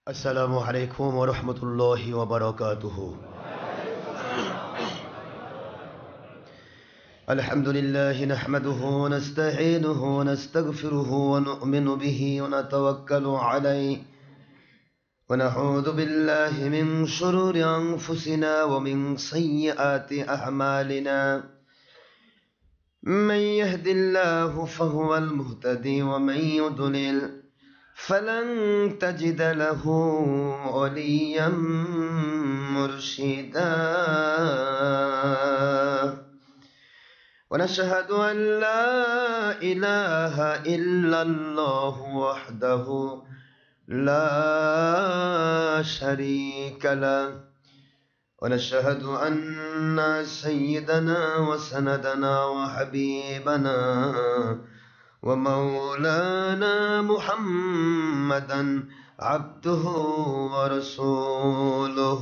السلام عليكم ورحمة الله وبركاته. الحمد لله نحمده ونستعينه ونستغفره ونؤمن به ونتوكل عليه ونعوذ بالله من شرور أنفسنا ومن سيئات أعمالنا. من يهد الله فهو المهتدي ومن يضلل فلن تجد له وليا مرشدا. ونشهد أن لا إله إلا الله وحده لا شريك له. ونشهد أن سيدنا وسندنا وحبيبنا ومولانا محمدا عبده ورسوله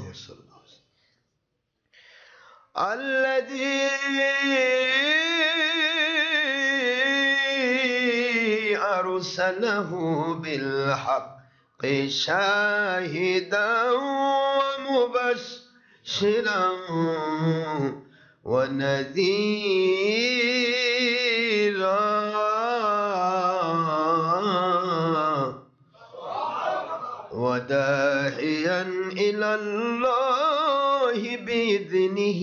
الذي أرسله بالحق شاهدا ومبشرا ونذيرا وداعيا إلى الله بإذنه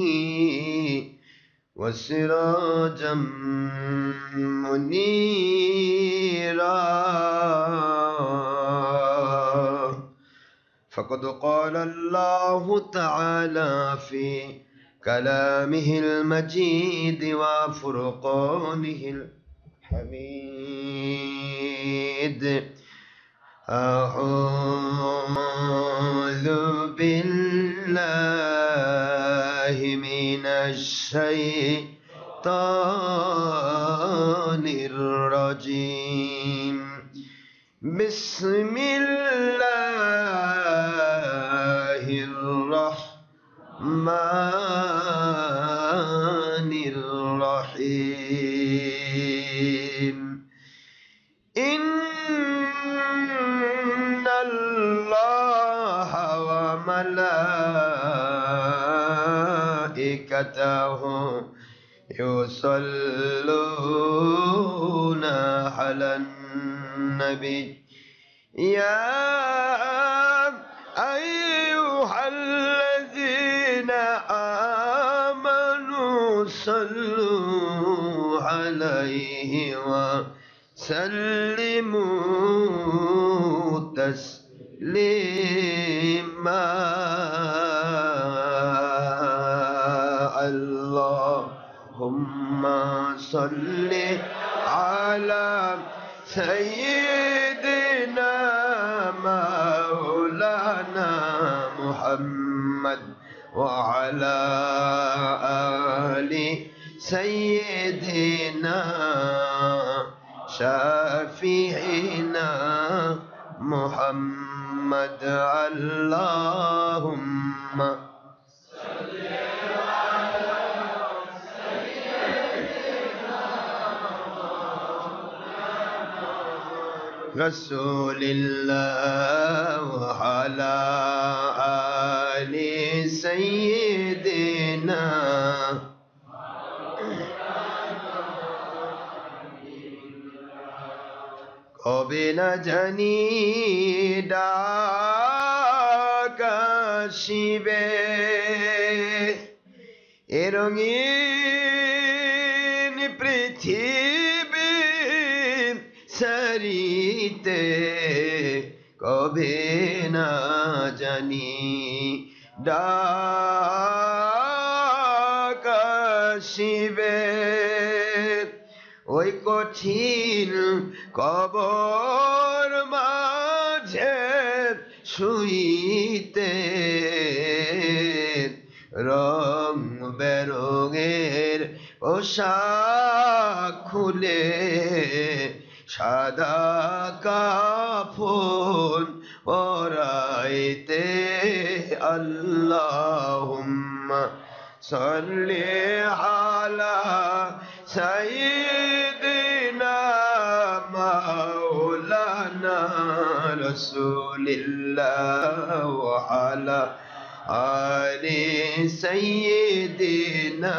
وسراجا منيرا. فقد قال الله تعالى في كلامه المجيد وفرقانه الحميد: أعوذ بالله من الشيطان الرجيم. بسم الله الرحمن الرحيم. إن الله وملائكته يصلون على النبي يا أيها الذين آمنوا صلوا عليه وسلموا تسليما. اللهم صل على سيدنا مولانا محمد وعلى آل سيدنا شافعنا محمد. اللهم رسول الله وعلى آل سيدنا কবে না জানি ডাক আসিবে এ রঙিন পৃথিবী সারিতে, কবে না জানি ডাক আসিবে ওই কঠিন কবর মাঝে শুইতে। রং বেরঙের পোশাক খুলে সাদা কাফন পরাইতে। আল্লাহুম্মা সাল্লি আলা সাইয়্যিদিনা মাওলানা রসুলিল্লাহ ওয়া আলা আলি সাইয়্যিদিনা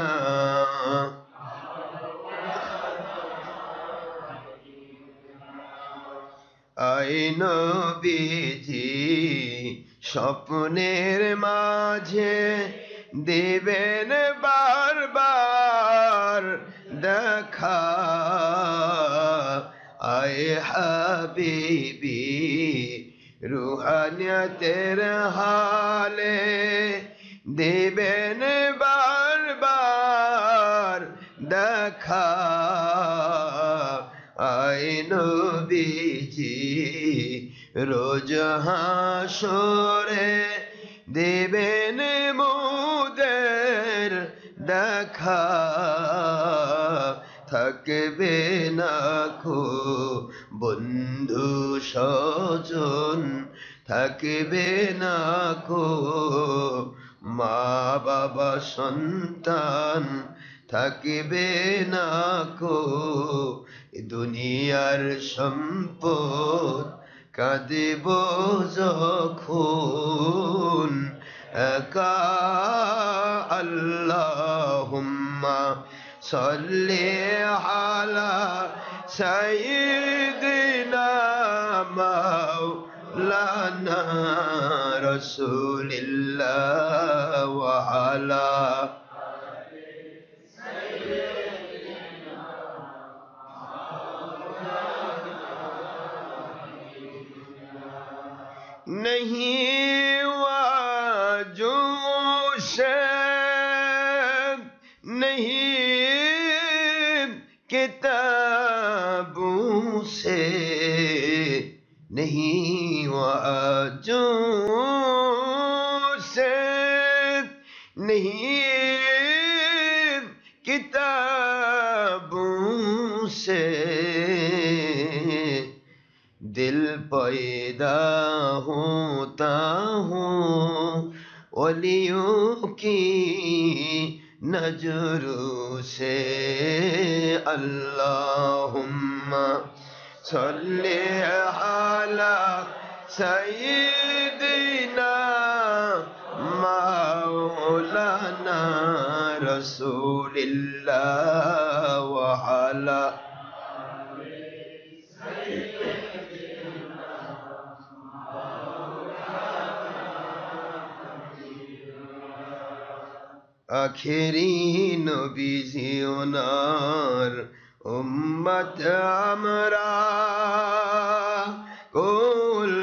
আয় নবীজি স্বপ্নের মাঝে দেবেন বারবার দেখা আয় হাবিবি রুহানিয়তের হালে দেবেন বারবার দেখা আয় নবীজি রোজ হাসরে দেবেন মুদের দেখা থাকবে না কো বন্ধু স্বজন থাকবে না কো মা বাবা সন্তান থাকবে না কো দুনিয়ার সম্পদ কাঁদিব যখন একা আল্লাহুম্মা সাল্লি আলা সাইয়্যিদিনা মাওলানা রাসূলিল্লাহ ওয়া আলা नहीं वाजों से नहीं किताबों से नहीं वाजों से नहीं किताबों से दिल पैदा होता हूँ वलियों की नजरों से अल्लाहुम्मा सल्ली अला सय्यिदिना मौलाना रसूलिल्लाह व अला আখেরি নবীজি ওনার উম্মত আমরা কুল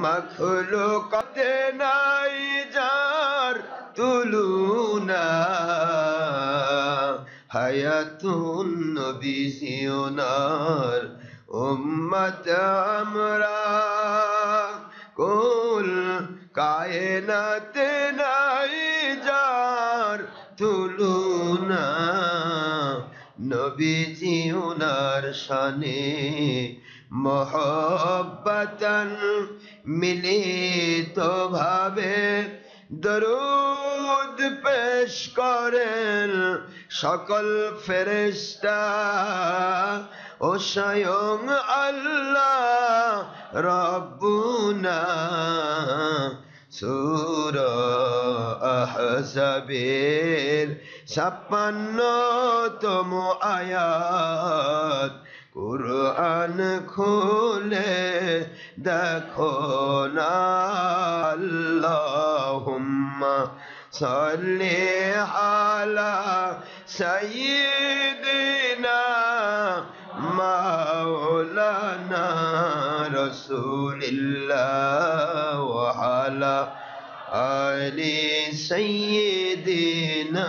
মখলুকাতে নাই যার তুলনা হায়াতুন নবীজি ওনার উম্মত আমরা কুল কায়নাতে নাই যার তুলনা নবীজি ওনার শানে মহব্বতন মিলিত ভাবে দরুদ পেশ করেন সকল ফেরেশতা ও স্বয়ং আল্লাহ রব্বুনা সূরা আহজাবের 56তম আয়াত কুরআন খুলে দেখো না আল্লাহুম্মা সাল্লি আলা সাইয়্যিদিনা মাওলানা রাসূলিল্লাহ ওয়া আলা আলি সাইয়্যিদিনা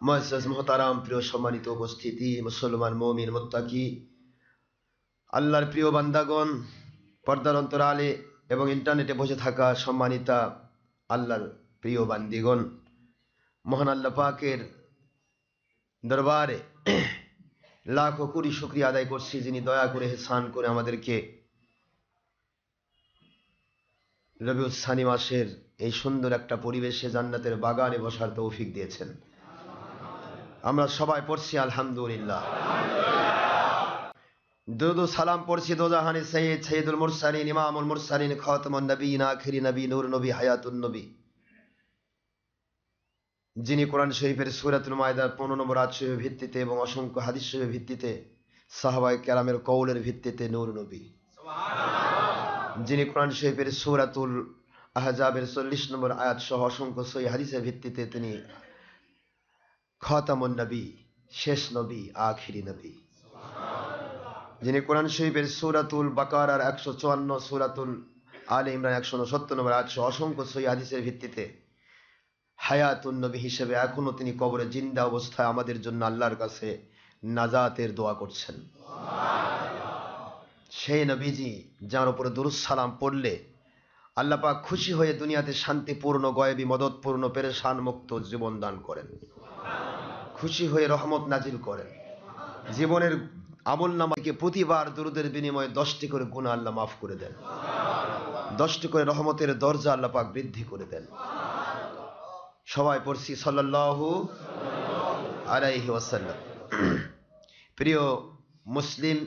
মুআজ্জাজ মুহতারাম প্রিয় সম্মানিত উপস্থিতি মুসলমান মুমিন মুত্তাকি আল্লাহর প্রিয় বান্দাগণ পর্দার অন্তরালে এবং ইন্টারনেটে বসে থাকা সম্মানিতা আল্লাহর প্রিয় বান্দিগণ মহান আল্লাহ পাকের দরবারে লাখো কোটি শুকরিয়া আদায় করছি যিনি দয়া করে ইহসান করে আমাদেরকে রবিউল সানি মাসের এই সুন্দর একটা পরিবেশে জান্নাতের বাগানে বসার তৌফিক দিয়েছেন। আমরা সবাই পড়ছি আলহামদুলিল্লাহ। দুরূদ ও সালাম পড়ছি দোজাহানি সৈয়দ সৈয়দুল মুরসালিন ইমামুল মুরসালিন খাতামুন নবীন আখিরি নবী নূর নবী হায়াতুন নবী, যিনি কোরআন শরীফের সূরাতুল মায়দার 15 নম্বর আয়াত শরীফের ভিত্তিতে এবং অসংখ্য হাদিস শরীফের ভিত্তিতে সাহাবায়ে কেরামের কওলের ভিত্তিতে নূর নবী, যিনি কোরআন শরীফের সূরাতুল আহজাবের 40 নম্বর আয়াত সহ অসংখ্য সহিহ হাদিসের ভিত্তিতে তিনি খাতামুন নবী, শেষ নবী, আখিরি নবী, যিনি কোরআন শরীফের সূরাতুল বাকারার 154, সূরাতুল আলে ইমরান 169 নম্বর আয়াত সহ অসংখ্য সহিহ হাদিসের ভিত্তিতে হায়াতুন নবী হিসেবে এখনো তিনি কবরে জিন্দা অবস্থায় আমাদের জন্য আল্লাহর কাছে নাজাতের দোয়া করছেন। সেই নবীজি যার উপরে দুরূদ সালাম পড়লে আল্লাহ পাক খুশি হয়ে দুনিয়াতে শান্তিপূর্ণ গয়েবী মদতপূর্ণ পেরেশান মুক্ত জীবন দান করেন, খুশি হয়ে রহমত নাজিল করেন, জীবনের আমলনামাকে প্রতিবার দুরূদের বিনিময়ে 10টি করে গুনাহ আল্লাহ মাফ করে দেন, 10টি করে রহমতের দরজা আল্লাহ পাক বৃদ্ধি করে দেন। সবাই পড়ছি সাল্লাল্লাহু আলাইহি ওয়াসাল্লাম। প্রিয় মুসলিম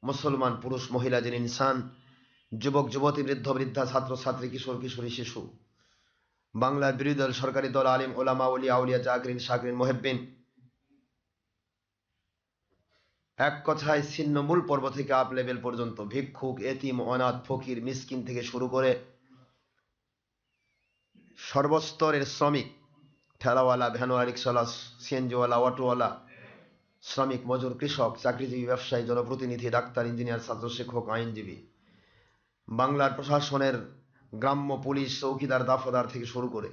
মুসলমান পুরুষ মহিলা যিনি ইনসান, যুবক যুবতী, বৃদ্ধ বৃদ্ধা, ছাত্র ছাত্রী, কিশোর কিশোরী, শিশু, বাংলার বিরোধী দল, সরকারি দল, আলিম ওলামা, ওলিয়া আউলিয়া, জাকিরিন শাকিরিন, মুহিব্বিন, এক কথায় ছিন্নমূল পর্ব থেকে আপ লেভেল পর্যন্ত ভিক্ষুক, এতিম, অনাথ, ফকির, মিসকিন থেকে শুরু করে সর্বস্তরের শ্রমিক, ঠেলাওয়ালা, ভ্যানওয়ালা, রিক্সাওয়ালা, সিএনজিওয়ালা, অটোওয়ালা, শ্রমিক, মজুর, কৃষক, চাকরিজীবী, ব্যবসায়ী, জনপ্রতিনিধি, ডাক্তার, ইঞ্জিনিয়ার, ছাত্র, শিক্ষক, আইনজীবী, বাংলার প্রশাসনের গ্রাম্য পুলিশ, চৌকিদার, দাফদার থেকে শুরু করে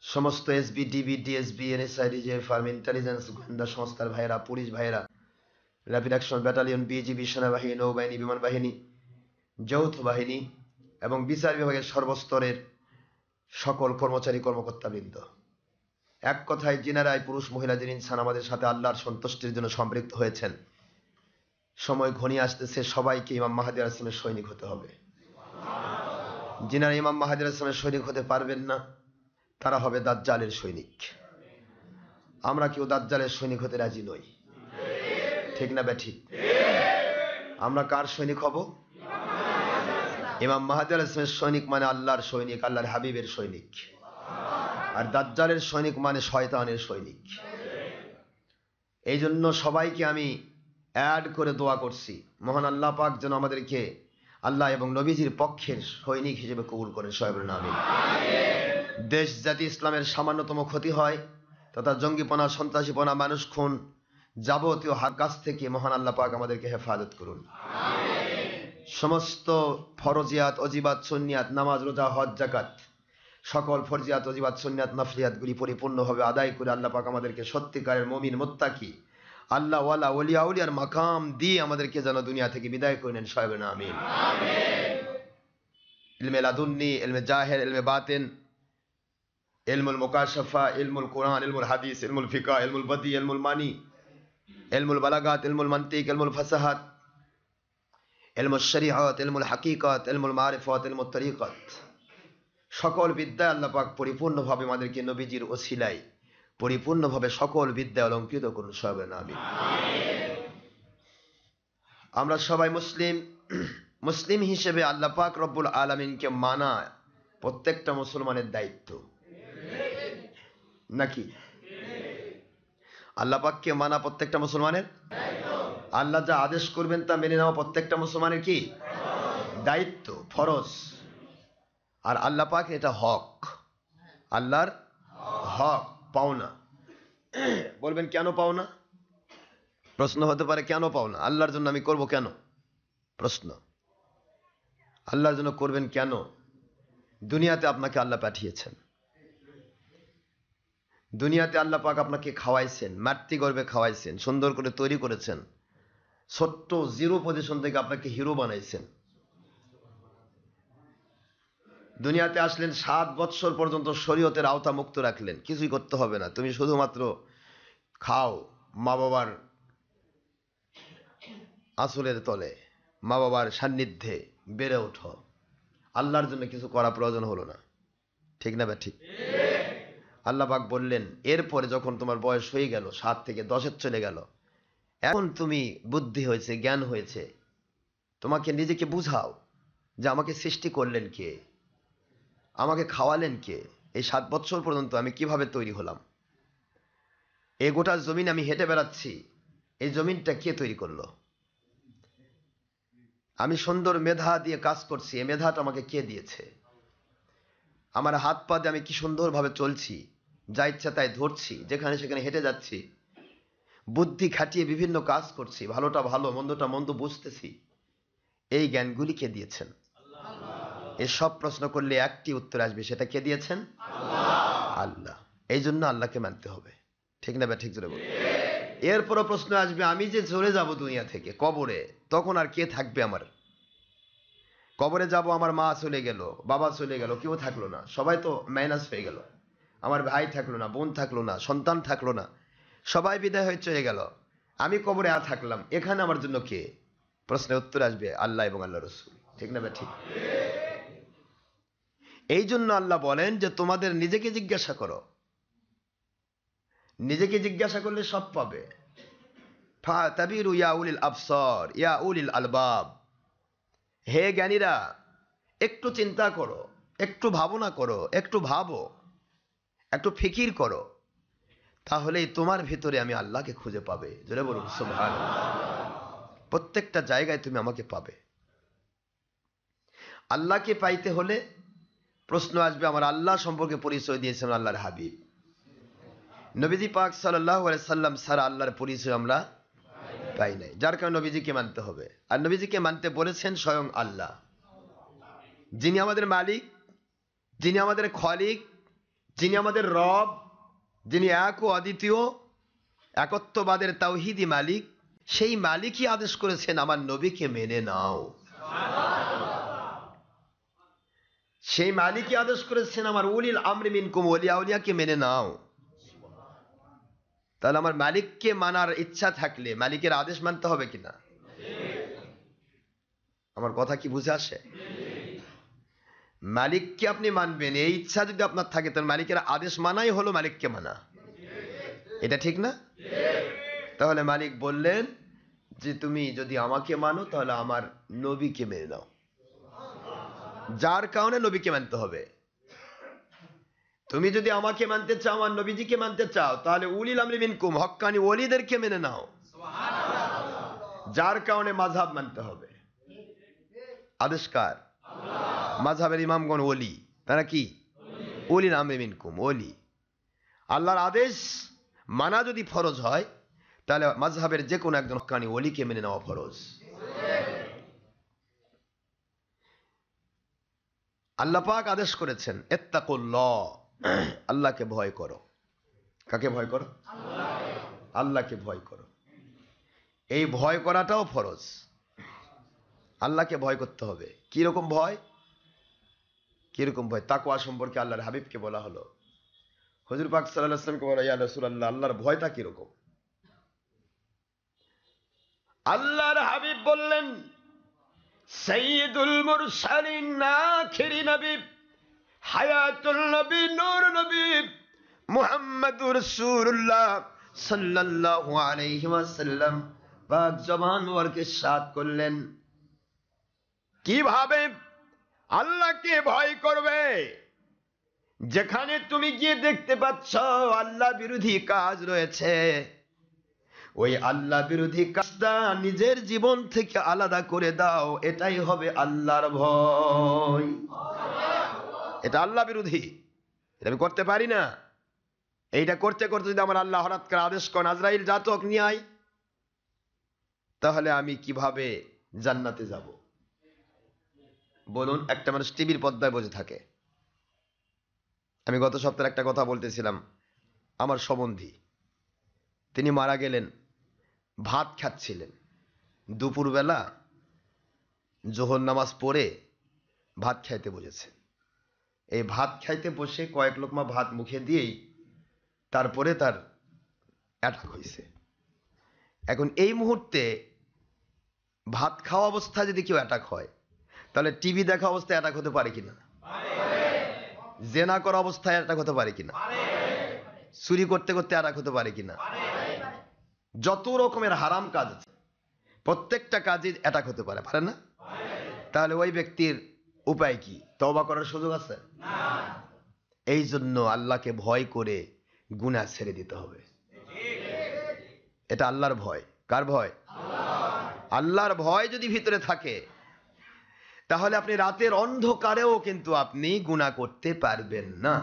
সমস্ত SB, DB, DSB, NSI, reserve army, intelligence, গোয়েন্দা সংস্থার ভাইয়েরা, পুলিশ ভাইয়েরা, র্যাপিড অ্যাকশন ব্যাটালিয়ন, বিজিবি, সেনাবাহিনী, নৌবাহিনী, বিমান বাহিনী, যৌথ বাহিনী এবং বিচার বিভাগের সর্বস্তরের সকল কর্মচারী কর্মকর্তাবৃন্দ, এক কথায় যিনারাই পুরুষ মহিলা যিনি ইনসান আমাদের সাথে আল্লাহর সন্তুষ্টির জন্য সম্পৃক্ত হয়েছেন, সময় ঘনিয়ে আসতেছে সবাইকে ইমাম মাহদী আলাইহিস সালামের সৈনিক হতে হবে। যিনারা ইমাম মাহদী আলাইহিস সালামের সৈনিক হতে পারবেন না তারা হবে দাজ্জালের সৈনিক। আমরা কেউ দাজ্জালের সৈনিক হতে রাজি নই, ঠিক না ব্যাঠিক? আমরা কার সৈনিক হব? ইমাম মাহদী আলাইহিস সালামের সৈনিক মানে আল্লাহর সৈনিক, আল্লাহর হাবিবের সৈনিক। আর দাজ্জালের সৈনিক মানে শয়তানের সৈনিক। এই জন্য সবাইকে আমি অ্যাড করে দোয়া করছি, মহান আল্লাহ পাক যেন আমাদেরকে আল্লাহ এবং নবীজির পক্ষের সৈনিক হিসেবে কবুল করেন। সবাই বলেন আমিন। দেশ জাতি ইসলামের সামান্যতম ক্ষতি হয় তথা জঙ্গিপনা, সন্ত্রাসীপনা, মানুষ খুন, যাবতীয় কাজ থেকে মহান আল্লাহ পাক আমাদেরকে হেফাজত করুন। সমস্ত ফরজিয়াত, অজিবাত, সুন্নিয়াত, নামাজ, রোজা, হজ, যাকাত, সকল ফরজিয়াত, অজিবাত, সুন্নিয়াত, নফলিয়াতগুলি পরিপূর্ণভাবে আদায় করে আল্লাহ পাক আমাদেরকে সত্যিকারের মুমিন, মুত্তাকি, আল্লাহ ওয়ালা, ওলিয়া আউলিয়ার মাকাম দিয়ে আমাদেরকে যেন দুনিয়া থেকে বিদায় করে নেন। সবাই বলেন আমিন। ইলমে লাদুন্নি, ইলমে জাহের, ইলমে বাতিন, ইলমুল মুকাশাফা, ইলমুল কোরআন, ইলমুল হাদিস, ইলমুল ফিকা, ইলমুল বাদি, ইলমুল মানি, ইলমুল বালাগাত, ইলমুল মান্তিক, ইলমুল ফাসাহাত, ইলমুল শরীআত, ইলমুল হাকিকাত, ইলমুল মারিফাত, ইলমুল তরিকাত, সকল বিদ্যা আল্লাহ পাক পরিপূর্ণভাবে আমাদেরকে নবীজির ওসিলায় পরিপূর্ণভাবে সকল বিদ্যা অলঙ্কৃত করুন। সবাই আমিন। আমরা সবাই মুসলিম, মুসলিম হিসেবে আল্লাহ পাক রব্বুল আলামিনকে মানা প্রত্যেকটা মুসলমানের দায়িত্ব, নাকি? আল্লাহ পাককে মানা প্রত্যেকটা মুসলমানের আল্লাহ যা আদেশ করবেন তা মেনে নেওয়া প্রত্যেকটা মুসলমানের কি দায়িত্ব, ফরজ। আর আল্লাহ পাক এটা হক, আল্লাহর হক, পাওনা। বলবেন কেন পাওনা? প্রশ্ন হতে পারে কেন পাওনা? আল্লাহর জন্য আমি করব কেন? প্রশ্ন, আল্লাহর জন্য করবেন কেন? দুনিয়াতে আপনাকে আল্লাহ পাঠিয়েছেন, দুনিয়াতে আল্লাহ পাক আপনাকে খাওয়াইছেন, মাতৃগর্ভে খাওয়াইছেন, সুন্দর করে তৈরি করেছেন, ছোট্ট জিরো পজিশন থেকে আপনাকে হিরো বানাইছেন। দুনিয়াতে আসলেন, 7 বৎসর পর্যন্ত শরীয়তের আওতা মুক্ত রাখলেন, কিছুই করতে হবে না, তুমি শুধুমাত্র খাও, মা বাবার আঁচলের তলে, মা বাবার সান্নিধ্যে বেড়ে ওঠো, আল্লাহর জন্য কিছু করা প্রয়োজন হলো না, ঠিক না? ঠিক। আল্লাহ পাক বললেন, এরপরে যখন তোমার বয়স হয়ে গেল 7 থেকে 10-এ চলে গেল, এখন তুমি বুদ্ধি হয়েছে, জ্ঞান হয়েছে, তোমাকে নিজেকে বুঝাও যে আমাকে সৃষ্টি করলেন কে, আমাকে খাওয়ালেন কে, এই 7 বছর পর্যন্ত আমি কিভাবে তৈরি হলাম, এই গোটা জমিন আমি হেঁটে বেড়াচ্ছি, এই জমিনটা কে তৈরি করলো, আমি সুন্দর মেধা দিয়ে কাজ করছি, এই মেধাটা আমাকে কে দিয়েছে, আমার হাত পা দিয়ে আমি কি সুন্দরভাবে চলছি, যা ইচ্ছা তাই ধরছি, যেখানে সেখানে হেঁটে যাচ্ছি, বুদ্ধি খাটিয়ে বিভিন্ন কাজ করছি, ভালোটা ভালো মন্দটা মন্দ বুঝতেছি, এই জ্ঞানগুলি কে দিয়েছেন? এসব প্রশ্ন করলে একটি উত্তর আসবে, সেটা কে দিয়েছেন? আল্লাহ। এই জন্য আল্লাহকে মানতে হবে, ঠিক না? ঠিক জোরে বলুন। এরপরও প্রশ্ন আসবে, আমি যে চলে যাব দুনিয়া থেকে কবরে, তখন আর কে থাকবে? আমার কবরে যাব, আমার মা চলে গেল, বাবা চলে গেল, কেউ থাকলো না, সবাই তো মাইনাস হয়ে গেল, আমার ভাই থাকলো না, বোন থাকলো না, সন্তান থাকলো না, সবাই বিদায় হয়ে চলে গেল, আমি কবরে আর থাকলাম, এখানে আমার জন্য কে? প্রশ্নের উত্তর আসবে আল্লাহ এবং আল্লাহ রসুল, ঠিক না? ঠিক। এই জন্য আল্লাহ বলেন যে তোমাদের নিজেকে জিজ্ঞাসা করো, নিজেকে জিজ্ঞাসা করলে সব পাবে। ফাতাবিরু ইয়া উলিল আবসার ইয়া উলিল আলবাব, হে জ্ঞানীরা, একটু চিন্তা করো, একটু ভাবনা করো, একটু ভাবো, একটু ফিকির করো, তাহলেই তোমার ভিতরে আমি আল্লাহকে খুঁজে পাবে। জোরে বলুন সুবহানাল্লাহ। প্রত্যেকটা জায়গায় তুমি আমাকে পাবে। আল্লাহকে পাইতে হলে প্রশ্ন আসবে, আমার আল্লাহ সম্পর্কে পরিচয় দিয়েছেন আল্লাহর হাবিব নবীজি পাক সাল্লাল্লাহু আলাইহি সাল্লাম ছাড়া আল্লাহর পরিচয় আমরা পাই নাই, যার কারণে নবীজিকে মানতে হবে। আর নবীজিকে মানতে বলেছেন স্বয়ং আল্লাহ, যিনি আমাদের মালিক, যিনি আমাদের খালিক, যিনি আমাদের রব, যিনি এক ও অদ্বিতীয় একত্ববাদের তাওহীদি মালিক, সেই মালিকই আদেশ করেছেন আমার নবীকে মেনে নাও। সেই মালিকই আদেশ করেছেন আমার উলিল আমরি মিনকুম, ওলিয়া উলিয়াকে মেনে নাও। তাহলে আমার মালিককে মানার ইচ্ছা থাকলে মালিকের আদেশ মানতে হবে কিনা? আমার কথা কি বুঝে আসে? মালিককে আপনি মানবেন, এই ইচ্ছা যদি আপনার থাকে, তাহলে মালিকের আদেশ মানাই হলো মালিককে মানা। এটা ঠিক না? তাহলে মালিক বললেন যে তুমি যদি আমাকে মানো তাহলে আমার নবীকে মেনে নাও, যার কারণে নবীকে মানতে হবে। তুমি যদি আমাকে মানতে চাও, আমার নবীজিকে মানতে চাও, তাহলে উলিল আমরি মিনকুম, হক্কানি ওলিদেরকে মেনে নাও, যার কারণে মাযহাব মানতে হবে। আদেশকার মাযহাবের ইমামগণ ওলি, তারা কি? উলিল আমরি মিনকুম, ওলি। আল্লাহর আদেশ মানা যদি ফরজ হয়, তাহলে মাযহাবের যে কোনো একজন হক্কানি ওলিকে মেনে নেওয়া ফরজ। আল্লাহ পাক আদেশ করেছেন ইত্তাকুল্লাহ, আল্লাহকে ভয় করো। কাকে ভয় করো? আল্লাহকে ভয় করো। এই ভয় করাটাও ফরজ। আল্লাহকে ভয় করতে হবে। কি রকম ভয়? কিরকম ভয়? তাকওয়া সম্পর্কে আল্লাহর হাবিবকে বলা হলো, হুজুর পাক সাল্লাল্লাহু আলাইহি ওয়াসাল্লামকে বলা, ইয়া রাসূলুল্লাহ, আল্লাহর ভয়টা কিরকম? আল্লাহর হাবিব বললেন, সাইয়্যিদুল মুরসালিন, আখিরি নবী, হায়াতুল নবী, নূর নবী, মুহাম্মাদুর রাসূলুল্লাহ সাল্লাল্লাহু আলাইহি ওয়াসাল্লাম পাক জবান মুবারকে ইরশাদ করলেন, কিভাবে আল্লাহকে ভয় করবে? যেখানে তুমি গিয়ে দেখতে পাচ্ছ আল্লাহ বিরোধী কাজ রয়েছে, ওই আল্লাহ বিরোধী কাজটা নিজের জীবন থেকে আলাদা করে দাও, এটাই হবে আল্লাহর ভয়। এটা আল্লাহ বিরোধী, এটা আমি করতে পারি না। এইটা করতে করতে যদি আমার আল্লাহ হঠাৎ করে আদেশ করেন, আজরাইল জাতক নিয়ে আয়, তাহলে আমি কিভাবে জান্নাতে যাব? বলুন। একটা মানুষ টিভির পর্দায় বসে থাকে। আমি গত সপ্তাহে একটা কথা বলতেছিলাম, আমার সম্বন্ধী, তিনি মারা গেলেন, ভাত খাচ্ছিলেন, দুপুরবেলা যোহর নামাজ পড়ে ভাত খাইতে বসেছে। এই ভাত খাইতে বসে কয়েক লোকমা ভাত মুখে দিয়েই তারপরে তার অ্যাটাক হয়েছে। এখন এই মুহূর্তে ভাত খাওয়া অবস্থায় যদি কেউ অ্যাটাক হয়, তাহলে টিভি দেখা অবস্থায় অ্যাটাক হতে পারে কিনা? জেনা করা অবস্থায় অ্যাটাক হতে পারে কিনা? চুরি করতে করতে আর এক হতে পারে কিনা? যত রকমের হারাম কাজ আছে প্রত্যেকটা কাজে অ্যাটাক হতে পারে, পারে না? তাহলে ওই ব্যক্তির উপায় কি? তওবা করার সুযোগ আছে? এই জন্য আল্লাহকে ভয় করে গুনাহ ছেড়ে দিতে হবে। এটা আল্লাহর ভয়। কার ভয়? আল্লাহর ভয় যদি ভিতরে থাকে তাহলে আপনি রাতের অন্ধকারেও কিন্তু আপনি গুনাহ করতে পারবেন না।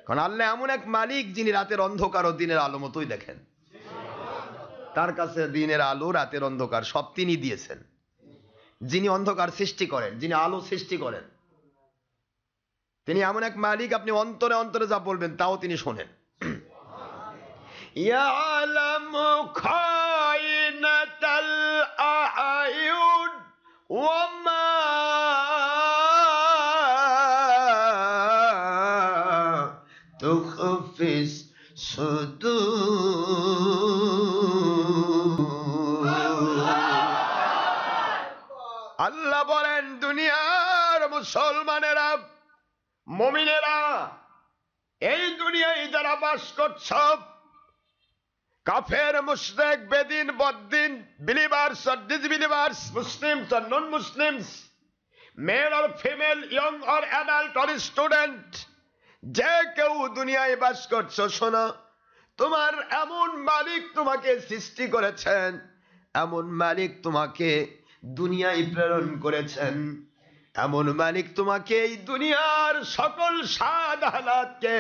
কারণ আল্লাহ এমন এক মালিক যিনি রাতের অন্ধকার ও দিনের আলো মতোই দেখেন। তার কাছে দিনের আলো রাতের অন্ধকার সব তিনি দিয়েছেন। যিনি অন্ধকার সৃষ্টি করেন, যিনি আলো সৃষ্টি করেন, তিনি এমন এক মালিক, আপনি অন্তরে অন্তরে যা বলবেন তাও তিনি শোনেন। ইয়ালামু খায়িনাতাল আ'য়ুন ওয়া মা তুখফিস সুদূর। আল্লাহ বলেন, দুনিয়ার মুসলমানেরা, মুমিনেরা, এই দুনিয়ায় যারা বাস করছ, কাফের, মুশরিক, বেদিন, বদ্দিন, বিলিভার্স আর ডিসবিলিভার্স, মুসলিমস আর নন মুসলিমস, মেল আর ফিমেল, ইয়ং আর অ্যাডাল্ট আর স্টুডেন্ট, যে কেউ দুনিয়ায় বাস করছো, শোনো, তোমার এমন মালিক তোমাকে সৃষ্টি করেছেন, এমন মালিক তোমাকে দুনিয়ায় প্রেরণ করেছেন, এমন মালিক তোমাকে এই দুনিয়ার সকল স্বাদ আহ্লাদকে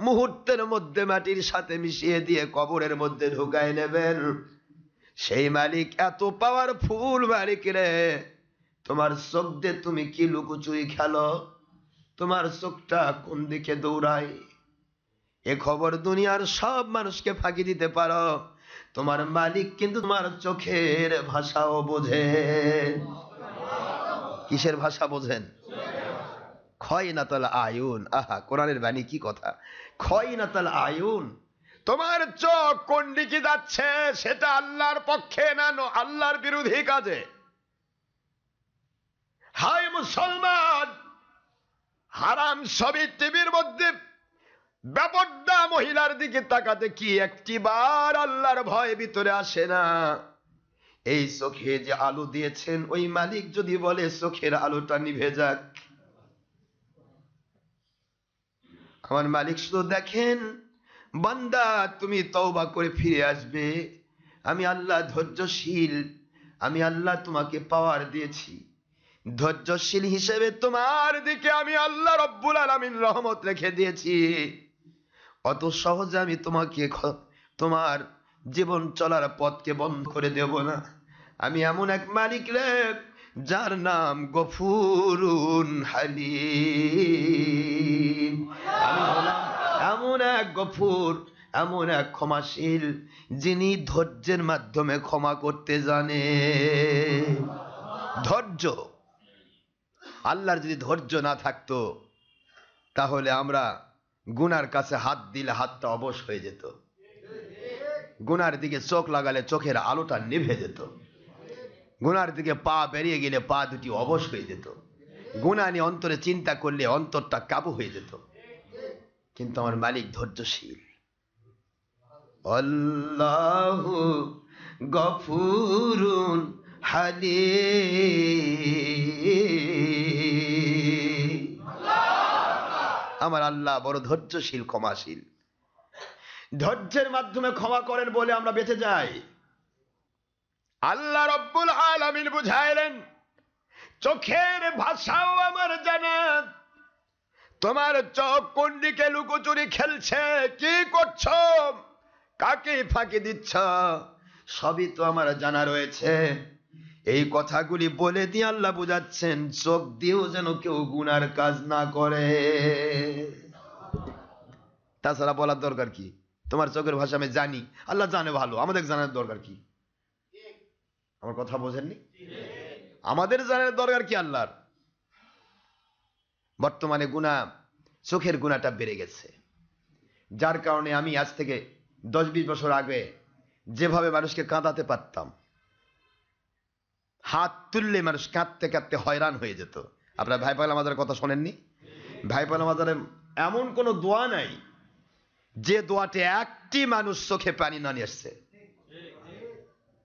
মুহূর্তের মধ্যে মাটির সাথে মিশিয়ে দিয়ে কবরের মধ্যে ঢুকায় নেবেন। সেই মালিক এত পাওয়ারফুল মালিক রে, তোমার চোখ দিয়ে তুমি কি লুকোচুরি খেলো? তোমার চোখটা কোন দিকে দৌড়ায়? এ খবর দুনিয়ার সব মানুষকে ফাঁকি দিতে পারো, তোমার মালিক কিন্তু তোমার চোখের ভাষাও বোঝেন। কিসের ভাষা বোঝেন? খায়িনাতুল আয়ুন। আহা, কোরআনের বাণী কি কথা! খায়িনাতুল আয়ুন, তোমার চোখ কোন দিকে যাচ্ছে সেটা আল্লাহর পক্ষে না, আল্লাহর বিরোধী কাজে। হায় মুসলমান, হারাম ছবি টিভির মধ্যে বেপরদা মহিলার দিকে তাকাতে কি একটিবার আল্লাহর ভয় ভিতরে আসে না? এই চোখে যে আলো দিয়েছেন, ওই মালিক যদি বলে চোখের আলোটা নিভে যাক, আমার মালিক শুধু দেখেন, বান্দা তুমি তওবা করে ফিরে আসবে, আমি আল্লাহ ধৈর্যশীল, আমি আল্লাহ তোমাকে পাওয়ার দিয়েছি, ধৈর্যশীল হিসেবে তোমার দিকে আমি আল্লাহ রব্বুল আলামিন রহমত রেখে দিয়েছি। অত সহজে আমি তোমাকে তোমার জীবন চলার পথকে বন্ধ করে দেব না। আমি এমন এক মালিক রে, যার নাম গফুরুন হালিম। আমি হলাম এমন এক গফুর, এমন এক ক্ষমাশীল, যিনি ধৈর্যের মাধ্যমে ক্ষমা করতে জানে। ধৈর্য, আল্লাহর যদি ধৈর্য না থাকতো তাহলে আমরা গুনার কাছে হাত দিলে হাতটা অবশ হয়ে যেত, গুনার দিকে চোখ লাগালে চোখের আলোটা নিভে যেত, গুনার দিকে পা বেরিয়ে গেলে পা দুটি অবশ হয়ে যেত, গুনাহ নিয়ে অন্তরে চিন্তা করলে অন্তরটা কাবু হয়ে যেত। কিন্তু আমার মালিক ধৈর্যশীল। আল্লাহু গফুরুন হালিম। আমার আল্লাহ বড় ধৈর্যশীল, ক্ষমাশীল। ধৈর্যের মাধ্যমে ক্ষমা করেন বলে আমরা বেঁচে যাই। আল্লাহ রব্বুল আলামিন বুঝাইলেন, চোখের ভাষাও আমার জানা, তোমার চোখ কোন দিকে লুকোচুরি খেলছে, কি করছো, কাকে ফাঁকি দিচ্ছ, সবই তো আমার জানা রয়েছে। এই কথাগুলি বলে দিয়ে আল্লাহ বুঝাচ্ছেন, চোখ দিয়েও যেন কেউ গুনার কাজ না করে। তাছাড়া বলার দরকার কি? তোমার চোখের ভাষা আমি জানি, আল্লাহ জানে ভালো, আমাদের জানার দরকার কি? আমার কথা বোঝেননি? আমাদের জানার দরকার কি আল্লাহর? বর্তমানে গুনাহ, চোখের গুনাহটা বেড়ে গেছে, যার কারণে আমি আজ থেকে 10-20 বছর আগে যেভাবে মানুষকে কাঁদাতে পারতাম, হাত তুললে মানুষ কাঁদতে কাঁদতে হয়রান হয়ে যেত। আপনারা ভাই পাগলা মাজারের কথা শোনেননি? ভাই পাগলা মাজারে এমন কোনো দোয়া নাই যে দোয়াতে একটি মানুষ চোখে পানি না নিয়ে এসছে।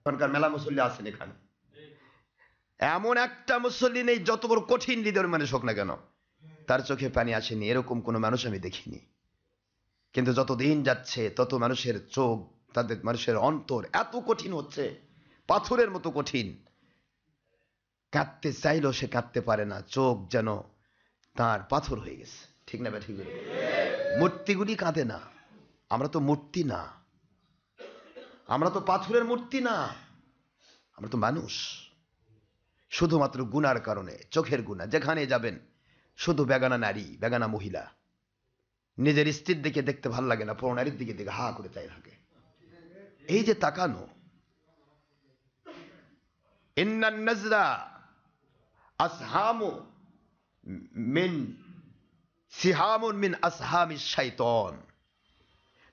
এখনকার মেলা মুসল্লি আছেন এখানে, এমন একটা মুসল্লি নেই যত বড় কঠিন হৃদয়ের মানুষ হোক না কেন তার চোখে পানি আসেনি, এরকম কোনো মানুষ আমি দেখিনি। কিন্তু যত দিন যাচ্ছে তত মানুষের চোখ, তাদের মানুষের অন্তর এত কঠিন হচ্ছে, পাথরের মতো কঠিন, কাঁদতে চাইলেও সে কাঁদতে পারে না, চোখ যেন তার পাথর হয়ে গেছে। ঠিক না? ঠিক। মূর্তিগুলি কাঁদে না, আমরা তো মূর্তি না, আমরা তো পাথরের মূর্তি না, আমরা তো মানুষ। শুধুমাত্র গুনার কারণে, চোখের গুনাহ, যেখানে যাবেন শুধু বেগানা নারী, বেগানা মহিলা, নিজের স্ত্রীর দিকে দেখতে ভালো লাগে না, পর নারীর দিকে দেখে হা করে চাই থাকে। এই যে তাকানো, ইন্নান নাজরা আসহামু মিন সিহামুন মিন আসহামিশ শাইতান,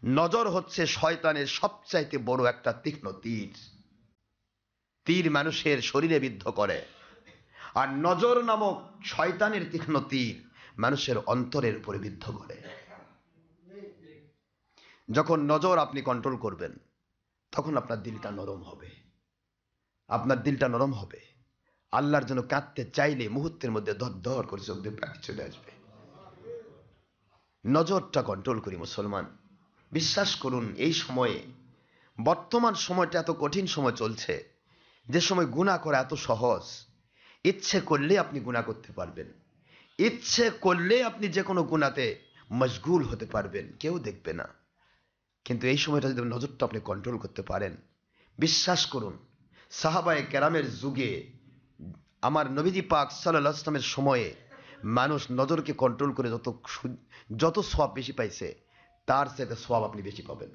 নজর হচ্ছে শয়তানের সবচাইতে বড় একটা তীক্ষ্ণ তীর। তীর মানুষের শরীরে বিদ্ধ করে, আর নজর নামক শয়তানের তীক্ষ্ণ তীর মানুষের অন্তরের উপরে বিদ্ধ করে। যখন নজর আপনি কন্ট্রোল করবেন তখন আপনার দিলটা নরম হবে, আপনার দিলটা নরম হবে। আল্লাহর জন্য কাঁদতে চাইলে মুহূর্তের মধ্যে ধর ধর করে চোখ দিয়ে পানি চলে আসবে। নজরটা কন্ট্রোল করি মুসলমান। বিশ্বাস করুন, এই সময়ে, বর্তমান সময়টা এত কঠিন সময় চলছে, যে সময় গুনাহ করা এত সহজ। ইচ্ছে করলে আপনি গুনাহ করতে পারবেন, ইচ্ছে করলে আপনি যে কোনো গুনাতে মশগুল হতে পারবেন, কেউ দেখবে না। কিন্তু এই সময়টা যদি নজরটা আপনি কন্ট্রোল করতে পারেন, বিশ্বাস করুন, সাহাবায়ে কেরামের যুগে, আমার নবীজি পাক সাল্লাল্লাহু আলাইহি ওয়াসাল্লামের সময়ে মানুষ নজরকে কন্ট্রোল করে যত সওয়াব বেশি পাইছে, তার সাথে সওয়াব আপনি বেশি পাবেন।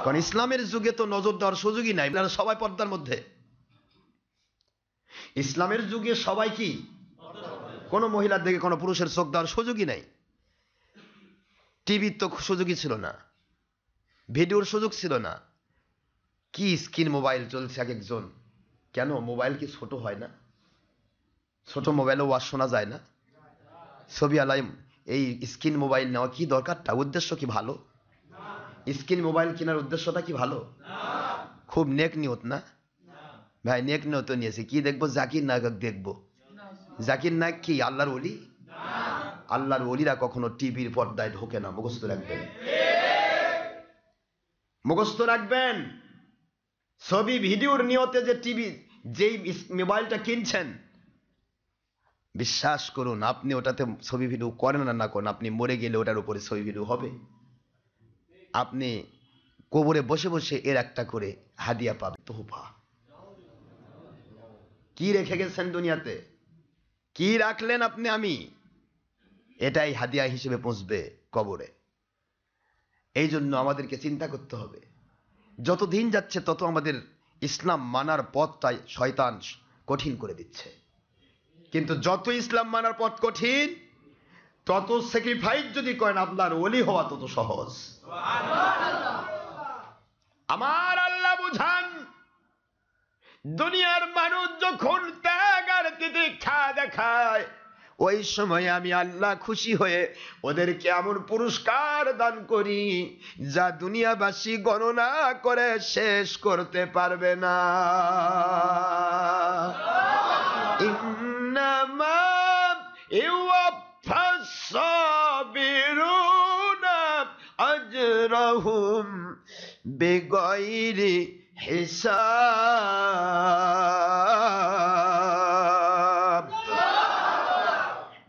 কারণ ইসলামের যুগে তো নজর দেওয়ার সুযোগই নাই, সবাই পর্দার মধ্যে। ইসলামের যুগে সবাই কি, কোন মহিলার দিকে কোন পুরুষের চোখ দেওয়ার সুযোগই নাই। টিভির তো সুযোগই ছিল না, ভিডিওর সুযোগ ছিল না। কি স্ক্রিন মোবাইল চলছে এক একজন। কেন মোবাইল কি ছোট হয় না? ছোট মোবাইলে ওয়াজ শোনা যায় না? ছবি আলাই এই স্ক্রিন মোবাইল নেওয়া কি দরকারটা? উদ্দেশ্য কি ভালো? স্ক্রিন মোবাইল কেনার উদ্দেশ্যটা কি ভালো? খুব নেক নিয়ত না ভাই? নেক নিয়ত নিয়েছে। কি দেখবো? জাকির নায়ক দেখবো। জাকির নায়ক কি আল্লাহর ওলি? আল্লাহর ওলিরা কখনো টিভির পর্দায় ঢোকে না, মুখস্থ রাখবেন, মুখস্থ রাখবেন। ছবি ভিডিওর নিয়তে যে টিভি, যেই মোবাইলটা কিনছেন, বিশ্বাস করুন, আপনি ওটাতে ছবি ভিডিও করেন না না করেন, আপনি মরে গেলে ওটার উপরে ছবি ভিডিও হবে। আপনি কবরে বসে বসে এর একটা করে হাদিয়া পাবেন, তোহফা। কি রেখে গেছেন দুনিয়াতে, কি রাখলেন আপনি, আমি, এটাই হাদিয়া হিসেবে পৌঁছবে কবরে। এই জন্য আমাদেরকে চিন্তা করতে হবে। যত দিন যাচ্ছে তত আমাদের ইসলাম মানার পথটাই শয়তান কঠিন করে দিচ্ছে। কিন্তু যত ইসলাম মানার পথ কঠিন, তত স্যাক্রিফাইস যদি করেন, আপনার ওলি হওয়া তত সহজ। আমার আল্লাহ বুঝান, দুনিয়ার মানুষ যখন ত্যাগ আর তিতিক্ষা দেখায়, ওই সময় আমি আল্লাহ খুশি হয়ে ওদেরকে এমন পুরস্কার দান করি যা দুনিয়াবাসী গণনা করে শেষ করতে পারবে না। ইন্নামা ইউওয়াফাস সাবিরুনা আজরাহুম বিগাইরি হিসাব।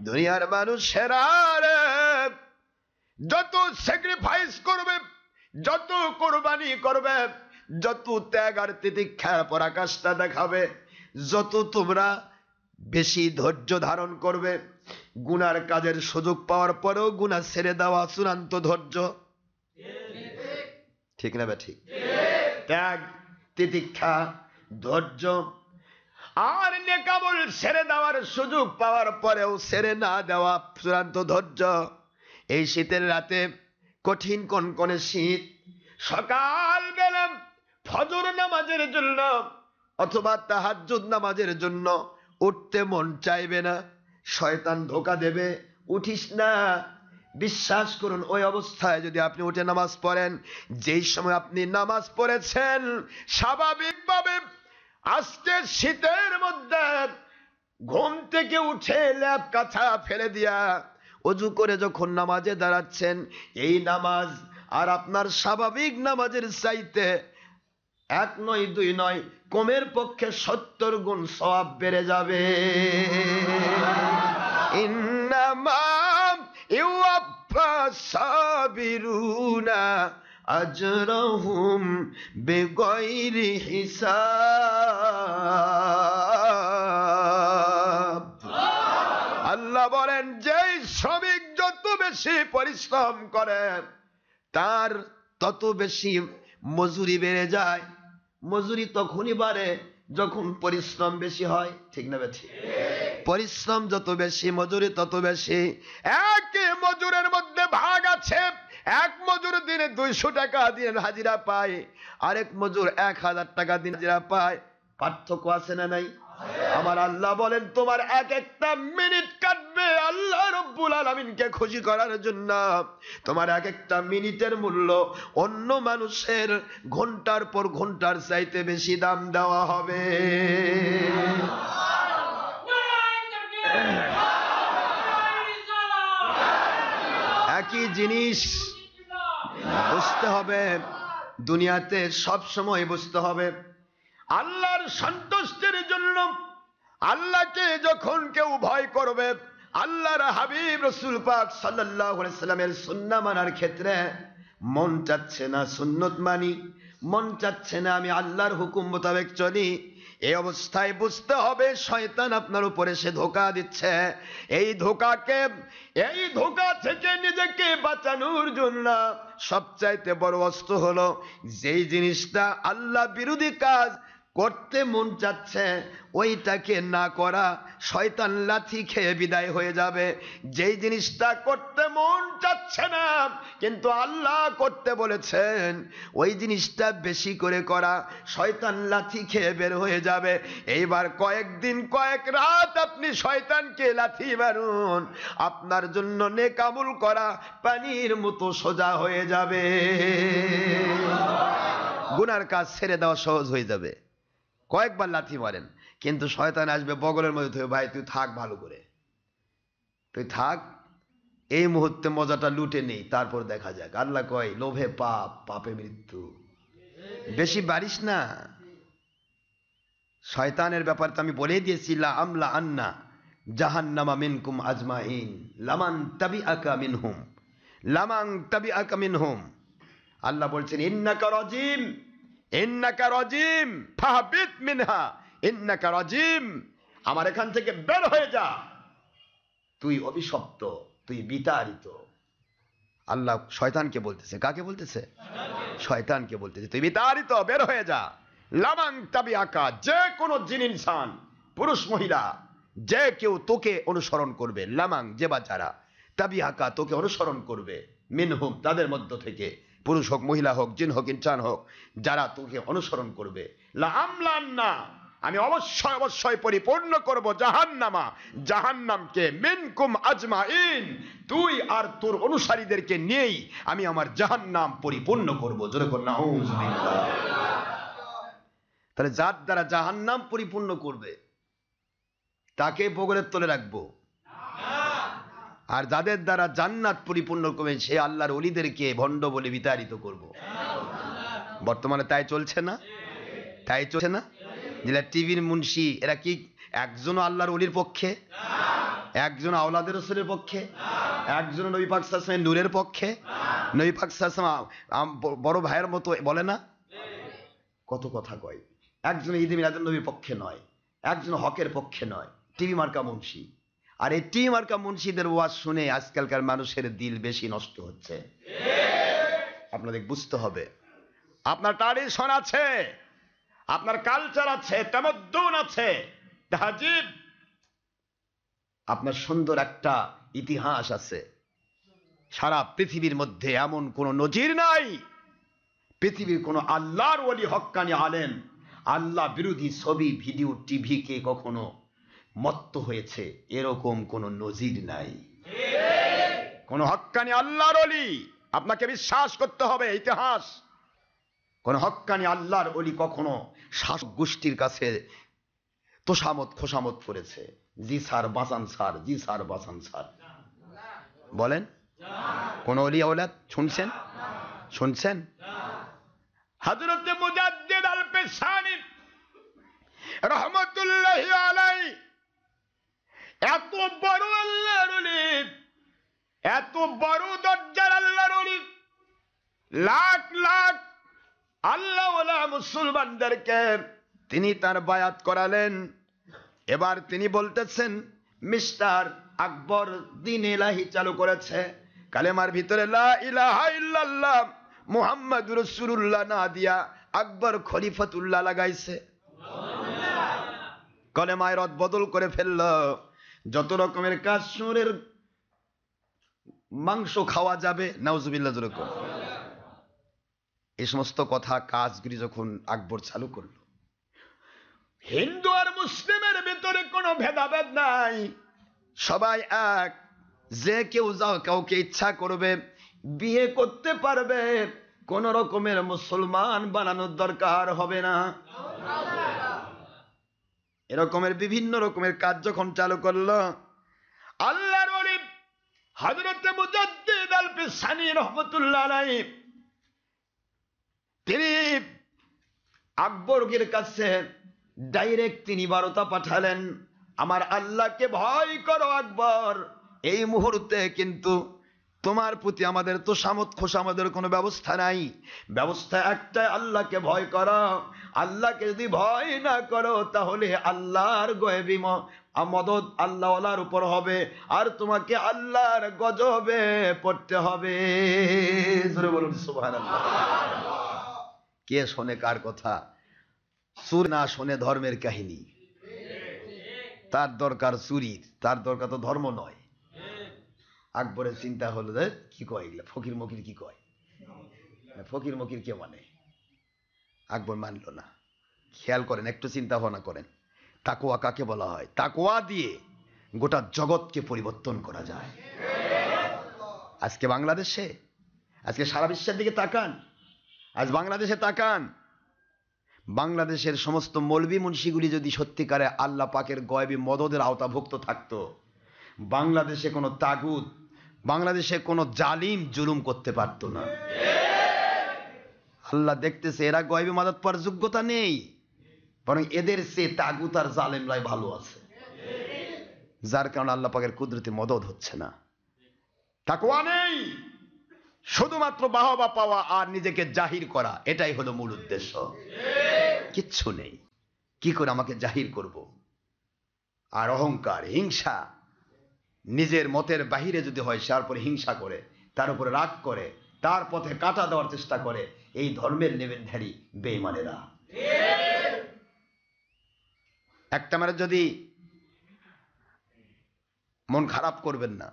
দুনিয়ার মানুষেরা যত স্যাক্রিফাইস করবে, যত কোরবানি করবে, যত ত্যাগ আর তিতিক্ষার পরাকাষ্ঠা দেখাবে, যত তোমরা বেশি ধৈর্য ধারণ করবে, গুনার কাজের সুযোগ পাওয়ার পরেও গুনাহ ছেড়ে দেওয়া চূড়ান্ত ধৈর্য। ঠিক না? ঠিক। ত্যাগ, তিতিক্ষা, ধৈর্য আর নেকামল ছেড়ে দেওয়ার সুযোগ পাওয়ার পরেও ছেড়ে না দেওয়া চূড়ান্ত ধৈর্য। এই শীতের রাতে, কঠিন কনকনে শীত, সকাল বেলা ফজর নামাজের জন্য অথবা তাহাজ্জুদ নামাজের জন্য উঠতে মন চাইবে না, শয়তান ধোঁকা দেবে, উঠিস না, বিশ্বাস করুন ওই অবস্থায় যদি আপনি উঠে নামাজ পড়েন, যেই সময় আপনি নামাজ পড়েছেন স্বাভাবিকভাবে আজকে শীতের মধ্যে ঘুম থেকে উঠে ল্যাপ কাছা ফেলে দিয়া অজু করে যখন নামাজে দাঁড়াচ্ছেন, এই নামাজ আর আপনার স্বাভাবিক নামাজের চাইতে 1 নয় 2 নয় কমের পক্ষে 70 গুণ সওয়াব বেড়ে যাবে। ইন্নামা ইউওয়াফাস সাবিরুনা আজরাহুম বিগাইরি হিসাব। আল্লাহ বলেন, যেই শ্রমিক যত বেশি পরিশ্রম করে তার তত বেশি মজুরি বেড়ে যায়। মজুরি তখনই বাড়ে যখন পরিশ্রম বেশি হয়, ঠিক না বেঠি? পরিশ্রম যত বেশি মজুরি তত বেশি। এক মজুরের মধ্যে ভাগ আছে, এক মজুর দিনে 200 টাকা দিয়ে হাজিরা পায়, আরেক মজুর 1000 টাকা দিন হাজিরা পায়। পার্থক্য আছে না নাই? আমার আল্লাহ বলেন, তোমার এক একটা মিনিট কাটবে আল্লাহ রব্বুল আলামিনকে খুশি করার জন্য, তোমার এক একটা মিনিটের মূল্য অন্য মানুষের ঘন্টার পর ঘন্টার চাইতে বেশি দাম দেওয়া হবে। একই জিনিস বুঝতে হবে, দুনিয়াতে সব সময় বুঝতে হবে আল্লাহর সন্তুষ্টির জন্য আল্লাহকে যখন কেউ ভয় করবে, আল্লাহর হাবিব রাসূল পাক সাল্লাল্লাহু আলাইহি সাল্লামের সুন্নাহ মানার ক্ষেত্রে মন চাচ্ছে না সুন্নত মানি, মন চাচ্ছে না আমি আল্লাহর হুকুম মোতাবেক চলি, এই অবস্থায় বুঝতে হবে শয়তান আপনার উপরে সে ধোঁকা দিচ্ছে। এই ধোঁকা থেকে নিজেকে বাঁচানোর জন্য সবচাইতে বড় অস্ত্র হলো যেই জিনিসটা আল্লাহ বিরোধী কাজ করতে মন চাচ্ছে ওইটাকে না করা, শয়তান লাথি খেয়ে বিদায় হয়ে যাবে। যেই জিনিসটা করতে মন চাচ্ছে না কিন্তু আল্লাহ করতে বলেছেন ওই জিনিসটা বেশি করে করা, শয়তান লাথি খেয়ে বের হয়ে যাবে। এইবার কয়েকদিন কয়েক রাত আপনি শয়তানকে লাথি মারুন, আপনার জন্য নেক আমল করা পানির মতো সোজা হয়ে যাবে, গুনার কাজ ছেড়ে দেওয়া সহজ হয়ে যাবে। কয়েকবার লাথি মারেন, কিন্তু শয়তান আসবে বগলের মধ্যে থেকে, ভাই তুই থাক, ভালো করে তুই থাক, এই মুহূর্তে মজাটা লুটে নেই, তারপর দেখা যাক। আল্লাহ কয় লোভে পাপ, পাপে মৃত্যু, বেশি বাড়িস না। শয়তানের ব্যাপারে তো আমি বলেই দিয়েছি, লা আমলা আন্না জাহান্নামা মিনকুম আজমাইন লামান তাবিআকা মিনহুম, লামান তাবিআকা মিনহুম। আল্লাহ বলছেন ইন্নাকা রাজিম, ইন্নাকা রাজিম ফাহবিত মিনহা ইন্নাকা রাজিম, আমার এখান থেকে বের হয়ে যা, তুই অভিশপ্ত, তুই বিতাড়িত। আল্লাহ শয়তানকে বলতেছে, কাকে বলতেছে? শয়তানকে বলতেছে তুই বিতাড়িত, বের হয়ে যা। লামান তাবিআকা, যে কোনো জিন ইনসান, পুরুষ মহিলা যে কেউ তোকে অনুসরণ করবে, লামাং যে বা যারা, তাবিআকা তোকে অনুসরণ করবে, মিনহুম তাদের মধ্য থেকে, পুরুষ হোক মহিলা হোক জিন হোক ইনসান হোক, যারা তোকে অনুসরণ করবে, লা আমলান্না আমি অবশ্যই অবশ্যই পরিপূর্ণ করব জাহান্নামা, জাহান্নামকে, মিনকুম আজমাইন তুই আর তোর অনুসারীদেরকে নিয়েই আমি আমার জাহান্নাম পরিপূর্ণ করব। জোরে কর নাউযুবিল্লাহ। তাহলে যার দ্বারা জাহান্নাম পরিপূর্ণ করবে তাকে বগলের তলে রাখবো, আর যাদের দ্বারা জান্নাত পরিপূর্ণ করবে সে আল্লাহর ওলিদেরকে ভণ্ড বলে বিতাড়িত করব। বর্তমানে তাই চলছে না? তাই চলছে না? যেটা টিভির মুন্সি, এরা কি একজনও আল্লাহর ওলির পক্ষে? একজন আওলাদের রাসূলের পক্ষে? একজন নবী পাক সাল্লাল্লাহু আলাইহি ওয়াসাল্লামের নূরের পক্ষে? নবী পাক সাল্লাল্লাহু আলাইহি ওয়াসাল্লাম বড় ভাইয়ের মতো বলে না? কত কথা কয়। একজন ঈদে মিলাদুন নবীর পক্ষে নয়, একজন হকের পক্ষে নয়, টিভি মার্কা মুন্সি। আর এই টিভি মার্কা মুন্সিদের ওয়াজ শুনে আজকালকার মানুষের দিল বেশি নষ্ট হচ্ছে। আপনাদের বুঝতে হবে আপনার ট্র্যাডিশন আছে, আপনার কালচার আছে, তামাদ্দুন আছে, তাহজিব, আপনার সুন্দর একটা ইতিহাস আছে। সারা পৃথিবীর মধ্যে এমন কোন নজির নাই, পৃথিবীর কোন আল্লাহর ওলি হক্কানি আলেম আল্লাহ বিরোধী ছবি ভিডিও টিভিকে কখনো মত্ত হয়েছে, এরকম কোন নজির নাই। কোন হক্কানি আল্লাহর ওলি, আপনাকে বিশ্বাস করতে হবে ইতিহাস, কোন হক্কানি আল্লাহর ওলি কখনো শাসক গোষ্ঠীর কাছে তোষামত খোসামত করেছে? জি স্যার বাঁচান স্যার, জি স্যার বাঁচান স্যার, বলেন কোন ওলি আওলাদ শুনছেন? শুনছেন? হযরত মুজাদ্দিদ আল পেশানি রহমাতুল্লাহি আলাইহি এত বড় আল্লাহর ওলি, এত বড় দরজার আল্লাহর ওলি, লাখ লাখ আল্লাহওয়ালা মুসলমানদেরকে তিনি তার বায়াত করালেন। এবার তিনি বলতেছেন, মিস্টার আকবর দ্বীন ইলাহি চালু করেছে, কালেমার ভিতরে লা ইলাহা ইল্লাল্লাহ মুহাম্মাদুর রাসূলুল্লাহ না দিয়া আকবর খলিফাতুল্লাহ লাগাইছে। কলেমায় রদ বদল করে ফেলল। যত রকমের কাজ, শুঁড়ের মাংস খাওয়া যাবে, নাউজুবিল্লাহ জোরে করে, এই সমস্ত কথা কাজগুলি যখন আকবর চালু করল, হিন্দু আর মুসলিমের ভিতরে কোনো ভেদাভেদ নাই, সবাই এক। যে কেউ যাও কাউকে ইচ্ছা করবে বিয়ে করতে পারবে, কোন রকমের মুসলমান বানানোর দরকার হবে না। এরকমের বিভিন্ন রকমের কাজ যখন চালু করলো, আল্লাহর ওলি হযরত মুজাদ্দিদ আল পেশানি রহমাতুল্লাহ আলাইহি তিনি আকবরের কাছে ডাইরেক্ট তিনি বার্তা পাঠালেন, আমার আল্লাহকে ভয় করো আকবর, এই মুহূর্তে কিন্তু তোমার প্রতি আমাদের তো সামত খোসামদের কোনো ব্যবস্থা নাই, ব্যবস্থা একটাই, আল্লাহকে ভয় করো। আল্লাহকে যদি ভয় না করো তাহলে আল্লাহর গয়বী মদদ আল্লাহওয়ালার উপর হবে, আর তোমাকে আল্লাহর গজবে পড়তে হবে। জোরে বলুন সুবহানাল্লাহ। কে শোনে কার কথা? সুর না শোনে ধর্মের কাহিনী, তার দরকার চুরির, তার দরকার তো ধর্ম নয়। আকবরের চিন্তা হলো যে কি কয় এগুলা, ফকির মকির কি কয়, ফকির মকির কে মানে? আকবর মানল না। খেয়াল করেন, একটু চিন্তা ভাবনা করেন, তাকওয়া কাকে বলা হয়? তাকওয়া দিয়ে গোটা জগৎকে পরিবর্তন করা যায়। আজকে বাংলাদেশে, আজকে সারা বিশ্বের দিকে তাকান, আজ বাংলাদেশে তাকান, বাংলাদেশের সমস্ত মৌলবী মুন্সিগুলি যদি সত্যিকারে আল্লাহ পাকের গয়বী মদদের আওতাভুক্ত থাকতো, বাংলাদেশে কোনো তাগুত, বাংলাদেশে কোনো জালিম জুলুম করতে পারতো না। আল্লাহ দেখতেছে এরা গয়বী মদদ পাওয়ার যোগ্যতা নেই, বরং এদের সে তাগুত আর জালেমরাই ভালো আছে, যার কারণে আল্লাহ পাকের কুদরতি মদদ হচ্ছে না। তাকওয়া নেই, শুধুমাত্র বাহবা পাওয়া আর নিজেকে জাহির করা, এটাই হলো মূল উদ্দেশ্য। কিচ্ছু নেই, কি করে আমাকে জাহির করব? আর অহংকার, হিংসা, নিজের মতের বাহিরে যদি হয় তার উপরে হিংসা করে, তার উপরে রাগ করে, তার পথে কাঁটা দেওয়ার চেষ্টা করে, এই ধর্মের লেবেনধারী বেঈমানেরা। একটা মানে যদি মন খারাপ করবেন না,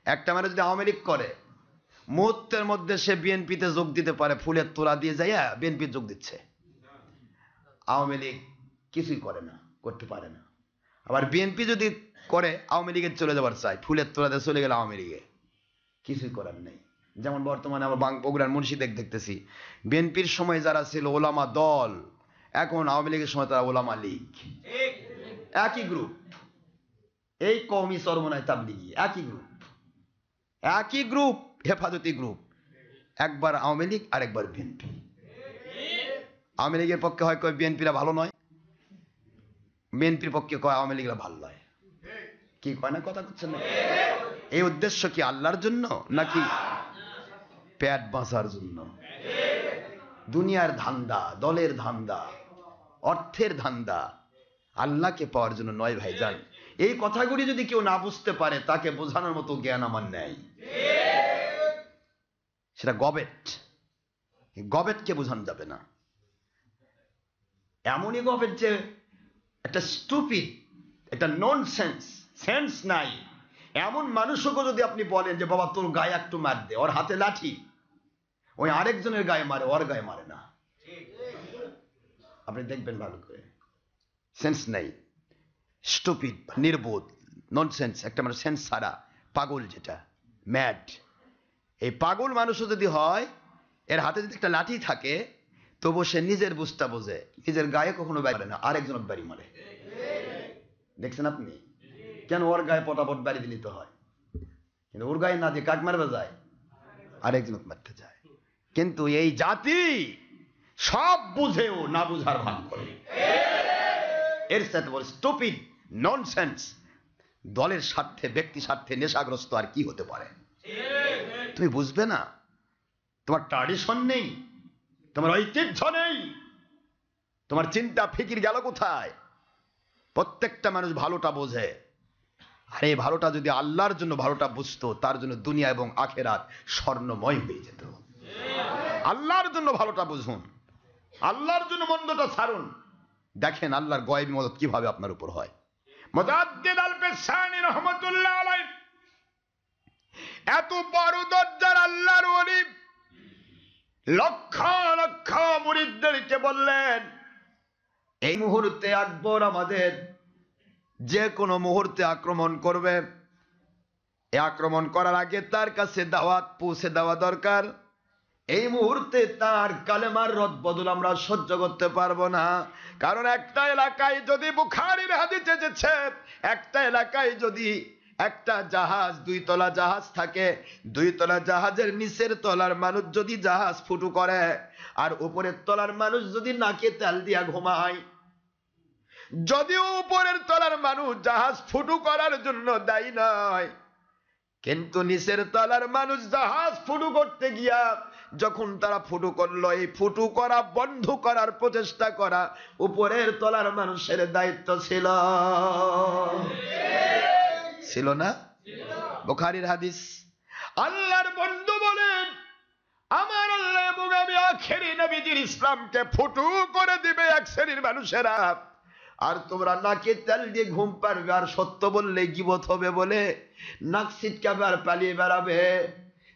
একটা মানে যদি আওয়ামী লীগ করে, মুহূর্তের মধ্যে সে বিএনপিতে যোগ দিতে পারে, ফুলের তোলা দিয়ে যাইয়া বিএনপি যোগ দিচ্ছে। আওয়ামী লীগ কিছুই করে না, করতে পারে না। আবার বিএনপি যদি করে, আওয়ামী লীগের চলে যাবার চাই, ফুলের তোলা দিয়ে চলে গেলে আওয়ামী লীগে, কিছুই করার নেই। যেমন বর্তমানে আমার বগুড়ার মুন্সিদের দেখতেছি, বিএনপির সময় যারা ছিল ওলামা দল, এখন আওয়ামী লীগের সময় তারা ওলামা লীগ, একই গ্রুপ। এই কওমি চরমনায় তাবলিগি একই গ্রুপ, একই গ্রুপ, হেফাজতি গ্রুপ, একবার আওয়ামী লীগ আর একবার বিএনপি। আওয়ামী লীগের পক্ষে হয় কয় বিএনপিরা ভালো নয়, বিএনপির পক্ষে কয় আওয়ামী লীগরা ভালো নয়। কি কয় না, কথা করছেন না? এই উদ্দেশ্য কি আল্লাহর জন্য নাকি পেট বাঁচার জন্য? দুনিয়ার ধান্দা, দলের ধান্দা, অর্থের ধান্দা, আল্লাহকে পাওয়ার জন্য নয় ভাইজান। এই কথাগুলি যদি কেউ না বুঝতে পারে, তাকে বোঝানোর মতো জ্ঞান আমার নেই। সেটা গবেট, গবেটকে বোঝানো যাবে না। এমনই গবেট যে একটা স্টুপিড, একটা ননসেন্স, সেন্স নাই এমন মানুষকে যদি আপনি বলেন যে বাবা তোর গায়ে একটু মার দে, ওর হাতে লাঠি, ওই আরেকজনের গায়ে মারে, ওর গায়ে মারে না। আপনি দেখবেন ভালো করে, সেন্স নাই, স্টুপিড, নির্বোধ, ননসেন্স, একটা মানে সেন্স ছাড়া পাগল, যেটা ম্যাড। এই পাগল মানুষও যদি হয়, এর হাতে যদি একটা লাঠি থাকে, তবু সে নিজের বুঝটা বোঝে, নিজের গায়ে কখনো বাড়ি না, আরেকজনের বাড়ি মারে। দেখছেন আপনি? কেন ওর গায়ে পটাপট বাড়ি দিয়ে নিতে হয়, কিন্তু ওর গায়ে না দিয়ে কাক মারবে যায়, আরেকজনকে মারতে যায়। কিন্তু এই জাতি সব বুঝেও না বুঝার ভান করে। এর সাথে বলে স্টুপিড ননসেন্স। দলের স্বার্থে, ব্যক্তি স্বার্থে নেশাগ্রস্ত আর কি হতে পারে? তুমি বুঝবে না, তোমার ট্র্যাডিশন নেই, তোমার ঐতিহ্য নেই, তোমার চিন্তা ফিকির গেল কোথায়? প্রত্যেকটা মানুষ ভালোটা বোঝে, আর এই ভালোটা যদি আল্লাহর জন্য ভালোটা বুঝতো, তার জন্য দুনিয়া এবং আখেরাত স্বর্ণময় হয়ে যেত। আল্লাহর জন্য ভালোটা বুঝুন, আল্লাহর জন্য মন্দটা ছাড়ুন। দেখেন আল্লাহর গয়েবী মদত কিভাবে আপনার উপর হয়। মুজাদ্দিদ আল পেশানি রহমাতুল্লাহ আলাইহি এত বড় দরজার আল্লাহর ওলি লক্ষ লক্ষ মুরিদদেরকে বললেন, এই মুহূর্তে আকবর আমাদের যে কোনো মুহূর্তে আক্রমণ করবে, এই আক্রমণ করার আগে তার কাছে দাওয়াত পৌঁছে দেওয়া দরকার। এই মুহূর্তে তার কালেমার রদ বদল আমরা সহ্য করতে পারবো না। কারণ একটা এলাকায় যদি, বুখারীর হাদিসে এসেছে, একটা এলাকায় যদি একটা জাহাজ, 2 তলা জাহাজ থাকে, 2 তলা জাহাজের নিচের তলার মানুষ যদি জাহাজ ফুটু করে, আর উপরের তলার মানুষ যদি নাকে তেল দিয়া ঘুমায়, যদিও উপরের তলার মানুষ জাহাজ ফুটু করার জন্য দায়ী নয়, কিন্তু নিচের তলার মানুষ জাহাজ ফুটু করতে গিয়া যখন তারা ফুটু করলো, এই ফুটু করা বন্ধ করার প্রচেষ্টা করা উপরের তলার মানুষের দায়িত্ব ছিল, ছিল না? বুখারীর হাদিস। আল্লাহর বন্ধু বলেন, আমার আল্লাহ এবং আমি আখেরি নবীজির ইসলামকে ফুটু করে দিবে এক শ্রেণীর মানুষেরা, আর তোমরা নাকে তেল দিয়ে ঘুম পারবে, আর সত্য বললে গীবত হবে বলে নাক ছিটকাবে আর পালিয়ে বেড়াবে।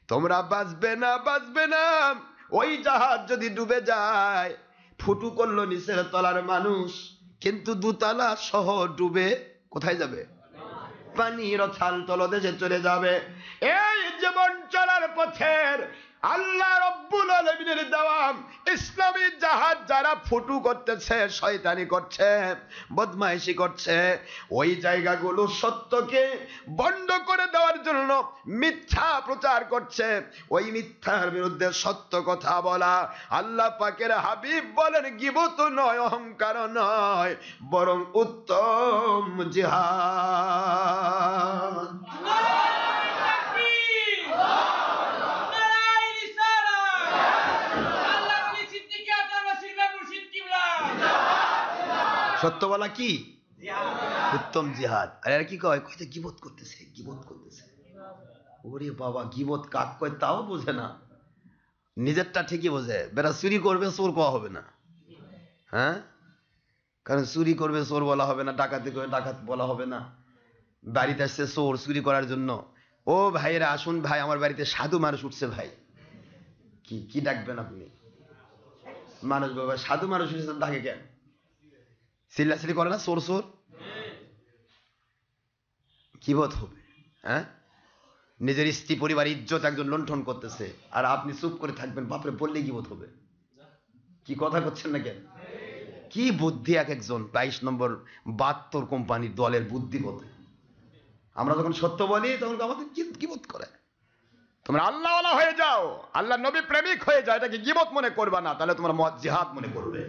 তোমরা বাঁচবে না, বাঁচবে না। ওই জাহাজ যদি ডুবে যায়, ফুটু করলো নিচের তলার মানুষ, কিন্তু 2 তলা সহ ডুবে কোথায় যাবে? পানির ছাল তলদেশে চলে যাবে। এই জীবন চলার পথের আল্লাহ রব্বুল আলামিনের দেওয়া ইসলামী জাহাজ যারা ফুটু করতেছে, শয়তানি করছে, বদমাইশি করছে, ওই জায়গাগুলো সত্যকে বন্ধ করে দেওয়ার জন্য মিথ্যা প্রচার করছে। ওই মিথ্যার বিরুদ্ধে সত্য কথা বলা, আল্লাহ পাকের হাবিব বলেন, গীবত নয়, অহংকার নয়, বরং উত্তম জিহাদ। সত্য বলা কি? উত্তম জিহাদ। আর এরা কি কয়? কইতে গীবত করতেছে, গীবত করতেছে। ওরে বাবা, গীবত কাক কয় তাও বোঝে না, নিজেরটা ঠিকই বোঝে। বেটা চুরি করবে চোর কোয়া হবে না, হ্যাঁ? কারণ চুরি করবে চোর বলা হবে না, ডাকাতি করে ডাকাত বলা হবে না। বাড়িতে আসছে চোর চুরি করার জন্য, ও ভাইয়েরা আসুন ভাই, আমার বাড়িতে সাধু মানুষ উঠছে ভাই। কি কি ডাকবেন আপনি? মানুষ বাবা সাধু মানুষ উঠছে, ডাকে কেন? চিল্লাচিল্লি করে না, চোর চোর, গীবত হবে। হ্যাঁ, নিজের স্ত্রী পরিবার ইজ্জত একজন লুণ্ঠন করতেছে, আর আপনি চুপ করে থাকবেন, বাপরে বললে গীবত হবে। কি কথা করছেন না কেন? কি বুদ্ধি এক একজন! 22 নম্বর 72 কোম্পানির দলের বুদ্ধি বলতে, আমরা যখন সত্য বলি তখন আমাদের গীবত করে। তোমরা আল্লাহওয়ালা হয়ে যাও, আল্লাহ নবী প্রেমিক হয়ে যাও, এটাকে গীবত মনে করবা না, তাহলে তোমরা জিহাদ মনে করবে।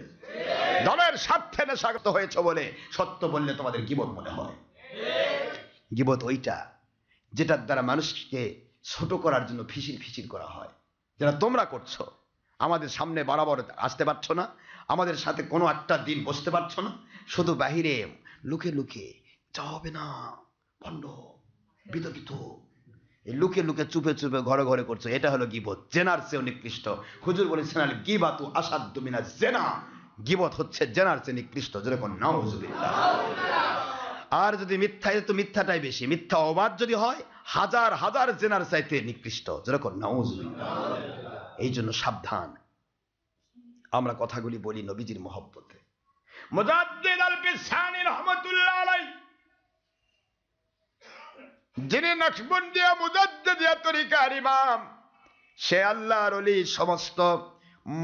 দলের স্বার্থে নেশাগ্রস্ত হয়েছে বলে সত্য বললে তোমাদের গীবত মনে হয়। গীবত ওইটা যেটার দ্বারা মানুষকে ছোট করার জন্য ফিসির ফিসির করা হয়, যেটা তোমরা করছো। আমাদের সামনে বরাবর আসতে পারছো না, আমাদের সাথে কোনো একটা দিন বসতে পারছো না, শুধু বাহিরে লুকে লুকে যা হবে না, ভণ্ড বিতর্কিত, এই লুকে লুকে চুপে চুপে ঘরে ঘরে করছো। এটা হলো গীবত, জেনার চেয়েও নিকৃষ্ট। হুজুর বলেছেন, আল গীবাতু আসাদ্দু মিনাজ জিনা, গীবত হচ্ছে জেনার চেয়ে নিকৃষ্ট। যেরকম নাউযুবিল্লাহ। আর যদি মিথ্যায়, তো মিথ্যাটাই বেশি। মিথ্যা অবাদ যদি হয়, হাজার হাজার জেনার চাইতে নিকৃষ্ট। যেরকম নাউযুবিল্লাহ। এই জন্য সাবধান। আমরা কথাগুলি বলি নবীজির মহব্বতে। মুজাদ্দিদ আল পেশানি রহমাতুল্লাহ আলাইহি যিনি নকশবন্দিয়া মুজাদ্দিদিয়া তরিকার ইমাম, সে আল্লাহর ওলি সমস্ত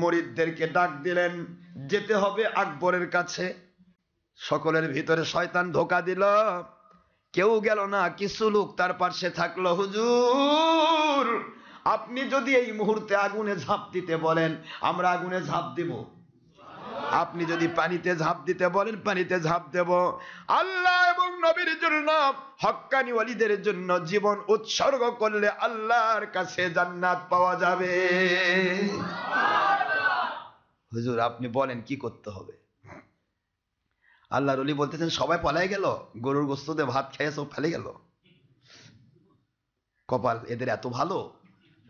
মুরিদদেরকে ডাক দিলেন যেতে হবে আকবরের কাছে। সকলের ভিতরে শয়তান ধোকা দিল, কেউ গেল না, কিছু লোক তার পাশে থাকলো। হুজুর, আপনি যদি এই মুহূর্তে আগুনে ঝাঁপ দিতে বলেন আমরা আগুনে ঝাঁপ দিব, আপনি যদি পানিতে ঝাঁপ দিতে বলেন পানিতে ঝাঁপ দেব। আল্লাহ এবং নবীর জন্য, হক্কানি ওয়ালিদের জন্য জীবন উৎসর্গ করলে আল্লাহর কাছে জান্নাত পাওয়া যাবে। হুজুর আপনি বলেন কি করতে হবে? আল্লাহর ওলি বলতেছেন সবাই পলাই গেল, গরুর গোশত দিয়ে ভাত খেয়ে সব ফেলে গেল, কপাল এদের এত ভালো,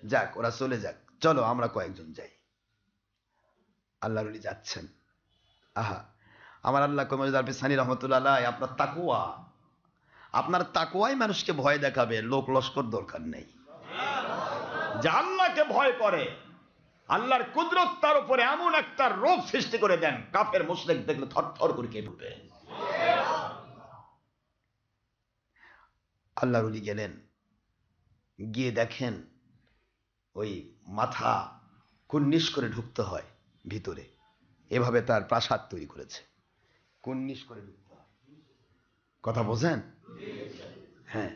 যাক ওরা চলে যাক, চলো আমরা কয়েকজন যাই। আল্লাহর ওলি যাচ্ছেন। আহা, আমার আল্লাহ কমরুদ্দিন সানি রহমতুল্লাহ আলাইহি, আপনার তাকওয়া, আপনার তাকওয়াই মানুষকে ভয় দেখাবে, লোক লস্কর দরকার নেই। যে আল্লাহকে ভয় করে, আল্লাহর কুদরত তার উপরে এমন একটা রোগ সৃষ্টি করে দেন, কাফের মুশরিক দেখলে থরথর করে কেঁপে উঠবে। আল্লাহর ওলি গেলেন, গিয়ে দেখেন ওই মাথা কুন্নিশ করে ঢুকতে হয় ভিতরে, এভাবে তার প্রাসাদ তৈরি করেছে, কুন্নিশ করে ঢুকতে হয়। কথা বোঝেন? হ্যাঁ।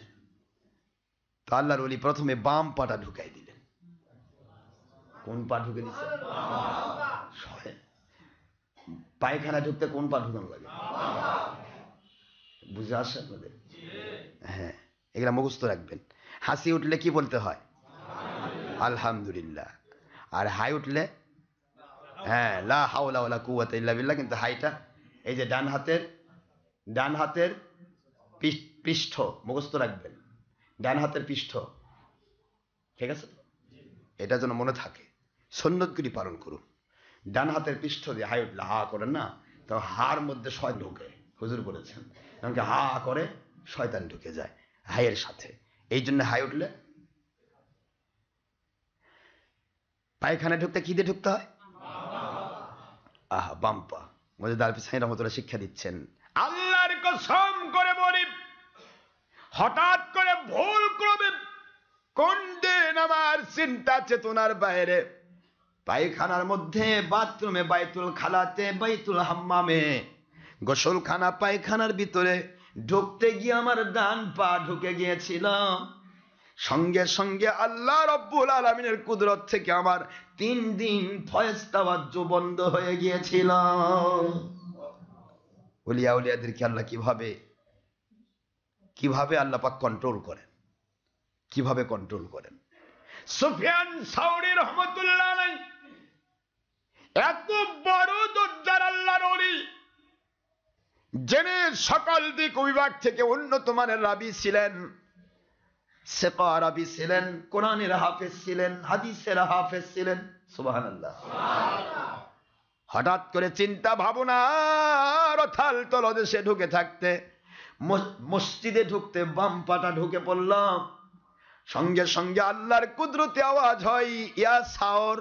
তো আল্লাহর ওলি প্রথমে বাম পাটা ঢুকাই দিলেন। কোন পা ঢুকে দিচ্ছে? পায়খানা ঢুকতে কোন পা ঢুকানো লাগে? বুঝে আসে আপনাদের? হ্যাঁ, এগুলা মুখস্থ রাখবেন। হাসি উঠলে কি বলতে হয়? আলহামদুলিল্লাহ। আর হাই উঠলে হ্যাঁ লা হাওলা ওয়ালা কুওয়াতা ইল্লা বিল্লাহ। কিন্তু হাইটা এই যে ডান হাতের পৃষ্ঠ মুখস্থ রাখবেন, ডান হাতের পৃষ্ঠ, ঠিক আছে? এটা যেন মনে থাকে, সুন্নতগুলি পালন করুন। ডান হাতের পৃষ্ঠ দিয়ে হাই উঠলে হা করেন না, তো হার মধ্যে শয়তান ঢুকে, হুজুর বলেছেন, এমনকি হা করে শয়তান ঢুকে যায় হাইয়ের সাথে। এই জন্য হাই উঠলে। পায়খানা ঢুকতে কি দিয়ে ঢুকতে হয়? আহা, বাম পা। মুজাদ্দিদ আল সানি রহমাতুল্লাহ শিক্ষা দিচ্ছেন। আল্লাহর কসম করে বলি, হঠাৎ করে ভুল করবে কোন দিন আমার চিন্তা চেতনার বাইরে পায়খানার মধ্যে, বাথরুমে, বাইতুল খালাতে, বাইতুল হাম্মামে, গোসলখানা পায়খানার ভিতরে ঢুকতে গিয়ে আমার ডান পা ঢুকে গিয়েছিল। সঙ্গে সঙ্গে আল্লাহ রব্বুল আলামিনের কুদরত থেকে আমার 3 দিন ফয়েজতাওয়াজ্জু বন্ধ হয়ে গিয়েছিল। ওলিয়া উলিয়াদেরকে আল্লাহ কিভাবে আল্লাহ পাক কন্ট্রোল করেন, কিভাবে কন্ট্রোল করেন। সুফিয়ান সাউরি রহমাতুল্লাহ আলাইহি এত বড় দরজার আল্লাহর ওলি, যিনি সকল দিক বিভাগ থেকে উন্নত মানের রাবি ছিলেন, সেকা রাবি ছিলেন, কোরআনের হাফেজ ছিলেন, হাদিসের হাফেজ ছিলেন। সুবহানাল্লাহ। হঠাৎ করে চিন্তা ভাবনা রথাল তলদেশে ঢুকে থাকতে, মসজিদে ঢুকতে বাম পাটা ঢুকে পড়লাম। সঙ্গে সঙ্গে আল্লাহর কুদরতে আওয়াজ হয়, ইয়া সাওর।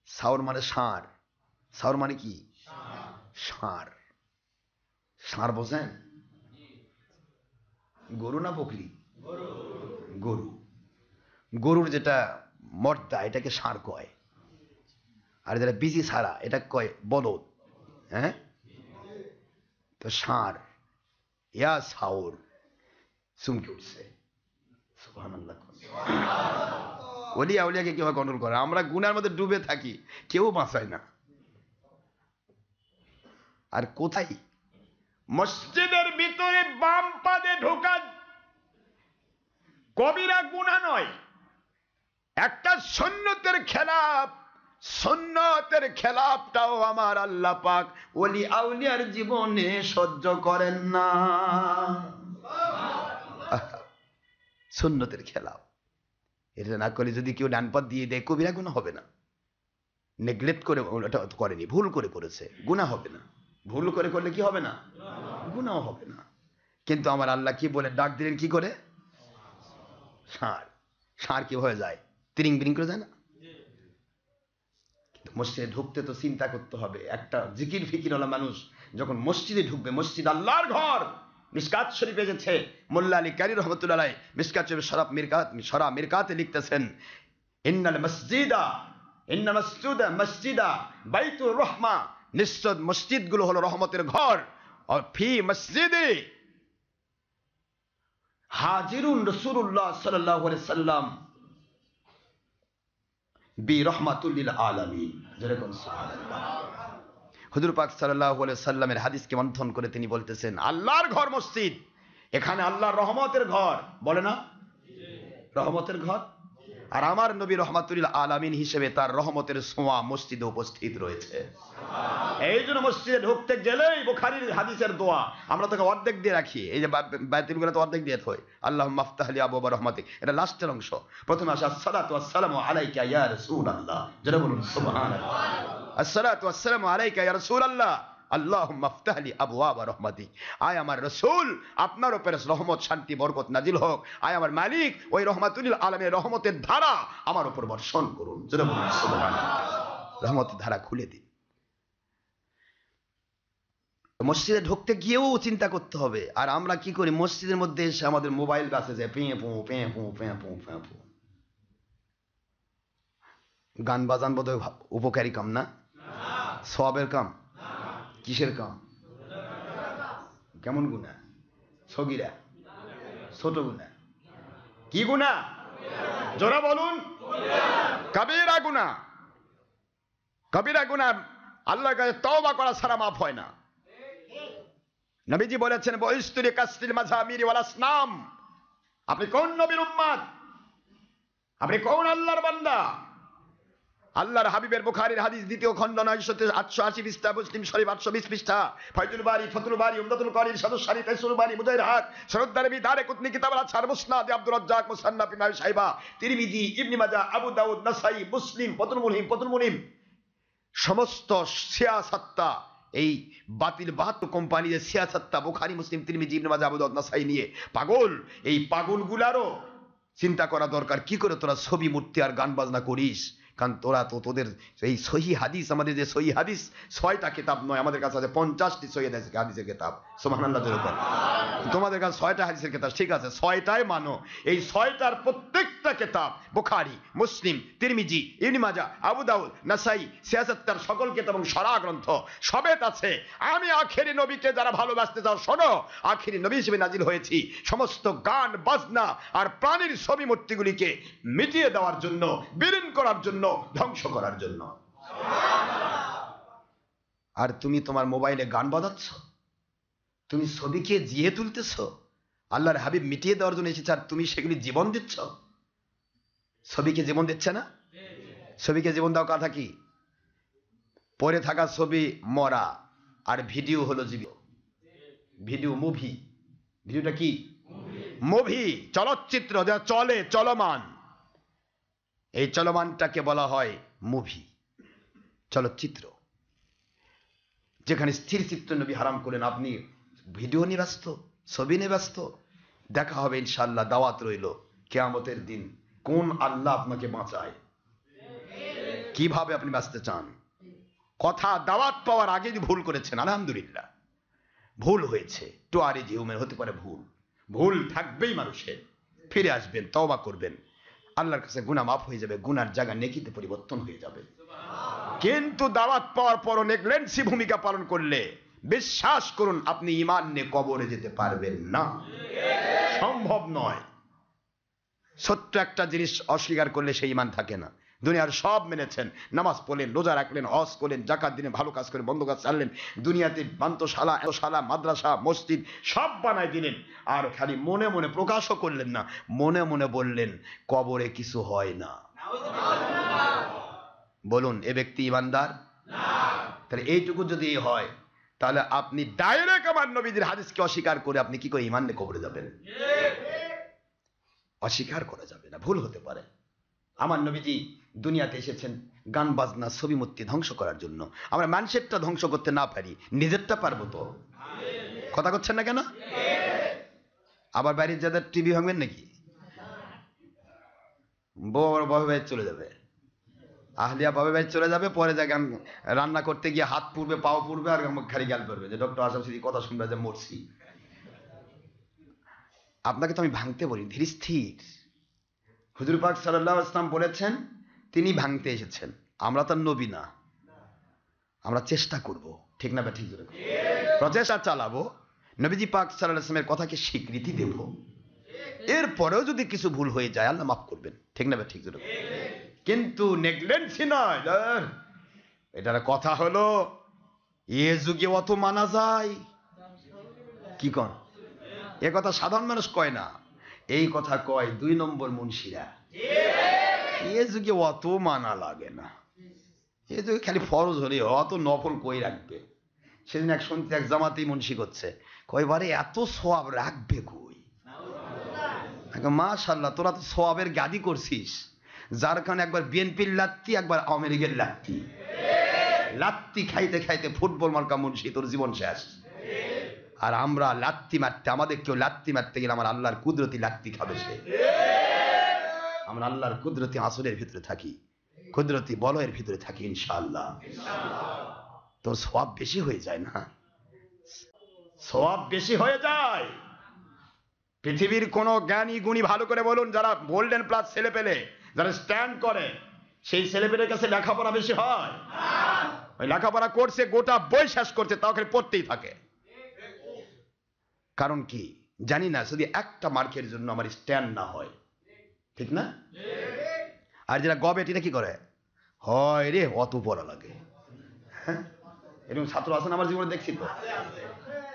সাওর মানে ষাঁড়। সাওর মানে কি? ষাঁড়। ষাঁড় বোঝেন? গরু না বকরি? গরু। গরুর যেটা মর্দা এটাকে ষাঁড় কয়, আর যেটা বিচি ছাড়া এটা কয় বলদ। হ্যাঁ, তো ষাঁড়। ইয়া সাওর, চমকে উঠছে। সুবহানাল্লাহ। ওলিয়া উলিয়াকে কিভাবে কন্ট্রোল করে? আমরা গুনার মধ্যে ডুবে থাকি, কেউ বাঁচায় না। আর কোথায়? মসজিদের ভিতরে বাম পাদে ঢোকা কবিরা গুনাহ নয়, একটা সুন্নতের খেলাফ। সুন্নতের খেলাফটাও আমার আল্লাহ পাক ওলি আউলিয়ার জীবনে সহ্য করেন না। সুন্নতের খেলাফ, এটা না করলে যদি কেউ ডান পথ দিয়ে দেয় কবিরা গুনাহ হবে না। নেগলেক্ট করে ওটা করেনি, ভুল করে করেছে, গুনাহ হবে না। ভুল করে করলে কি হবে না? গুনাহ হবে না। কিন্তু আমার আল্লাহ কি বলে ডাক দিলেন? কি করে? ষাঁড়। ষাঁড় কি হয়ে যায়? তিরিং বিরিং করে যায় না? কিন্তু মসজিদে ঢুকতে তো চিন্তা করতে হবে। একটা জিকির ফিকির ওয়ালা মানুষ যখন মসজিদে ঢুকবে, মসজিদ আল্লাহর ঘর, মিশকাত শরীফ এসেছে, মোল্লা আলী কারি রহমতুল্লাহ আলাইহি মিশকাত শরীফ সরা মিরকাতে লিখতেছেন, ইন্নাল মসজিদা বাইতুর রহমা, নিশ্চয় মসজিদগুলো হলো রহমতের ঘর। আর ফি মসজিদে হাজিরুন রাসূলুল্লাহ সাল্লাল্লাহু আলাইহি সাল্লাম বি রাহমাতুল লিল আলামিন। যেরকম সুবহানাল্লাহ। হুজুর পাক সাল্লাল্লাহু আলাইহি সাল্লামের হাদিসকে মন্থন করে তিনি বলতেছেন, আল্লাহর ঘর মসজিদ, এখানে আল্লাহর রহমতের ঘর, বলে না রহমতের ঘর। আর আমার নবী রহমাতুল লিল আলামিন হিসেবে তার রহমতের ছোঁয়া মসজিদে উপস্থিত রয়েছে। এই জন্য মসজিদে ঢুকতে গেলেই বুখারীর হাদিসের দোয়া আমরা তোকে অর্ধেক দিয়ে রাখি, এই যে বাইতুল গুলো তো অর্ধেক দিয়ে হয়, আল্লাহুম্মা আফতাহ লি আবওয়াব রাহমাতিক, এটা লাস্টের অংশ। প্রথমে আসে আসসালাতু ওয়াসসালামু আলাইকা ইয়া রাসূলুল্লাহ, যারা বলুন সুবহানাল্লাহ, আসসালাতু ওয়াসসালামু আলাইকা ইয়া রাসূলুল্লাহ, আল্লাহুম্মা আফতাহ লি আবওয়াব রাহমাতিক, আয় আমার রাসূল আপনার উপরে রহমত শান্তি বরকত নাজিল হোক, আয় আমার মালিক ওই রহমাতুল লিল আলামিনের রহমতের ধারা আমার উপর বর্ষণ করুন, যারা বলুন সুবহানাল্লাহ। রহমতের ধারা খুলে দিন। মসজিদে ঢুকতে গিয়েও চিন্তা করতে হবে। আর আমরা কি করি, মসজিদের মধ্যে এসে আমাদের মোবাইল কাছে যায়, পেঁ পু পেঁ পু পেঁ পু পেঁ পু। গান বাজান বোধ হয় উপকারী কাম না, সওয়াবের কাম, কিসের কাম, কেমন গুনাহ, সগীরা ছোট গুনাহ, কি গুনাহ, জোরা বলুন, কবিরা গুনাহ। কবিরা গুনাহ আল্লাহর কাছে তওবা করা ছাড়া মাফ হয় না। নবীজি বলেছেন, বইস্তুরি কাসরিল মাযামিরি ওয়াল আসনাম, আপনি কোন নবীর উম্মত, আপনি কোন আল্লাহর বান্দা? আল্লাহর হাবিবের বুখারীর হাদিস দ্বিতীয় খণ্ড 980 পৃষ্ঠা, মুসলিম শরীফ 820 পৃষ্ঠা, ফায়জুল বারী, ফতুল বারী, উমদাতুল কারীর, সদর শরীফ, তাইসুল বারী, মুজাহির হক, শরদ দারবি, দারকুতনি, কিতাব আল আছহার, মুসনাদ আব্দুর রাজ্জাক, মুসান্নাফ ইবনে আবি শাইবা, তিরমিজি, ইবনে মাজাহ, আবু দাউদ, নাসাই, মুসলিম, ফতুল মুনিম, সমস্ত সিয়াসাত্তা, এই বাতিল 72 কোম্পানি যে সিয়াসাত্তা বুখারী, মুসলিম, তিরমিজি, ইবনে মাজাহ, আবু দাউদ, নাসাই নিয়ে পাগল। এই পাগলগুলারও চিন্তা করা দরকার, কি করে তোরা ছবি মূর্তি আর গান বাজনা করিস। কারণ তোরা তো তোদের এই সহি হাদিস, আমাদের যে সহি হাদিস 6টা কিতাব নয়, আমাদের কাছে আছে 50টি সহি হাদিসের কিতাব, সুবহানাল্লাহ। তোমাদের কাছে 6টা হাদিসের কিতাব, ঠিক আছে 6টাই মানো। এই 6টার প্রত্যেকটা কিতাব, বুখারী, মুসলিম, তিরমিজি, ইবনে মাজাহ, আবু দাউদ, নাসাই, সিয়াসাত্তার সকল কিতাব এবং শরা গ্রন্থ সবেত আছে। আমি আখেরি নবীকে যারা ভালোবাসতে চাও শোনো, আখেরি নবী হিসেবে নাজিল হয়েছি সমস্ত গান বাজনা আর প্রাণীর ছবি মূর্তিগুলিকে মিটিয়ে দেওয়ার জন্য, বিলীন করার জন্য, ধ্বংস করার জন্য। আর তুমি তোমার মোবাইলে গান বাজাচ্ছ, তুমি ছবিকে জিয়ে তুলতেছ, আল্লাহর হাবিব মিটিয়ে দেওয়ার জন্য এসেছে, আর তুমি সেগুলি জীবন দিচ্ছ। ছবিকে জীবন দিচ্ছে না? ছবিকে জীবন দেওয়া কথা কি? পরে থাকা ছবি মরা, আর ভিডিও হলো জীবিত। ভিডিও মুভি, ভিডিওটা কি? মুভি, চলচ্চিত্র, যা চলে, চলমান। এই চলমানটাকে বলা হয় মুভি, চলচ্চিত্র। যেখানে স্থির চিত্র নবী হারাম করেন, আপনি ভিডিও নিয়ে ব্যস্ত, ছবি নিয়ে ব্যস্ত। দেখা হবে ইনশাআল্লাহ, দাওয়াত রইল কিয়ামতের দিন। কোন আল্লাহ আপনাকে বাঁচায়, কিভাবে আপনি বাঁচতে চান? কথা দাওয়াত পাওয়ার আগে যদি ভুল করেছেন, আলহামদুলিল্লাহ, ভুল হয়েছে, টু আর ইজ হিউম্যান, হতে পারে ভুল থাকবেই মানুষের। ফিরে আসবেন, তওবা করবেন, আল্লাহর কাছে গুনাহ মাফ হয়ে যাবে, গুনার জায়গা নেকিতে পরিবর্তন হয়ে যাবে। কিন্তু দাওয়াত পাওয়ার পরও নেগলেন্সি ভূমিকা পালন করলে বিশ্বাস করুন আপনি ঈমান নিয়ে কবরে যেতে পারবেন না, সম্ভব নয়। ছোট্ট একটা জিনিস অস্বীকার করলে সেই ঈমান থাকে না। দুনিয়ার সব মেনেছেন, নামাজ পড়লেন, রোজা রাখলেন, হজ করলেন, জাকাত দিলেন, ভালো কাজ করে বন্ধ কাজ চাললেন, দুনিয়াতে পান্তশালা, মাদ্রাসা, মসজিদ সব বানাই দিলেন, আর খালি মনে মনে প্রকাশও করলেন না, মনে মনে বললেন কবরে কিছু হয় না। বলুন এ ব্যক্তি ঈমানদার? তাহলে এইটুকু যদি হয়, তাহলে আপনি ডাইরেক্ট আমার নবীদের হাদিসকে অস্বীকার করে আপনি কি করে ঈমান নিয়ে কবরে যাবেন? অস্বীকার করা যাবে না, ভুল হতে পারে। আমার নবীজি দুনিয়াতে এসেছেন গান বাজনা ছবি মূর্তি ধ্বংস করার জন্য। আমরা মানুষেরটা ধ্বংস করতে না পারি, নিজেরটা পারবো তো? কথা করছেন না কেন? আবার বাড়ির যাদের টিভি ভাঙবেন নাকি? বউ বাবা ভাই চলে যাবে, আহলিয়া বাবা ভাই চলে যাবে, পরে যা গান রান্না করতে গিয়ে হাত পুড়বে, পাও পুড়বে, আর খালি গাল করবে যে ডক্টর আশরাফ সিদ্দিকী কথা শুনবে যে মরছি। আপনাকে তো আমি ভাঙতে বলি, ধীর স্থির। হুজুর পাক সাল্লাল্লাহু আলাইহি ওয়াসাল্লাম বলেছেন তিনি ভাঙতে এসেছেন, আমরা তার নবী না। আমরা চেষ্টা করব, ঠিক না? ঠিক জোরে প্রচেষ্টা চালাবো, নবীজি পাক সাল্লাল্লাহু আলাইহি ওয়াসাল্লামের কথাকে স্বীকৃতি দেব। এরপরেও যদি কিছু ভুল হয়ে যায় আল্লাহ মাফ করবেন, ঠিক না? ঠিক জোরে। কিন্তু নেগলেন্সি নয়। এটার কথা হলো এ যুগে অত মানা যায় কি কন? এ কথা সাধারণ মানুষ কয় না, এই কথা কয় 2 নম্বর মুন্সিরা। এ যুগে অত মানা লাগে না, এ যুগে খালি ফরজ হলে অত নফল কই রাখবে। সেদিন এক শুনতে এক জামাতেই মুন্সি করছে, কয়বারে এত সওয়াব রাখবে কই? মাশাআল্লাহ, তোরা তো সওয়াবের গাদি করছিস, যার কারণে একবার বিএনপির লাত্তি, একবার আওয়ামী লীগের লাত্তি। লাত্তি খাইতে খাইতে ফুটবল মার্কা মুন্সি, তোর জীবন শেষ। আর আমরা লাত্তি মারতে, আমাদের কেউ লাত্তি মারতে গেলে আমার আল্লাহর কুদরতি লাত্তি খাবে সে। আমরা আল্লাহর কুদরতি আসরের ভিতরে থাকি, কুদরতি বলয়ের ভিতরে থাকি ইনশাআল্লাহ। তোর সওয়াব বেশি হয়ে যায় না? সওয়াব বেশি হয়ে যায়। পৃথিবীর কোন জ্ঞানী গুণী ভালো করে বলুন, যারা গোল্ডেন প্লাস ছেলে পেলে যারা স্ট্যান্ড করে, সেই ছেলেপেলের কাছে লেখাপড়া বেশি হয়? ওই লেখাপড়া করছে, গোটা বই শেষ করছে, তাও খালি পড়তেই থাকে। কারণ কি জানি না, যদি একটা মার্কের জন্য আমার স্ট্যান্ড না হয়, ঠিক না? আর যারা গবেট, এটা কি করে? হয় রে অত পড়া লাগে। হ্যাঁ, এরকম ছাত্র আছেন আমার জীবনে, দেখছি তো।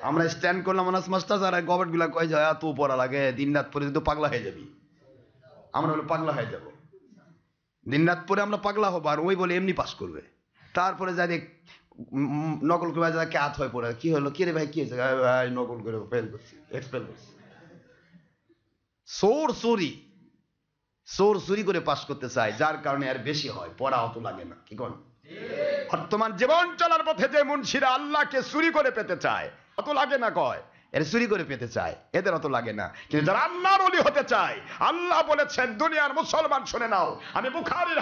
আমরা স্ট্যান্ড করলাম অনার্স মাস্টার্স, আর গবেট গুলা কয় যায় এত পড়া লাগে, দিন রাত পরে তো পাগলা হয়ে যাবি। আমরা বলে পাগলা হয়ে যাব, দিন রাত পরে আমরা পাগলা হবো, আর ওই বলে এমনি পাস করবে। তারপরে যাই দেখ নকল করে যা ক্যাথ হয়ে পড়ে, কি হলো, কি রে ভাই কি হয়েছে? ভাই নকল করে ফেল করছি, এক্সপেল করছি। সোর চুরি করে পাস করতে চায়, যার কারণে আর বেশি হয়, পড়া অত লাগে না। কি কোন বর্তমান জীবন চলার পথে যে মুন্সিরা আল্লাহকে চুরি করে পেতে চায়, অত লাগে না, কয় এর চুরি করে পেতে চায়, এদের অত লাগে না। কিন্তু যারা আল্লাহর ওলি হতে চায়, আল্লাহ বলেছেন, দুনিয়ার মুসলমান শুনে নাও, আমি বুখারীর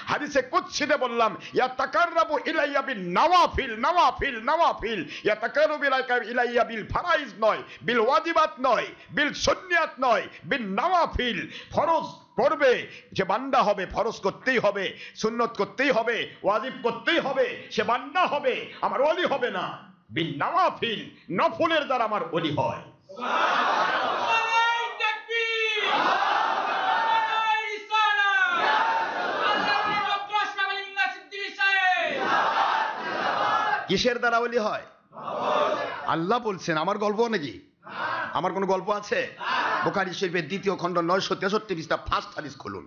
হাদিসে কুদসিতে বললাম, ইয়াতাকাররাবু ইলাইয়া বিন নওয়াফিল নওয়াফিল নওয়াফিল, ইয়াতাকাররাবু ইলাইয়া বিল ফারাইজ নয়, বিল ওয়াজিবাত নয়, বিল সুন্নিয়াত নয়, বিন নওয়াফিল। ফরজ করবে যে বান্দা হবে, ফরজ করতেই হবে, সুন্নত করতেই হবে, ওয়াজিব করতেই হবে, সে বান্দা হবে, আমার ওলি হবে না। বিন নওয়াফিল, নফলের দ্বারা আমার ওলি হয়। কিসের দ্বারা ওলি হয়? আল্লাহ বলছেন। আমার গল্প নাকি? আমার কোন গল্প আছে? বুখারী শরীফের 2য় খণ্ড 963 পৃষ্ঠা ফার্স্ট হাদিস খুলুন।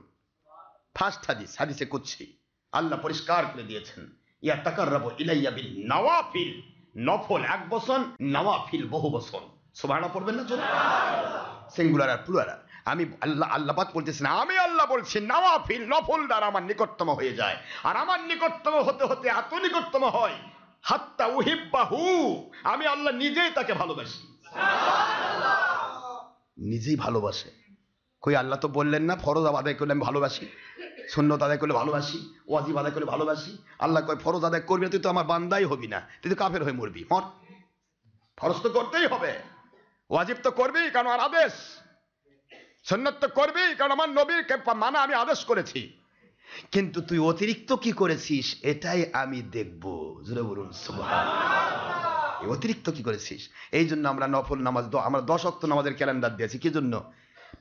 ফার্স্ট হাদিস, হাদিসে কুদসি আল্লাহ পরিষ্কার করে দিয়েছেন, ইয়াতাকাররাবু ইলাইয়া বিন নওয়াফিল, নফল 1 বছর, নওয়াফিল বহু বছর। সুবহানাল্লাহ পড়বেন না? চলো সিঙ্গুলার আর প্লুরাল। আমি আল্লাহ পাক বলতেছেন, আমি আল্লাহ বলছি নওয়াফিল, নফল দ্বারা আমার নিকটতম হয়ে যায়। আর আমার নিকটতম হতে হতে এত নিকটতম হয়, হাত্তা উহিব্বাহু, আমি আল্লাহ নিজেই তাকে ভালোবাসি। নিজেই ভালোবাসে। কই আল্লাহ তো বললেন না ফরজ আদায় করলে আমি ভালোবাসি, সুন্নত আদায় করলে ভালোবাসি, ওয়াজিব আদায় করলে ভালোবাসি। আল্লাহ কয় ফরজ আদায় করবি না, তুই তো আমার বান্দাই হবি না, তুই তো কাফের হয়ে মরবি, মর। ফরজ তো করতেই হবে, ওয়াজিব তো করবি কারণ আমার আদেশ, সুন্নত তো করবি কারণ আমার নবীকে মানা আমি আদেশ করেছি। কিন্তু তুই অতিরিক্ত কি করেছিস এটাই আমি দেখব। জোরে বলুন সুবহানাল্লাহ। অতিরিক্ত কি করেছিস? এই জন্য আমরা নফল নামাজ, আমরা 10 ওয়াক্ত নামাজের ক্যালেন্ডার দিয়েছি। কি জন্য?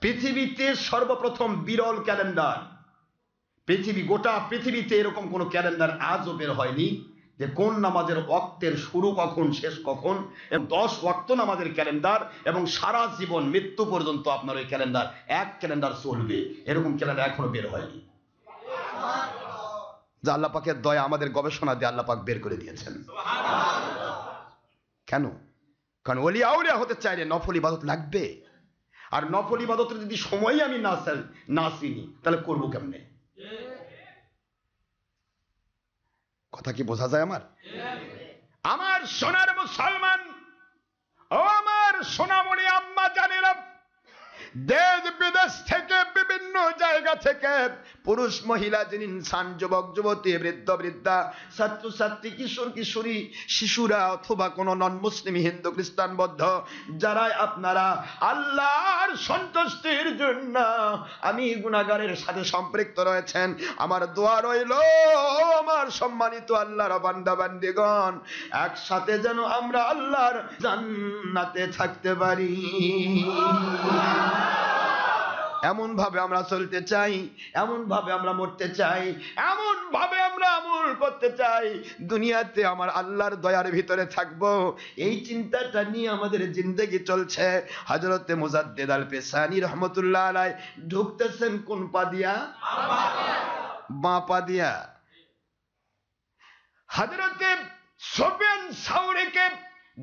পৃথিবীতে সর্বপ্রথম বিরল ক্যালেন্ডার। গোটা পৃথিবীতে এরকম কোন ক্যালেন্ডার আজও বের হয়নি যে কোন নামাজের ওয়াক্তের শুরু কখন, শেষ কখন, এবং 10 ওয়াক্ত নামাজের ক্যালেন্ডার, এবং সারা জীবন মৃত্যু পর্যন্ত আপনার ওই ক্যালেন্ডার, এক ক্যালেন্ডার চলবে, এরকম ক্যালেন্ডার এখনো বের হয়নি। যা আল্লাহ পাকের দয়া, আমাদের গবেষণা দিয়ে আল্লাহ পাক বের করে দিয়েছেন। কেন? কারণ ওলি আউলিয়া হতে চাইলে নফল ইবাদত লাগবে। আর নফল ইবাদতের যদি সময় আমি না চিনি, তাহলে করবো কেমনে? কথা কি বোঝা যায় আমার? আমার সোনার মুসলমান ও আমার সোনামণি আম্মা জানেরা, দেশ বিদেশ থেকে বিভিন্ন বিভিন্ন জায়গা থেকে পুরুষ মহিলা যিনি ইনসান, যুবক যুবতী, বৃদ্ধ বৃদ্ধা, ছাত্র ছাত্রী, কিশোর কিশোরী, শিশুরা অথবা কোন নন মুসলিম, হিন্দু খ্রিস্টান বৌদ্ধ, যারাই আপনারা আল্লাহর সন্তুষ্টির জন্য আমি গুনাহগারের সাথে সম্পৃক্ত রয়েছেন, আমার দোয়া রইল আমার সম্মানিত আল্লাহর বান্দা বান্দিগণ, একসাথে যেন আমরা আল্লাহর জান্নাতে থাকতে পারি। এমন ভাবে আমরা চলতে চাই, এমন ভাবে আমরা মরতে চাই, এমন ভাবে আমরা আমল করতে চাই, দুনিয়াতে আমার আল্লাহর দয়ার ভিতরে থাকবো, এই চিন্তাটা নিয়ে আমাদের জিন্দেগি চলছে। হযরতে মুজাদ্দিদ আল পেশানি রহমতুল্লাহ আলাইহি ঢুকতেছেন কোন পা দিয়া? বাঁ পা দিয়া। হযরতে সুফিয়ান সাউরীকে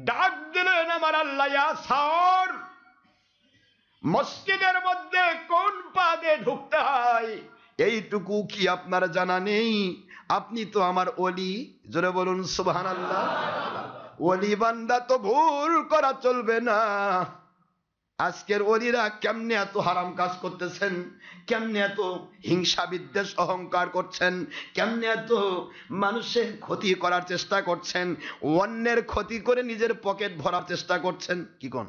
ডাক দিলেন আমার আল্লাহ, ইয়া সাউর, মসজিদের মধ্যে কোন পা দিয়ে ঢুকতে হয় এইটুকু কি আপনার জানা নেই? আপনি তো আমার ওলি, জোরে বলুন সুবহানাল্লাহ। ওলি বান্দা তো ভুল করা চলবে না। আজকের ওলিরা কেমনে এত হারাম কাজ করতেছেন, কেমনে এত হিংসা বিদ্বেষ অহংকার করছেন, কেমনে এত মানুষের ক্ষতি করার চেষ্টা করছেন, অন্যের ক্ষতি করে নিজের পকেট ভরার চেষ্টা করছেন। কি কোন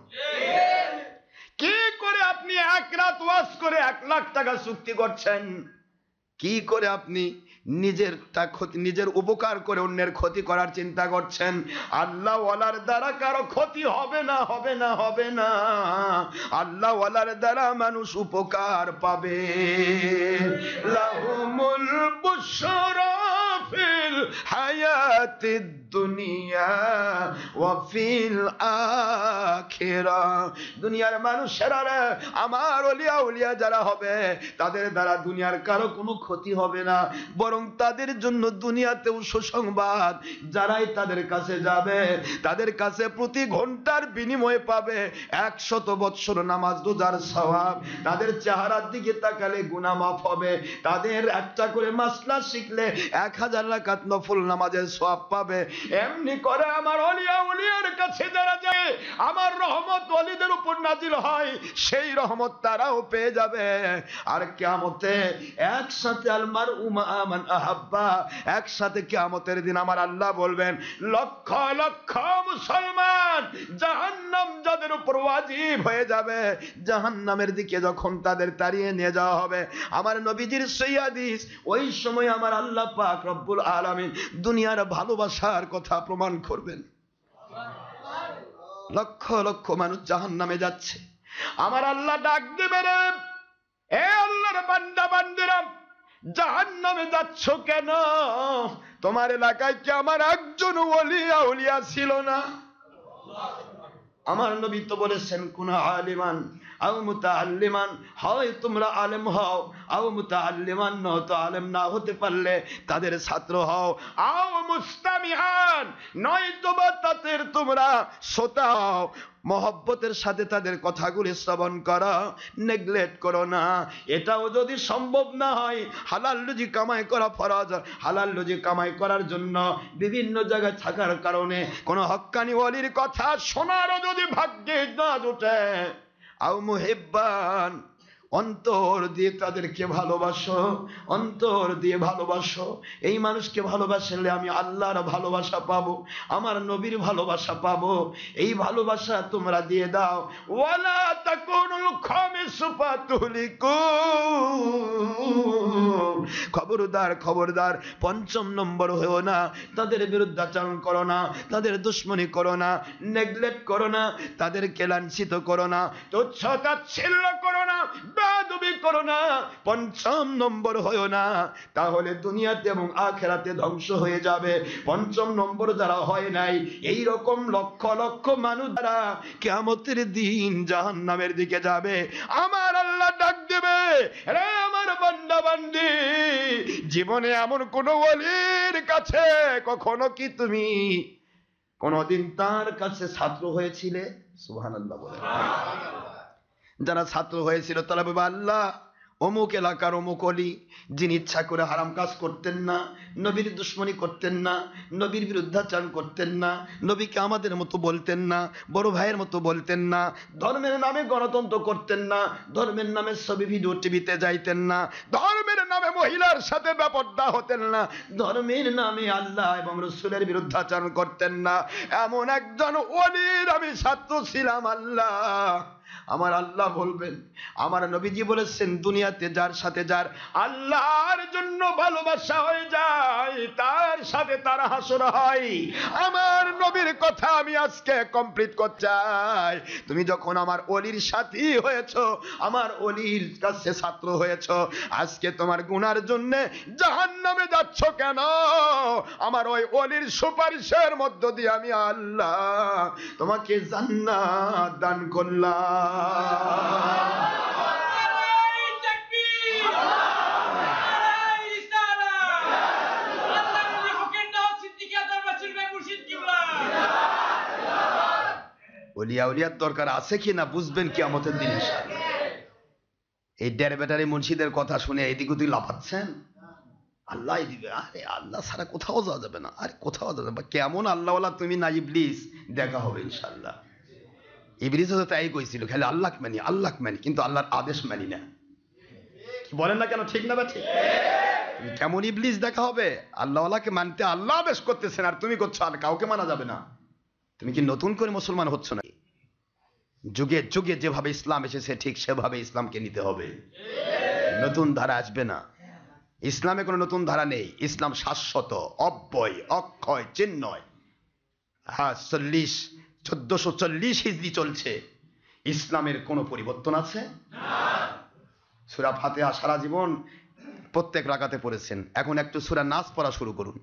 কি করে আপনি এক রাত ওয়াজ করে 1 লাখ টাকা চুক্তি করছেন? কি করে আপনি নিজের উপকার করে অন্যের ক্ষতি করার চিন্তা করছেন? আল্লাহ ওয়ালার দ্বারা কারো ক্ষতি হবে না, হবে না, হবে না। আল্লাহ ওয়ালার দ্বারা মানুষ উপকার পাবে। লাহুমুল বুশরা ফিল হায়াতিদ দুনিয়া ওয়া ফিল আখিরাহ। দুনিয়ার মানুষেরা আমার ওলিয়া উলিয়া যারা হবে তাদের দ্বারা দুনিয়ার কারো কোনো ক্ষতি হবে না, বরং তাদের জন্য দুনিয়াতেও সুসংবাদ। যারাই তাদের কাছে যাবে তাদের কাছে প্রতি ঘন্টার বিনিময়ে পাবে 100 বৎসর নামাজ রোজার সওয়াব। তাদের চেহারার দিকে তাকালে গুনাহ মাফ হবে। তাদের একটা করে মাসলা শিখলে 1000 রাকাত নফল নামাজের সওয়াব পাবে। এমনি করে আমার ওলিয়া উলিয়ার কাছে যারা যায় আমার রহমত ওলিদের উপর নাজিল হয়, সেই রহমত তারাও পেয়ে যাবে। আর কিয়ামতে একসাথে আলমার উমা মান আহাব্বা, একসাথে কিয়ামতের দিন আমার আল্লাহ বলবেন লক্ষ লক্ষ মুসলমান জাহান্নাম যাদের উপর ওয়াজিব হয়ে যাবে, জাহান্নামের দিকে যখন তাদের তাড়িয়ে নিয়ে যাওয়া হবে, আমার নবীজির সহিহ হাদিস, ওই সময় আমার আল্লাহ পাক রব্বুল আলামিন দুনিয়ার ভালোবাসার কথা প্রমাণ করবেন। লক্ষ লক্ষ মানুষ জাহান্নামে যাচ্ছে, আমার আল্লাহ ডাক দিবেন, এ আল্লাহর বান্দা বান্দিরা জাহান্নামে যাচ্ছ কেন? তোমার এলাকায় কি আমার একজন ওলিয়া উলিয়া ছিল না? আমার নবী তো বলেছেন কুনা আলিমান আও মুতাআল্লিমান, হয় তোমরা আলেম হও, আও মুতাআল্লিমান, নয়তো আলেম না হতে পারলে তাদের ছাত্র হও, আও মুস্তামিআন, নয়তো বা তাদের তোমরা শ্রোতা হও। মহব্বতের সাথে তাদের কথাগুলি শ্রবণ করো, নেগলেক্ট করো না। এটাও যদি সম্ভব না হয়, হালাল রুজি কামাই করা ফরজ। হালাল রুজি কামাই করার জন্য বিভিন্ন জায়গায় থাকার কারণে কোন হক্কানি ওলির কথা শোনারও যদি ভাগ্যে না জোটে, আও মুহিব্বান, অন্তর দিয়ে তাদেরকে ভালোবাসো, অন্তর দিয়ে ভালোবাসো। এই মানুষকে ভালোবাসলে আমি আল্লাহর ভালোবাসা পাবো, আমার নবীর ভালোবাসা পাবো। এই ভালোবাসা তোমরা দিয়ে দাও। ওয়ালা তাকুনুল খামিসু ফাতুহলিকুম, খবরদার খবরদার ৫ম নম্বর হয়েও না, তাদের বিরুদ্ধাচরণ করো না, তাদের দুশ্মনী করো না, নেগলেক্ট করো না, তাদেরকে লাঞ্ছিত করো না, তুচ্ছ তাচ্ছিল্য করো না, বেয়াদবি করো না। ৫ম নম্বর হয়ো না, তাহলে দুনিয়াতে এবং আখিরাতে ধ্বংস হয়ে যাবে। ৫ম নম্বর যারা হয় নাই, এই রকম লক্ষ লক্ষ মানুষ যারা কিয়ামতের দিন জাহান্নামের দিকে যাবে, আমার আল্লাহ ডাক দেবে, রে আমার বান্দা বান্দি, জীবনে এমন কোন ওলির কাছে কখনো কি তুমি কোনদিন তার কাছে ছাত্র হয়েছিলে? সুবহানাল্লাহ বলে। যারা ছাত্র হয়েছিল তারা বলবে, আল্লাহ অমুক এলাকার অমুক অলি, যিনি ইচ্ছা করে হারাম কাজ করতেন না, নবীর দুশ্মনী করতেন না, নবীর বিরুদ্ধাচরণ করতেন না, নবীকে আমাদের মতো বলতেন না, বড় ভাইয়ের মতো বলতেন না, ধর্মের নামে গণতন্ত্র করতেন না, ধর্মের নামে ছবি ভিডিও টিভিতে যাইতেন না, ধর্মের নামে মহিলার সাথে বেপরদা হতেন না, ধর্মের নামে আল্লাহ এবং রাসূলের বিরুদ্ধাচরণ করতেন না, এমন একজন ওলির আমি ছাত্র ছিলাম। আল্লাহ, আমার আল্লাহ বলবেন, আমার নবীজি বলেছেন, দুনিয়াতে যার সাথে যার আল্লাহর জন্য ভালোবাসা হয়ে যায় তার সাথে তার হাসর হয়। আমার নবীর কথা আমি আজকে কমপ্লিট করতে চাই। তুমি যখন আমার ওলির সাথী হয়েছো, আমার ওলির কাছে ছাত্র হয়েছো, আজকে তোমার গুনার জন্য জাহান্নামে যাচ্ছ কেন? আমার ওই ওলির সুপারিশের মধ্য দিয়ে আমি আল্লাহ তোমাকে জান্নাত দান করলাম। ওলিয়া উলিয়ার দরকার আছে কিনা বুঝবেন কিয়ামতের দিন ইনশাআল্লাহ। এই ডের ব্যাটারি মুন্সিদের কথা শুনে এদিক ওদিক লাফাচ্ছেন, আল্লাহ দিবে। আরে আল্লাহ ছাড়া কোথাও যাওয়া যাবে না, আরে কোথাও যাবে না। কেমন আল্লাহওয়ালা তুমি না ইবলিস, দেখা হবে ইনশাআল্লাহ। ইবলিস তো তাই কইছিল, খালি আল্লাহ মানি আল্লাহ মানি, কিন্তু আল্লাহর আদেশ মানি না। বলেন না কেন? ঠিক না বা ঠিক? কেমন ইবলিস দেখা হবে? আল্লাহওয়ালাকে মানতে আল্লাহ আদেশ করতেছেন আর তুমি করছো আর কাউকে মানা যাবে না। তুমি কি নতুন করে মুসলমান হচ্ছ না? যুগে যুগে যেভাবে ইসলাম এসেছে ঠিক সেভাবে ইসলামকে নিতে হবে, নতুন ধারা আসবে না। ইসলামে কোনো নতুন ধারা নেই, ইসলাম শাশ্বত, অব্যয়, অক্ষয়, চিন্ময়। হ্যাঁ, 1440 হিজরি চলছে, ইসলামের কোনো পরিবর্তন আছে? সূরা ফাতিহা সারা জীবন প্রত্যেক রাকাতে পড়েছেন, এখন একটু সূরা নাস পড়া শুরু করুন,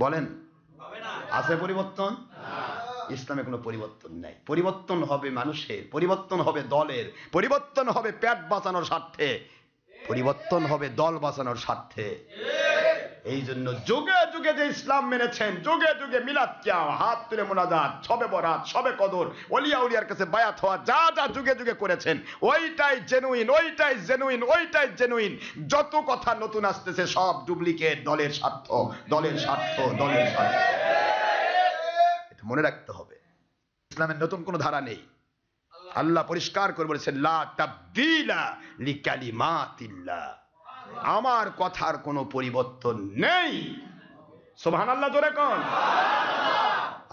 বলেন আছে পরিবর্তন? ইসলামে কোনো পরিবর্তন নাই। পরিবর্তন হবে মানুষের, পরিবর্তন হবে দলের, পরিবর্তন হবে পেট বাঁচানোর স্বার্থে, পরিবর্তন হবে দল বাঁচানোর স্বার্থে। এই জন্য যুগে যুগে যে ইসলাম মেনেছেন, যুগে যুগে মিলাদ কিয়া, হাত তুলে মোনাজাত, সবে বরাত, সবে কদর, ওলিয়া উলিয়ার কাছে বায়াত হওয়া, যা যা যুগে যুগে করেছেন ওইটাই জেনুইন, ওইটাই জেনুইন, ওইটাই জেনুইন। যত কথা নতুন আসতেছে সব ডুপ্লিকেট, দলের স্বার্থ, দলের স্বার্থ, দলের স্বার্থ। এটা মনে রাখতে হবে। ইসলামের নতুন কোনো ধারা নেই। আল্লাহ পরিষ্কার করে বলেছেন, লা তাবদীলা লিকালিমাতিল্লাহ, আমার কথার কোনো পরিবর্তন নেই। সুবহানাল্লাহ, জোরে কোন?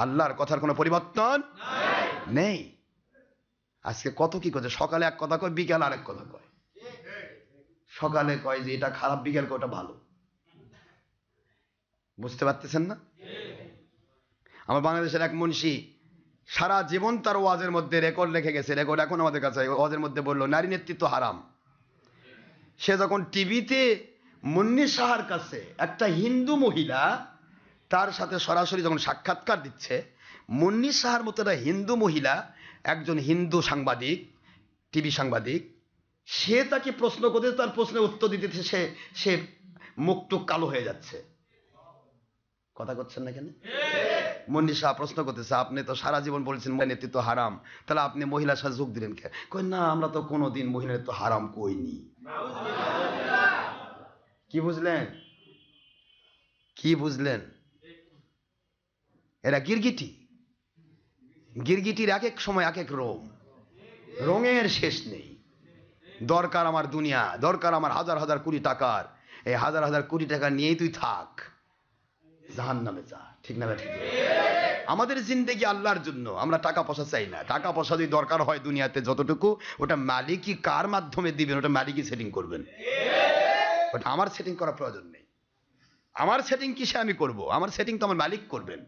আল্লাহর কথার কোনো পরিবর্তন নেই। আজকে কত কি করছে, সকালে এক কথা কয়, বিকাল আরেক কথা কয়। সকালে কয় যে এটা খারাপ, বিকাল কয় ওটা ভালো। বুঝতে পারতেছেন না? আমার বাংলাদেশের এক মুন্সি সারা জীবন তার ওয়াজের মধ্যে রেকর্ড লিখে গেছে, রেকর্ড এখন আমাদের কাছে, ওয়াজের মধ্যে বললো নারী নেতৃত্ব হারাম। সে যখন টিভিতে মুন্নি সাহার কাছে একটা হিন্দু মহিলা তার সাথে সরাসরি যখন সাক্ষাৎকার দিচ্ছে, মুন্নি সাহার মতো একটা হিন্দু মহিলা, একজন হিন্দু সাংবাদিক, টিভি সাংবাদিক, সে তাকে প্রশ্ন করতে, তার প্রশ্নের উত্তর দিতে সে মুখটুক কালো হয়ে যাচ্ছে। কথা করছেন না কেন? মুন্নি সাহা প্রশ্ন করতেছে, আপনি তো সারা জীবন বলছেন নেতৃত্ব হারাম, তাহলে আপনি মহিলার সাথে যোগ দিলেন কে? কই না, আমরা তো কোনোদিন মহিলার নেতৃত্ব হারাম কইনি। কি বুঝলেন? কি বুঝলেন? এরা গিরগিটি, গিরগিটির এক এক সময় এক এক রং, রঙের শেষ নেই। দরকার আমার দুনিয়া, দরকার আমার হাজার হাজার কোটি টাকার, এই হাজার হাজার কোটি টাকা নিয়েই তুই থাক, জাহান্নামে যা। ঠিক না? ঠিক। আমাদের জিন্দেগি আল্লাহর জন্য, আমরা টাকা পয়সা চাই না। টাকা পয়সা যদি দরকার হয় দুনিয়াতে যতটুকু, ওটা মালিকই কার মাধ্যমে দিবেন ওটা মালিকই সেটিং করবেন, ওটা আমার সেটিং করার প্রয়োজন নেই। আমার সেটিং কিসে আমি করব? আমার সেটিং তো আমার মালিক করবেন।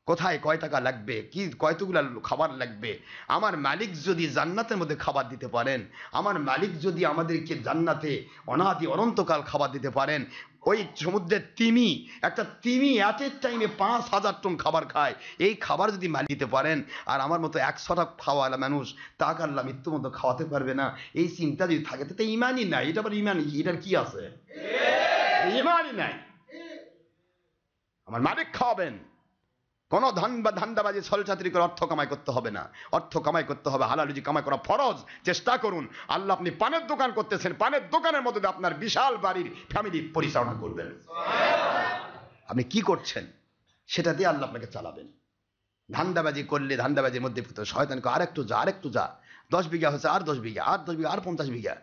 কোথায় কয় টাকা লাগবে, কি কয়তগুলা খাবার লাগবে, আমার মালিক যদি জান্নাতের মধ্যে খাবার দিতে পারেন, আমার মালিক যদি আমাদেরকে জান্নাতে অনাদি অনন্তকাল খাবার দিতে পারেন, ওই সমুদ্রের তিমি, একটা তিমি এট এ টাইমে 5000 টন খাবার খায়, এই খাবার যদি মালিক দিতে পারেন, আর আমার মতো 100টা খাওয়ালা মানুষ তাকে আল্লাহ মৃত্যু মতো খাওয়াতে পারবে না, এই চিন্তা যদি থাকে তো ইমানই নাই। এটা আবার ইমানই, এটার কি আছে? ইমানই নাই। আমার মালিক খাওয়াবেন, কোন ধান্দাবাজি ছলচাতুরি করে অর্থ কামাই করতে হবে না। অর্থ কামাই করতে হবে হালাল রুজি কামাই করা ফরজ। চেষ্টা করুন। আল্লাহ, আপনি পানের দোকান করতেছেন, পানের দোকানের মধ্যে দিয়ে আপনার বিশাল বাড়ির ফ্যামিলি পরিচালনা করবেন। আপনি কি করছেন সেটা দিয়ে আল্লাহ আপনাকে চালাবেন। ধান্দাবাজি করলে ধান্দাবাজির মধ্যে শয়তানকে আরেকটু যা 10 বিঘা হচ্ছে আর 10 বিঘা, আর 10 বিঘা, আর 50 বিঘা।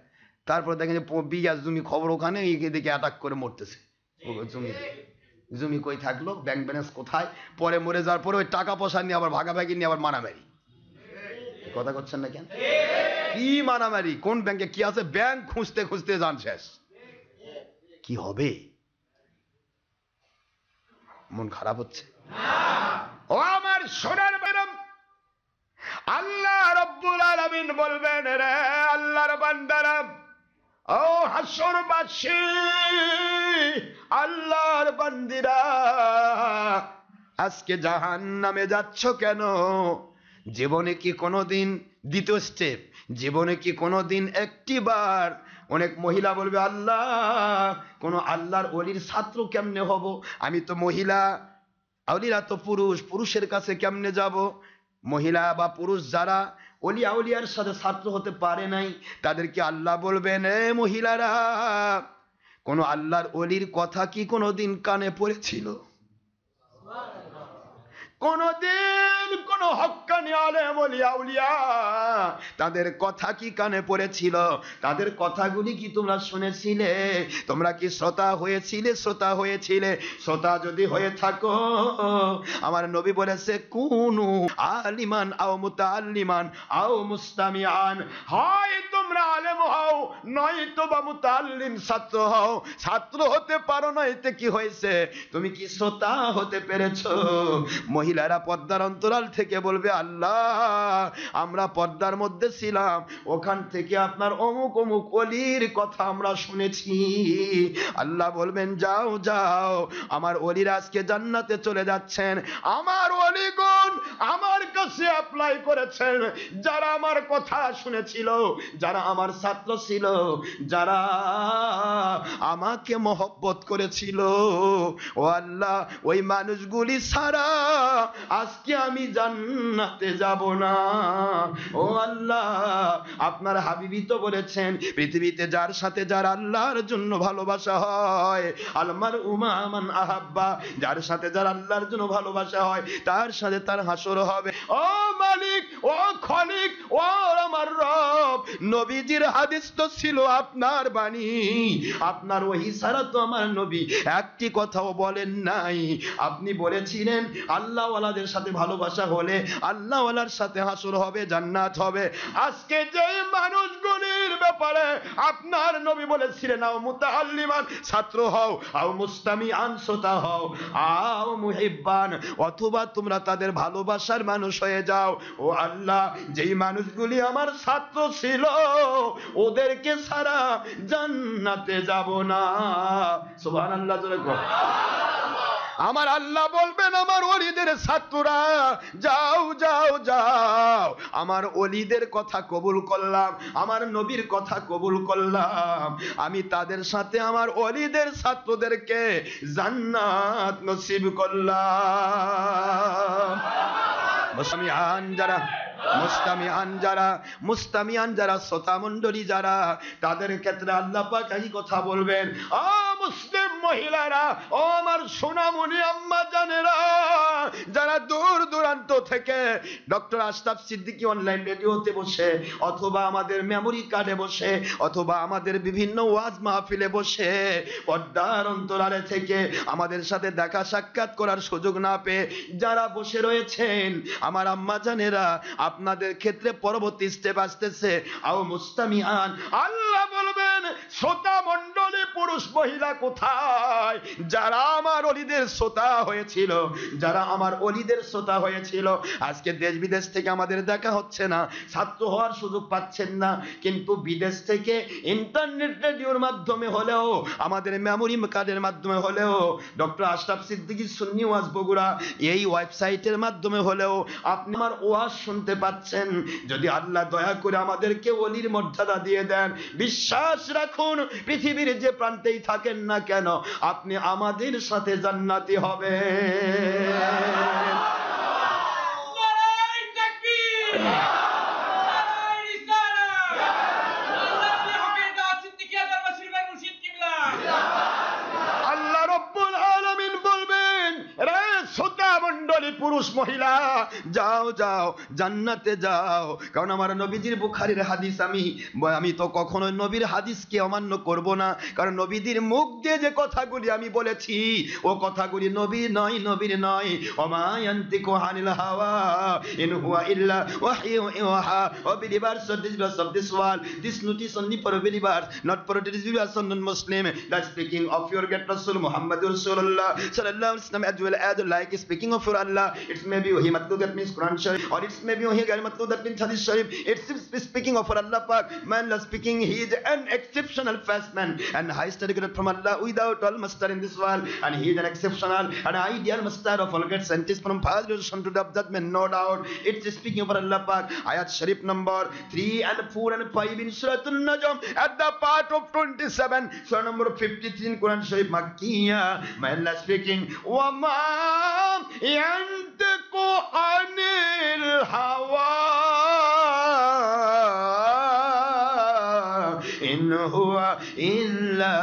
তারপরে দেখেন যে বিঘা জমি খবর ওখানে এদিকে অ্যাটাক করে মরতেছে। জমি কই থাকলো, ব্যাংক ব্যালেন্স কোথায়, পরে মরে যাওয়ার পরে ওই টাকা পয়সা নিয়ে আবার ভাগাভাগি নিয়ে আবার মারামারি। কথা করছেন না কেন? কি মারামারি, কোন ব্যাংকে কি আছে, ব্যাংক খুঁজতে খুঁজতে যান শেষ। কি হবে? মন খারাপ হচ্ছে? ও আমার সোনার বেরম, আল্লাহ রাব্বুল আলামিন বলবেন, রে আল্লাহর বান্দারা, ও হাসরবাসী, আল্লাহর বান্দিরা, আজকে জাহান্নামে যাচ্ছ কেন? জীবনে কি কোনোদিন, দ্বিতীয় স্টেপ, জীবনে কি কোনোদিন একটিবার অনেক মহিলা বলবে, আল্লাহ, কোন আল্লাহর ওলির ছাত্র কেমনে হব? আমি তো মহিলা, আউলিরা তো পুরুষ, পুরুষের কাছে কেমনে যাব? মহিলা বা পুরুষ যারা অলি আউলিয়ার সাথে ছাত্র হতে পারে নাই, তাদেরকে আল্লাহ বলবেন, এ মহিলারা, কোন আল্লাহর ওলির কথা কি কোনোদিন কানে পড়েছিল? কোনদিন কোন হক্কানি আলেম ওলি আউলিয়া তাদের কথা কি কানে পড়েছিল? তাদের কথাগুলি কি তোমরা শুনেছিলে? তোমরা কি শ্রোতা হয়েছিলে? শ্রোতা যদি হয়ে থাকো, আমার নবী বলেছে, কুনু আলিমান আও মুতাআল্লিমান আও মুস্তামিআন, হয় তোমরা আলেম হও, নয়তো বা মুতাআল্লিম ছাত্র হও। ছাত্র হতে পারো নয়তো কি হয়েছে, তুমি কি শ্রোতা হতে পেরেছো? মহিলারা পর্দার অন্তরাল থেকে বলবে, আল্লাহ, আমরা পর্দার মধ্যে ছিলাম, ওখান থেকে আপনার অমুক অমুক ওলির কথা আমরা শুনেছি। আল্লাহ বলবেন, যাও যাও, আমার ওলিরা আজকে জান্নাতে চলে যাচ্ছেন। আমার ওলিগণ আমার কাছে অ্যাপ্লাই করেছেন, যারা আমার কথা শুনেছিল, যারা আমার ছাত্র ছিল, যারা আমাকে মহব্বত করেছিল। ও আল্লাহ, ওই মানুষগুলি ছাড়া আজকে আমি জান্নাতে যাব না। ও আল্লাহ, আপনার হাবিবি তো বলেছেন, পৃথিবীতে যার সাথে যার আল্লাহর জন্য ভালোবাসা হয়, আলমার উমা মান আহাব্বা, যার সাথে যার আল্লাহর জন্য ভালোবাসা হয়, তার সাথে তার হাসর হবে। ও মালিক, ও খলিক, ও আমার রব, নবীজির হাদিস তো ছিল আপনার বাণী, আপনার ওহী ছাড়া তো আমার নবী একটি কথাও বলেন নাই। আপনি বলেছিলেন আল্লাহ ওয়ালাদের সাথে ভালোবাসা হলে আল্লাহ ওয়ালার সাথে হাসর হবে, জান্নাত হবে। আজকে যে মানুষগুলির ব্যাপারে আপনার নবী বলেছিলেন, আও মুতাআল্লিমান, ছাত্র হও, আও মুস্তামিআন, শ্রোতা হও, আও মুহিব্বান, অথবা তোমরা তাদের ভালোবাসার মানুষ হয়ে যাও। ও আল্লাহ, যেই মানুষগুলি আমার ছাত্র ছিল, ওদেরকে ছাড়া জান্নাতে যাব না। সুবহানাল্লাহ, জোরে কর। আমার আল্লাহ বলবেন, আমার ওলিদের ছাত্ররা, যাও যাও যাও, আমার ওলিদের কথা কবুল করলাম, আমার নবীর কথা কবুল করলাম, আমি তাদের সাথে আমার ওলিদের ছাত্রদেরকে জান্নাত নসিব করলাম। মুস্তামিআন যারা শ্রোতা মণ্ডলী যারা, তাদের ক্ষেত্রে আল্লাহ পাক এই কথা বলবেন, ও মুসলিম মহিলারা, ও আমার সোনামণি আম্মা জানেরা, যারা দূর দূরান্ত থেকে ডক্টর আশরাফ সিদ্দিকী অনলাইন রেডিওতে বসে, অথবা আমাদের মেমোরি কার্ডে বসে, অথবা আমাদের বিভিন্ন ওয়াজ মাহফিলে বসে, পর্দার অন্তরালে থেকে আমাদের সাথে দেখা সাক্ষাৎ করার সুযোগ না পেয়ে যারা বসে রয়েছেন, আমার আম্মা জানেরা, আপনাদের ক্ষেত্রে পরবর্তী স্টেপ আসতেছে, আও মুস্তামিআন। আল্লাহ বলবেন, শ্রোতা মণ্ডলী পুরুষ মহিলা কোথায়? যারা আমার ওলিদের শ্রোতা হয়েছিল, যারা আমার ওলিদের শ্রোতা হয়েছিল, আজকে দেশ বিদেশ থেকে আমাদের দেখা হচ্ছে না, ছাত্র হওয়ার সুযোগ পাচ্ছেন না, কিন্তু বিদেশ থেকে ইন্টারনেট রেডিওর মাধ্যমে হলেও, আমাদের মেমোরি কার্ডের মাধ্যমে হলেও, ডক্টর আশরাফ সিদ্দিকী সুন্নি ওয়াজ বগুড়া এই ওয়েবসাইটের মাধ্যমে হলেও আপনি আমার ওয়াজ শুনতে পাচ্ছেন। যদি আল্লাহ দয়া করে আমাদেরকে ওলির মর্যাদা দিয়ে দেন, বিশ্বাস রাখুন, পৃথিবীর যে প্রান্তেই থাকেন না কেন, আপনি আমাদের সাথে জান্নাতি হবেন। মণ্ডলী পুরুষ মহিলা যাও যাও জান্নাতে যাও। কারণ আমার নবীজির বুখারীর হাদিস, আমি তো কখনো নবীর হাদিসকে অমান্য করব না, কারণ নবীদের মুখ দিয়ে যে কথাগুলি আমি বলেছি ও কথাগুলি নবীর নয়। ওমা ইয়ান্তিকু আনিল হাওয়া ইন হুয়া ইল্লা ওয়াহয়ু ইউহা। ও believers of this world, this notice only for believers, not for disbelievers or non-Muslim. The speaking of your great Rasul Muhammad Rasulullah sallallahu alaihi wasallam, as well as like speaking of your Allah, it may be Wahi Matlub, that means Quran Sharif, or it may be Wahi Ghair Matlub, that means Hadith Sharif. It's speaking of Allah Pak. Man speaking, he is an exceptional fast man and high study from Allah without all master in this world, and he is an exceptional and ideal master of all great scientists from past generation to the judgment, no doubt. It's speaking of Allah Pak. Ayat Sharif number 3 and 4 and 5 in Surah An-Najm at the part of 27, Surah number 53 in Quran Sharif Makkiyya. My Allah speaking, wa ma yantiqu anil hawa in huwa illa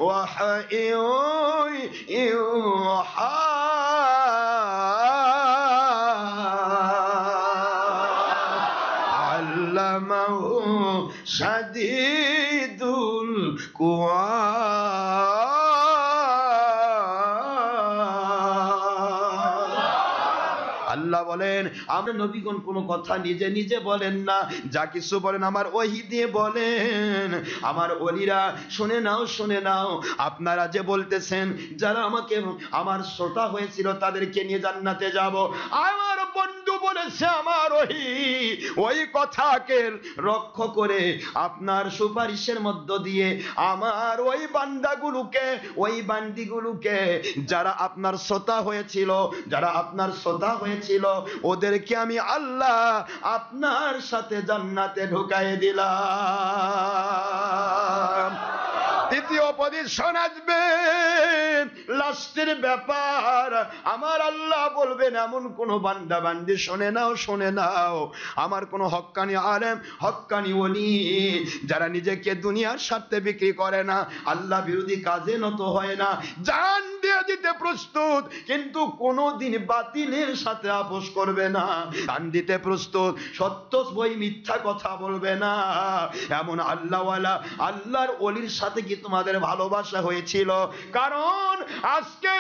wahyun yuha. শাদীদুল কুওয়া। আল্লাহ বলেন আমরা নবীগণ কোনো কথা নিজে নিজে বলেন না, যা কিছু বলেন আমার ওহী দিয়ে বলেন। আমার ওলিরা শুনে নাও, আপনারা যে বলতেছেন যারা আমাকে আমার শ্রোতা হয়েছিল তাদেরকে নিয়ে জান্নাতে যাব, আমার বন্ধু বলেছে আমার ওই কথাকে রক্ষা করে আপনার সুপারিশের মধ্য দিয়ে আমার ওই বান্দিগুলোকে যারা আপনার শ্রোতা হয়েছিল ওদেরকে আমি আল্লাহ আপনার সাথে জান্নাতে ঢুকায়ে দিলাম। দ্বিতীয় পজিশন আসবে লাস্টের ব্যাপার। আমার আল্লাহ বলবেন এমন কোন বান্দা বান্দি শুনে নাও, আমার কোন হক্কানি আলেম হক্কানি ওলি যারা নিজেকে দুনিয়ার স্বার্থে বিক্রি করে না, আল্লাহ বিরোধী কাজে নত হয় না, জান দিয়ে দিতে প্রস্তুত, কিন্তু কোনদিন বাতিলের সাথে আপোষ করবে না, জান দিতে প্রস্তুত, সত্য বই মিথ্যা কথা বলবে না, এমন আল্লাহওয়ালা আল্লাহর ওলির সাথে কি তোমাদের ভালোবাসা হয়েছিল? কারণ আজকে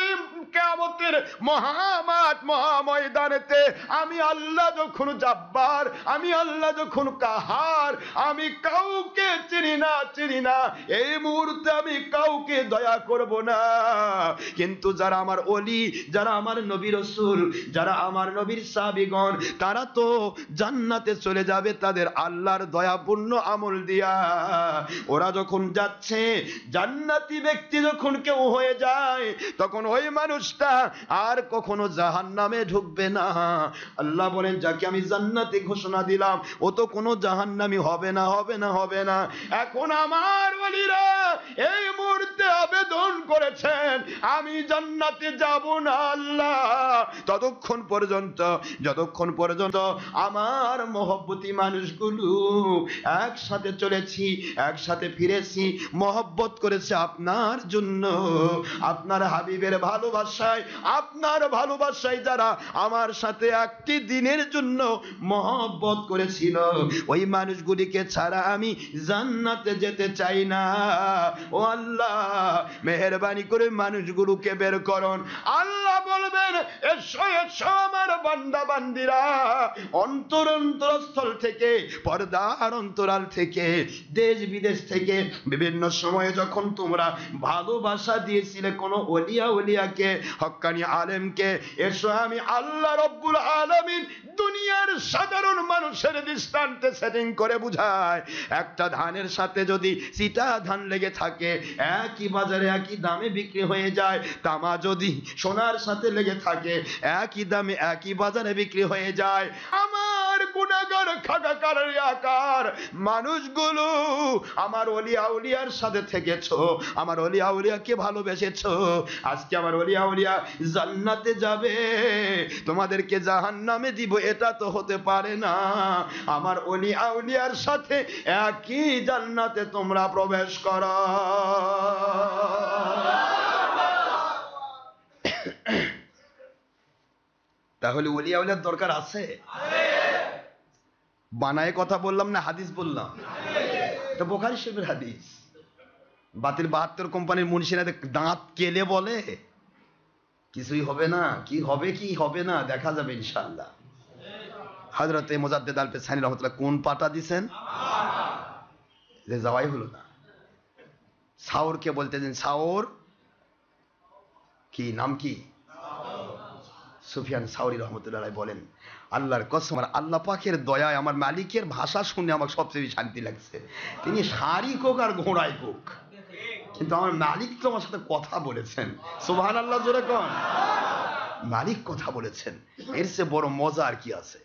কিয়ামতের মহামাঠ মহাময়দানেতে আমি আল্লাহ যখন জাব্বার, আমি আল্লাহ যখন কাহার, আমি কাউকে চিনি না, এই মুহূর্তে আমি কাউকে দয়া করব না। কিন্তু যারা আমার ওলি, যারা আমার নবী রাসূল, যারা আমার নবীর সাহাবীগণ, তারা তো জান্নাতে চলে যাবে তাদের আল্লাহর দয়াপূর্ণ আমল দিয়া। ওরা যখন যাচ্ছে, জান্নাতি ব্যক্তি যখন কেউ হয়ে যায়, তখন ওই মানুষটা আর কখনো জাহান্নামে ঢুকবে না। আল্লাহ বলেন যাকে আমি জান্নাতি ঘোষণা দিলাম ও তো কোনো জাহান্নামী হবে না। এখন আমার ওলিরা এই মুহূর্তে আবেদন করেছেন আমি জান্নাতে যাব না আল্লাহ যতক্ষণ পর্যন্ত আমার মহব্বতী মানুষগুলো একসাথে চলেছি, একসাথে ফিরেছি, মহব্বত করেছে আপনার জন্য, আপনার হাবিবের ভালোবাসায়, আপনার ভালোবাসায় যারা আমার সাথে একটি দিনের জন্য মহব্বত করেছিল, ওই মানুষগুলিকে ছাড়া আমি জান্নাতে যেতে চাই না। ও আল্লাহ মেহেরবানি করে মানুষগুলোকে বের করুন। আল্লাহ বলবেন এসো আমার বান্দা বান্দিরা, অন্তরস্থল থেকে, পর্দার অন্তরাল থেকে, দেশ বিদেশ থেকে, বিভিন্ন সময়ে যখন তোমরা ভালোবাসা দিয়েছিলে কোন ওলিয়াকে, হক্কানি আলেমকে, এসো আমি আল্লাহ রব্বুল আলামিন দুনিয়ার সাধারণ মানুষের দৃষ্টান্তে সেটিং করে বুঝায়। একটা ধানের সাথে যদি চিটা ধান লেগে থাকে, একই বাজারে একই দামে বিক্রি হয়ে যায়। তামা যদি সোনার সাথে লেগে থাকে, একই দামে একই বাজারে বিক্রি হয়ে যায়। আমার গুনাহগার খাগাকার আকার মানুষগুলো আমার ওলিয়ার সাথে থেকেছো, আমার ওলিয়াকে ভালোবেসেছো, আজকে আমার ওলিয়া জান্নাতে যাবে, তোমাদেরকে জাহান্নামে দিব, এটা তো হতে পারে না। আমার ওলিয়ার সাথে একই জান্নাতে তোমরা প্রবেশ করো। তাহলে ওলিয়া উলিয়ার দরকার আছে? বানায় কথা বললাম না হাদিস বললাম? এটা বুখারী শরীফের হাদিস। বাতিল 72 কোম্পানির মুন্সিরা দাঁত কেলে বলে কিছুই হবে না, কি হবে কি হবে না দেখা যাবে ইনশাআল্লাহ। হযরতে মুজাদ্দিদ আল পেছানি রহমাতুল্লাহ কোন পাটা দিছেন? যে যাওয়াই হলো না। সাওরকে বলতে দিন, সাওর কি নাম কি? সুফিয়ান সাওরি রহমতুল্লাহ বলেন, আল্লাহর কসম আল্লাহ পাকের দয়ায় আমার মালিকের ভাষা শুনে আমার সবচেয়ে শান্তি লাগছে। তিনি শাড়ি কোক আর ঘোড়ায় কোক, কিন্তু আমার মালিক তো আমার সাথে কথা বলেছেন। সুবহানাল্লাহ জোরে কোন? মালিক কথা বলেছেন, এর চেয়ে বড় মজা আর কি আছে?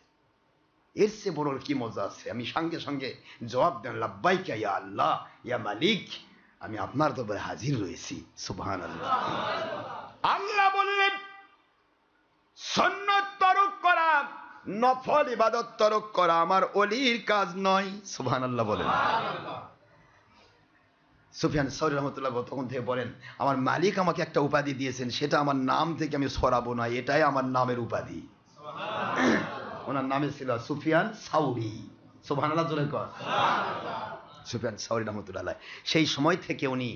এর চেয়ে বড় কি মজা আছে? আমি সঙ্গে সঙ্গে জবাব দেন, লাব্বাইকা ইয়া আল্লাহ ইয়া মালিক, আমি আপনার দরবারে হাজির রয়েছি। সুবহানাল্লাহ। আল্লাহ বললেন সুন্নাত তরক করা, নফল ইবাদত তরক করা আমার ওলির কাজ নয়। সুবহানাল্লাহ বলেন। সুফিয়ান সাওরি রাহমাতুল্লাহ তখন থেকে বলেন, আমার মালিক আমাকে একটা উপাধি দিয়েছেন, সেটা আমার নাম থেকে আমি সরাবো না, এটাই আমার নামের উপাধি। ওনার নামে ছিল সুফিয়ান সাওরি। সুবহানাল্লাহ জোরে কর। সুফিয়ান সাওরি রাহমাতুল্লাহ সেই সময় থেকে উনি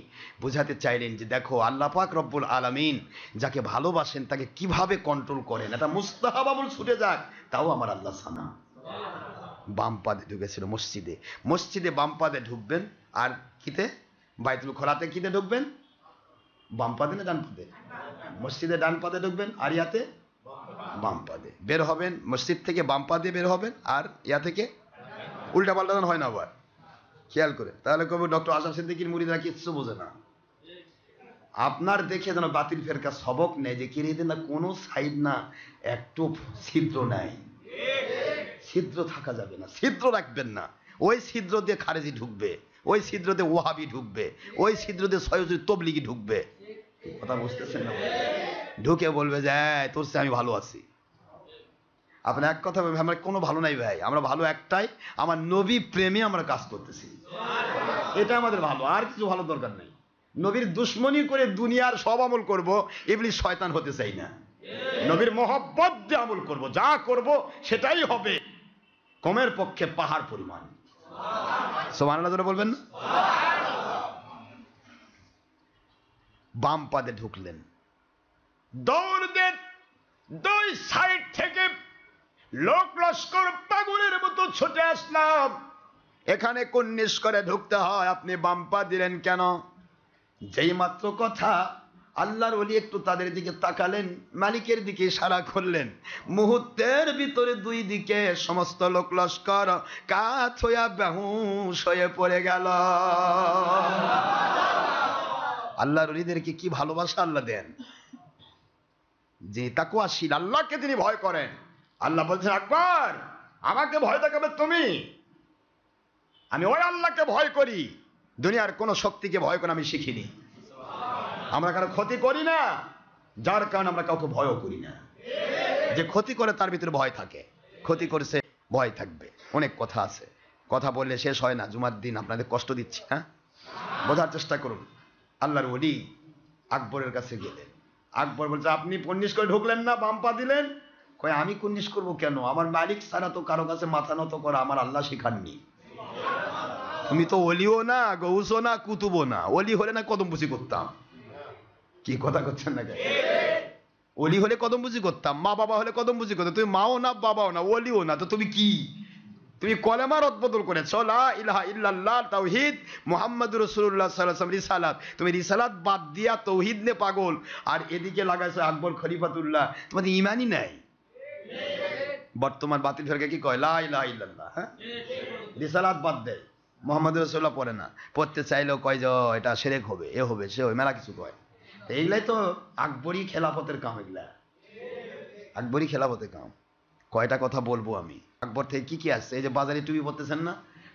বোঝাতে চাইলেন যে দেখো আল্লাহ পাক রব্বুল আলামিন যাকে ভালোবাসেন তাকে কিভাবে কন্ট্রোল করেন। এটা মুস্তাহাব আমল ছুটে যাক তাও আমার আল্লাহ সানা। বাম পাদে ঢুকেছিল মসজিদে, মসজিদে বাম পাদে ঢুকবেন, আর কিতে বাইতুল খোলাতে কিতে ঢুকবেন? বাম পাদে না ডান পাদে? মসজিদে ডান পাদে ঢুকবেন, আর ইয়াতে বাম পাদে বের হবেন। মসজিদ থেকে বাম পাদে বের হবেন, আর ইয়া থেকে উল্টা পাল্টা হয় না আবার, খেয়াল করে। তাহলে কবে ডক্টর আশরাফ সিদ্দিকীর মুরিদরা কিচ্ছু বোঝে না। আপনার দেখে যেন বাতিল ফেরকা সবক নেই যে কিনে না কোনো সাইড না, একটু ছিদ্র নাই, ছিদ্র থাকা যাবে না, ছিদ্র রাখবেন না। ওই ছিদ্র দিয়ে খারেজি ঢুকবে, ওই ছিদ্র দিয়ে ওয়াহাবি ঢুকবে, ওই ছিদ্র দিয়ে সয়ুজি তবলিগি ঢুকবে। কথা বুঝতেছেন না? ঢুকে বলবে যে তোর চেয়ে আমি ভালো আছি। আপনি এক কথা বলবেন আমরা কোনো ভালো নাই ভাই, আমরা ভালো একটাই, আমার নবী প্রেমে আমরা কাজ করতেছি, এটা আমাদের ভালো, আর কিছু ভালো দরকার নেই। নবীর দুশ্মনী করে দুনিয়ার সব আমল করব, ইবলিস শয়তান হতে চাই না। নবীর মহব্বত দিয়ে আমল করব, যা করব সেটাই হবে কমের পক্ষে পাহাড় পরিমাণ। সুবহানাল্লাহ জোরে বলবেন না? বাম পাদে ঢুকলেন, দৌড় দেন, দুই সাইড থেকে লোক লস্কর পাগলের মতো ছুটে আসলাম। এখানে কুন্নিশ করে ঢুকতে হয়, আপনি বাম পা দিলেন কেন? যেই মাত্র কথা আল্লাহর ওলি একটু তাদের দিকে তাকালেন, মালিকের দিকে ইশারা করলেন, মুহূর্তের ভিতরে দুই দিকে সমস্ত লোক লস্কর কাত হইয়া বেহুশ হয়ে পড়ে গেল। আল্লাহর ওলিদেরকে কি ভালোবাসা আল্লাহ দেন, যে তাকওয়াশীল, আল্লাহকে তিনি ভয় করেন। আল্লাহ বলছেন আকবর আমাকে ভয় দেখাবে তুমি, আমি ওই আল্লাহকে ভয় করি, দুনিয়ার কোন শক্তিকে ভয় করে আমি শিখিনি। আমরা কারো ক্ষতি করি না, যার কারণে আমরা কাউকে ভয়ও করি না। যে ক্ষতি করে তার ভিতরে ভয় থাকে, ক্ষতি করেছে ভয় থাকবে। অনেক কথা আছে, কথা বললে শেষ হয় না। জুমার দিন আপনাদের কষ্ট দিচ্ছি, হ্যাঁ বোঝার চেষ্টা করুন। আল্লাহর ওলি আকবরের কাছে গেলেন, আকবর বলছে আপনি কুন্নিশ করে ঢুকলেন না, বাম পা দিলেন। কয় আমি কুন্নিশ করবো কেন? আমার মালিক ছাড়া তো কারো কাছে মাথা নত করা আমার আল্লাহ শিখাননি। তুমি তো অলিও না, গৌসও না, কুতুবও না। অলি হলে না কদমবুজি করতাম। কি কথা করছেন না? অলি হলে কদমবুজি করতাম, মা বাবা হলে কদমবুজি করতাম। তুমি মাও না বাবাও না অলিও না, তো তুমি কি? তুমি কলেমার অদবদল করেছো, লা ইলাহা ইল্লাল্লাহ তাওহীদ মুহাম্মাদুর রাসূলুল্লাহ সাল্লাল্লাহু আলাইহি ওয়াসাল্লাম রিসালাত। তুমি রিসালাত বাদ দিয়া তাওহীদ নে পাগল, আর এদিকে লাগাইছো আকবর খলিফাতুল্লাহ। তোমাদের ঈমানই নাই। বর্তমান বাতিল ফেরকা কি কয়? লা ইলাহা ইল্লাল্লাহ, হ্যাঁ রিসালাত বাদ দেয়, মুহাম্মাদুর রাসূলুল্লাহ পড়ে না, পড়তে চাইলেও কয় যে এটা শিরক হবে, এ হবে, সে হবে, মেলা কিছু কয়। এইগুলাই তো আকবরী খেলাফতের কাম, এগুলা আকবরী খেলাফতের কাম। কয়টা কথা বলবো আমি। আকবর থেকে কি কি আসছে? এই যে বাজারে টুপি পরতেছেন না,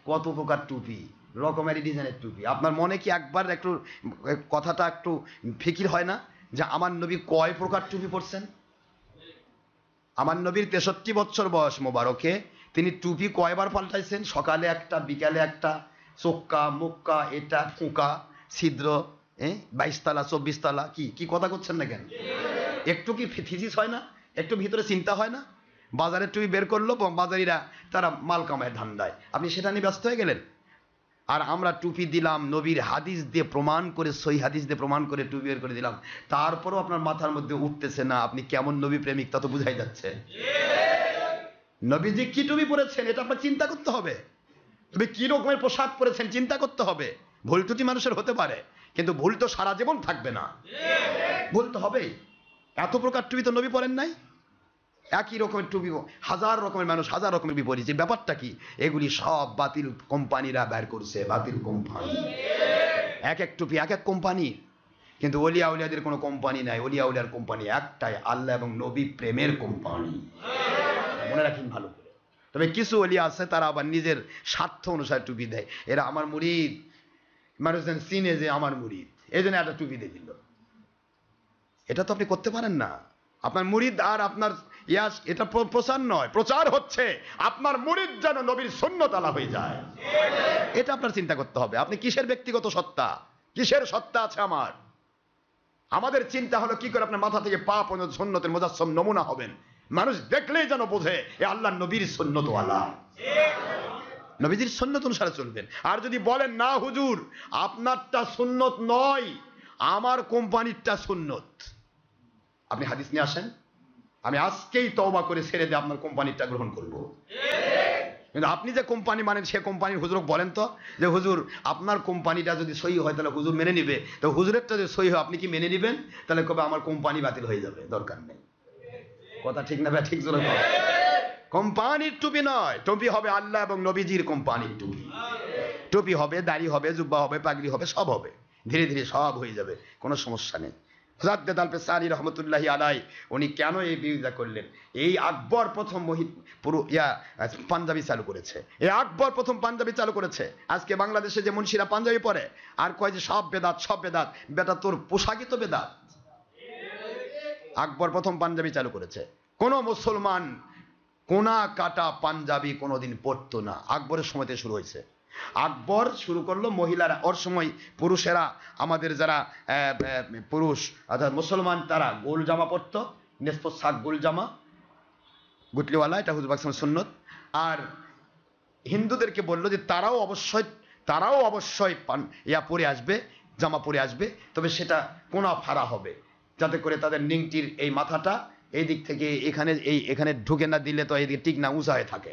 কত প্রকার টুপি, রকমারি ডিজাইনের টুপি। আপনার মনে কি একবার একটু কথাটা একটু ফিকির হয় না যে আমার নবী কয় প্রকার টুপি পরছেন? আমার নবীর 63 বছর বয়স মোবারকে তিনি টুপি কয়বার পাল্টাইছেন? সকালে একটা, বিকালে একটা, চোক্কা মুক্কা, এটা ফুঁকা, ছিদ্র, 22 তালা 24 তালা। কি কি কথা করছেন না কেন? একটু কি ফিজিক্স হয় না? একটু ভিতরে চিন্তা হয় না? বাজারের টুপি বের করলো, বাজারিরা তারা মাল কামায় ধান্দায়, আপনি সেটা নিয়ে ব্যস্ত হয়ে গেলেন। আর আমরা টুপি দিলাম নবীর হাদিস দিয়ে প্রমাণ করে, সহি হাদিস দিয়ে প্রমাণ করে টুপি বের করে দিলাম, তারপরও আপনার মাথার মধ্যে উঠতেছে না আপনি কেমন নবী প্রেমিক, তা তো বুঝাই যাচ্ছে। নবীজি কি টুপি পরেছেন এটা আপনার চিন্তা করতে হবে, তুমি কি রকমের পোশাক পরেছেন চিন্তা করতে হবে। ভুল ত্রুটি মানুষের হতে পারে, কিন্তু ভুল তো সারা জীবন থাকবে না, ভুল তো হবেই। এত প্রকার টুপি তো নবী পরেন নাই, একই রকমের টুপি হাজার রকমের মানুষ হাজার রকমের বিপরীত। ব্যাপারটা কি? এগুলি সব বাতিল কোম্পানিরা বের করছে, বাতিল কোম্পানি, এক এক টুপি এক এক কোম্পানি। কিন্তু ওলিয়া উলিয়াদের কোনো কোম্পানি নাই, ওলিয়া উলিয়ার কোম্পানি একটাই, আল্লাহ এবং নবী প্রেমের কোম্পানি, মনে রাখেন ভালো করে। তবে কিছু ওলিয়া আছে তারা আবার নিজের স্বার্থ অনুসারে টুপি দেয়, এরা আমার মুরিদ, মানুষজন চিনে যে আমার মুরিদ, এই জন্য একটা টুপি দিয়ে দিল। এটা তো আপনি করতে পারেন না। আপনার মুরিদ আর আপনার ইয়াস, এটা প্রচার নয়, প্রচার হচ্ছে আপনার মুরিদ যেন নবীর সুন্নত আলা হয়ে যায়, এটা আপনার চিন্তা করতে হবে। আপনি কিসের ব্যক্তিগত সত্তা, কিসের সত্তা আছে আমার? আমাদের চিন্তা হলো কি করে আপনার মাথা থেকে পা পর্যন্ত সুন্নতের মুজাসসাম নমুনা হবেন, মানুষ দেখলেই যেন বোঝে এ আল্লাহ নবীর সুন্নত ওয়ালা, নবীজির সুন্নত অনুসারে চলবেন। আর যদি বলেন না হুজুর আপনারটা সুন্নত নয়, আমার কোম্পানিরটা সুন্নত, আপনি হাদিস নিয়ে আসেন, আমি আজকেই তওবা করে ছেড়ে দিয়ে আপনার কোম্পানিটা গ্রহণ করব। কিন্তু আপনি যে কোম্পানি মানেন সে কোম্পানির হুজুর বলেন তো যে হুজুর আপনার কোম্পানিটা যদি সহি হয় তাহলে হুজুর মেনে নিবে, তো হুজুরেরটা যদি সহি হয় আপনি কি মেনে নিবেন? তাহলে কবে আমার কোম্পানি বাতিল হয়ে যাবে, দরকার নেই। কথা ঠিক না? ঠিক জোরে বল। কোম্পানির টুপি নয়, টুপি হবে আল্লাহ এবং নবীজির কোম্পানির টুপি। টুপি হবে, দাড়ি হবে, জুব্বা হবে, পাগড়ি হবে, সব হবে, ধীরে ধীরে সব হয়ে যাবে, কোনো সমস্যা নেই। হুজাদ্দেদ আল পেসারি রহমতুল্লাহি আলাই উনি কেন এই বিরোধিতা করলেন? এই আকবর প্রথম পাঞ্জাবি চালু করেছে, এই আকবর প্রথম পাঞ্জাবি চালু করেছে। আজকে বাংলাদেশে যে মুন্সিরা পাঞ্জাবি পরে আর কয় যে সব বেদাত, সব বেদাত, বেটা তোর পোশাকই তো বেদাত। আকবর প্রথম পাঞ্জাবি চালু করেছে, কোন মুসলমান কোনা কাটা পাঞ্জাবি কোনোদিন পরতো না, আকবরের সময়তে শুরু হয়েছে। আকবর শুরু করলো, মহিলারা, ওর সময় পুরুষেরা, আমাদের যারা পুরুষ অর্থাৎ মুসলমান তারা গোল জামা পরতো, নেসফ শাক গোল জামা গুটলিওয়ালা, এটা হুজুর পাক সুন্নত। আর হিন্দুদেরকে বললো যে তারাও অবশ্যই পরে আসবে, জামা পরে আসবে, তবে সেটা কোনা ফাড়া হবে, যাতে করে তাদের নিংটির এই মাথাটা এই দিক থেকে এখানে ঢুকে না দিলে তো এইদিকে ঠিক না, উঁচা হয়ে থাকে,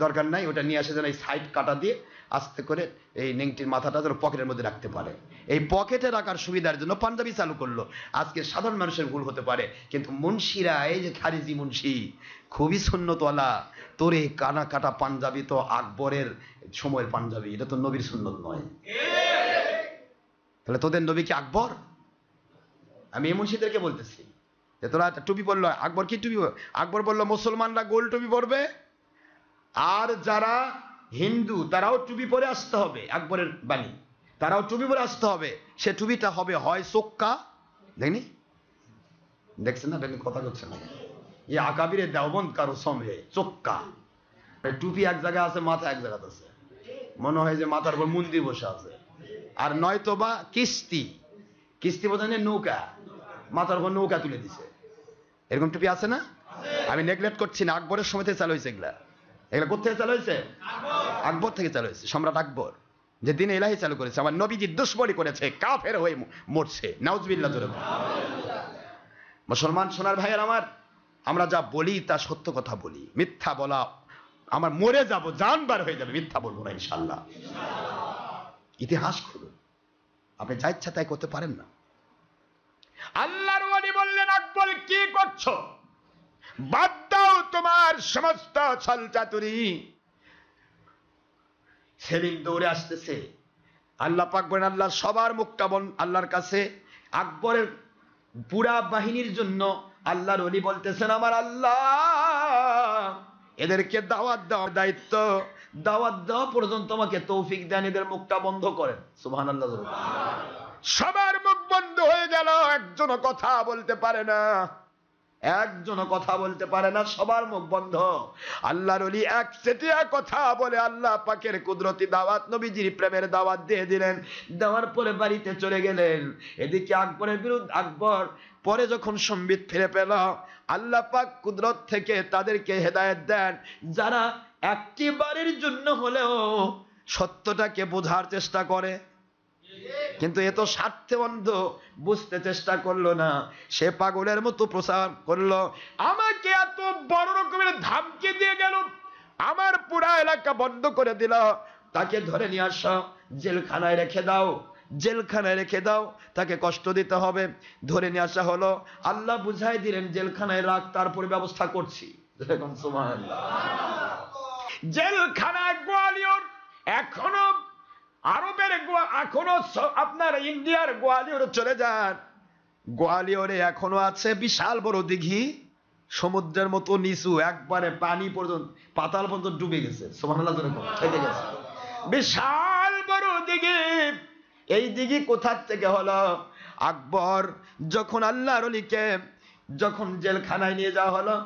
দরকার নাই। ওটা নিয়ে আসে যেন এই সাইড কাটা দিয়ে আস্তে করে এই নেংটির মাথাটা যেন পকেটের মধ্যে রাখতে পারে, এই পকেটে রাখার সুবিধার জন্য পাঞ্জাবি চালু করলো। আজকে সাধারণ মানুষের ভুল হতে পারে, কিন্তু মুন্সিরা, এই যে খারিজি মুন্সি খুবই সুন্নতওয়ালা, তোরে কানা কাটা পাঞ্জাবি তো আকবরের সময়ের পাঞ্জাবি, এটা তো নবীর সুন্নত নয়। তাহলে তোদের নবী কি আকবর? আমি এই মুন্সিদেরকে বলতেছি যে তোরা টুপি পরলো, আকবর কি টুপি? আকবর বললো মুসলমানরা গোল টুপি পরবে, আর যারা হিন্দু তারাও টুপি পরে আসতে হবে, আকবরের বাণী, তারাও টুপি পরে আসতে হবে। সে টুপিটা হবে হয় চোক্কা, দেখনি দেখছেন না, কথা করছে না, এই আকাবিরে দেওবন্দ কারো সময়ে চোক্কা, টুপি এক জায়গায় আছে, মাথা এক জায়গায় আছে, মনে হয় যে মাথার উপর মন্দির বসে আছে। আর নয়তো বা কিস্তি, কিস্তি বোঝেন নৌকা, মাথার উপর নৌকা তুলে দিছে, এরকম টুপি আছে না? আমি নেগলেক্ট করছি না, আকবরের সময় থেকে চালু হয়েছে এগুলা। এগুলা কোথেকে চালু হয়েছে? আকবর থেকে চালু হয়েছে, সম্রাট আকবর যে দিন এলাহি চালু করেছে, আমার নবীজি দুশমনি করেছে, কাফের হয়ে মরছে, নাউজুবিল্লাহ জোরে। মুসলমান সোনার ভাইয়ের আমার, আমরা যা বলি তা সত্য কথা বলি, মিথ্যা বলা আমার মরে যাব, জান বার হয়ে যাবে, মিথ্যা বলবো না ইনশাআল্লাহ। ইতিহাস খুলুন, আপনি যা ইচ্ছা তাই করতে পারেন না। আল্লাহর ওলি বললেন আকবর কি করছো, বাদ দাও তোমার সমস্ত ছলচাতুরি। সেলিম দৌড়ে আসতেছে, আল্লাহ পাক বলেন আল্লাহ সবার মুখটা বন আল্লাহর কাছে। আকবরের পুরা বাহিনীর জন্য আল্লাহর ওলি বলতেছেন আমার আল্লাহ এদেরকে দাওয়াত দেওয়ার দায়িত্ব, দাওয়াত দেওয়া পর্যন্ত আমাকে তৌফিক দেন, এদের মুখটা বন্ধ করেন। সুবহানাল্লাহ। সবার মুখ বন্ধ হয়ে গেল, একজনও কথা বলতে পারে না, একজনও কথা বলতে পারে না, সবার মুখ বন্ধ। আল্লাহর ওলি একচেটিয়া কথা বলে আল্লাহ পাকের কুদরতি দাওয়াত, নবীজির প্রেমের দাওয়াত দিয়ে দিলেন। দেওয়ার পরে বাড়িতে চলে গেলেন। এদিকে আকবরের বিরুদ্ধে আকবর পরে যখন সম্বিত ফিরে পেল, আল্লাহ পাক কুদরত থেকে তাদেরকে হেদায়েত দেন, যারা একটি বারের জন্য হলেও সত্যটাকে বোঝার চেষ্টা করে। কিন্তু এ তো স্বার্থে অন্ধ, বুঝতে চেষ্টা করলো না, সে পাগলের মতো প্রচার করলো। আমাকে এত বড় রকমের ধামকি দিয়ে গেল, আমার পুরা এলাকা বন্ধ করে দিল, তাকে ধরে নিয়ে আসো, জেলখানায় রেখে দাও, জেলখানায় রেখে দাও, তাকে কষ্ট দিতে হবে। ধরে নিয়ে আসা হলো, আল্লাহ বুঝাই দিলেন জেলখানায় রাখ, তারপরে ব্যবস্থা করছি। দেখুন সুবহানাল্লাহ। জেলখানায় গোয়ালিয়র, এখনো আরবের এখনো আপনার ইন্ডিয়ার গোয়ালিয়র চলে যান, গোয়ালিয়রে এখনো আছে বিশাল বড় দিঘি, সমুদ্রের মতো নিচু, একবারে পানি পর্যন্ত, পাতাল পর্যন্ত ডুবে গেছে। সুবহানাল্লাহ, থেকে গেছে বিশাল বড় দিঘি। এই দিঘি কোথার থেকে হলো? আকবর যখন আল্লাহর ওলিকে যখন জেলখানায় নিয়ে যাওয়া হলো,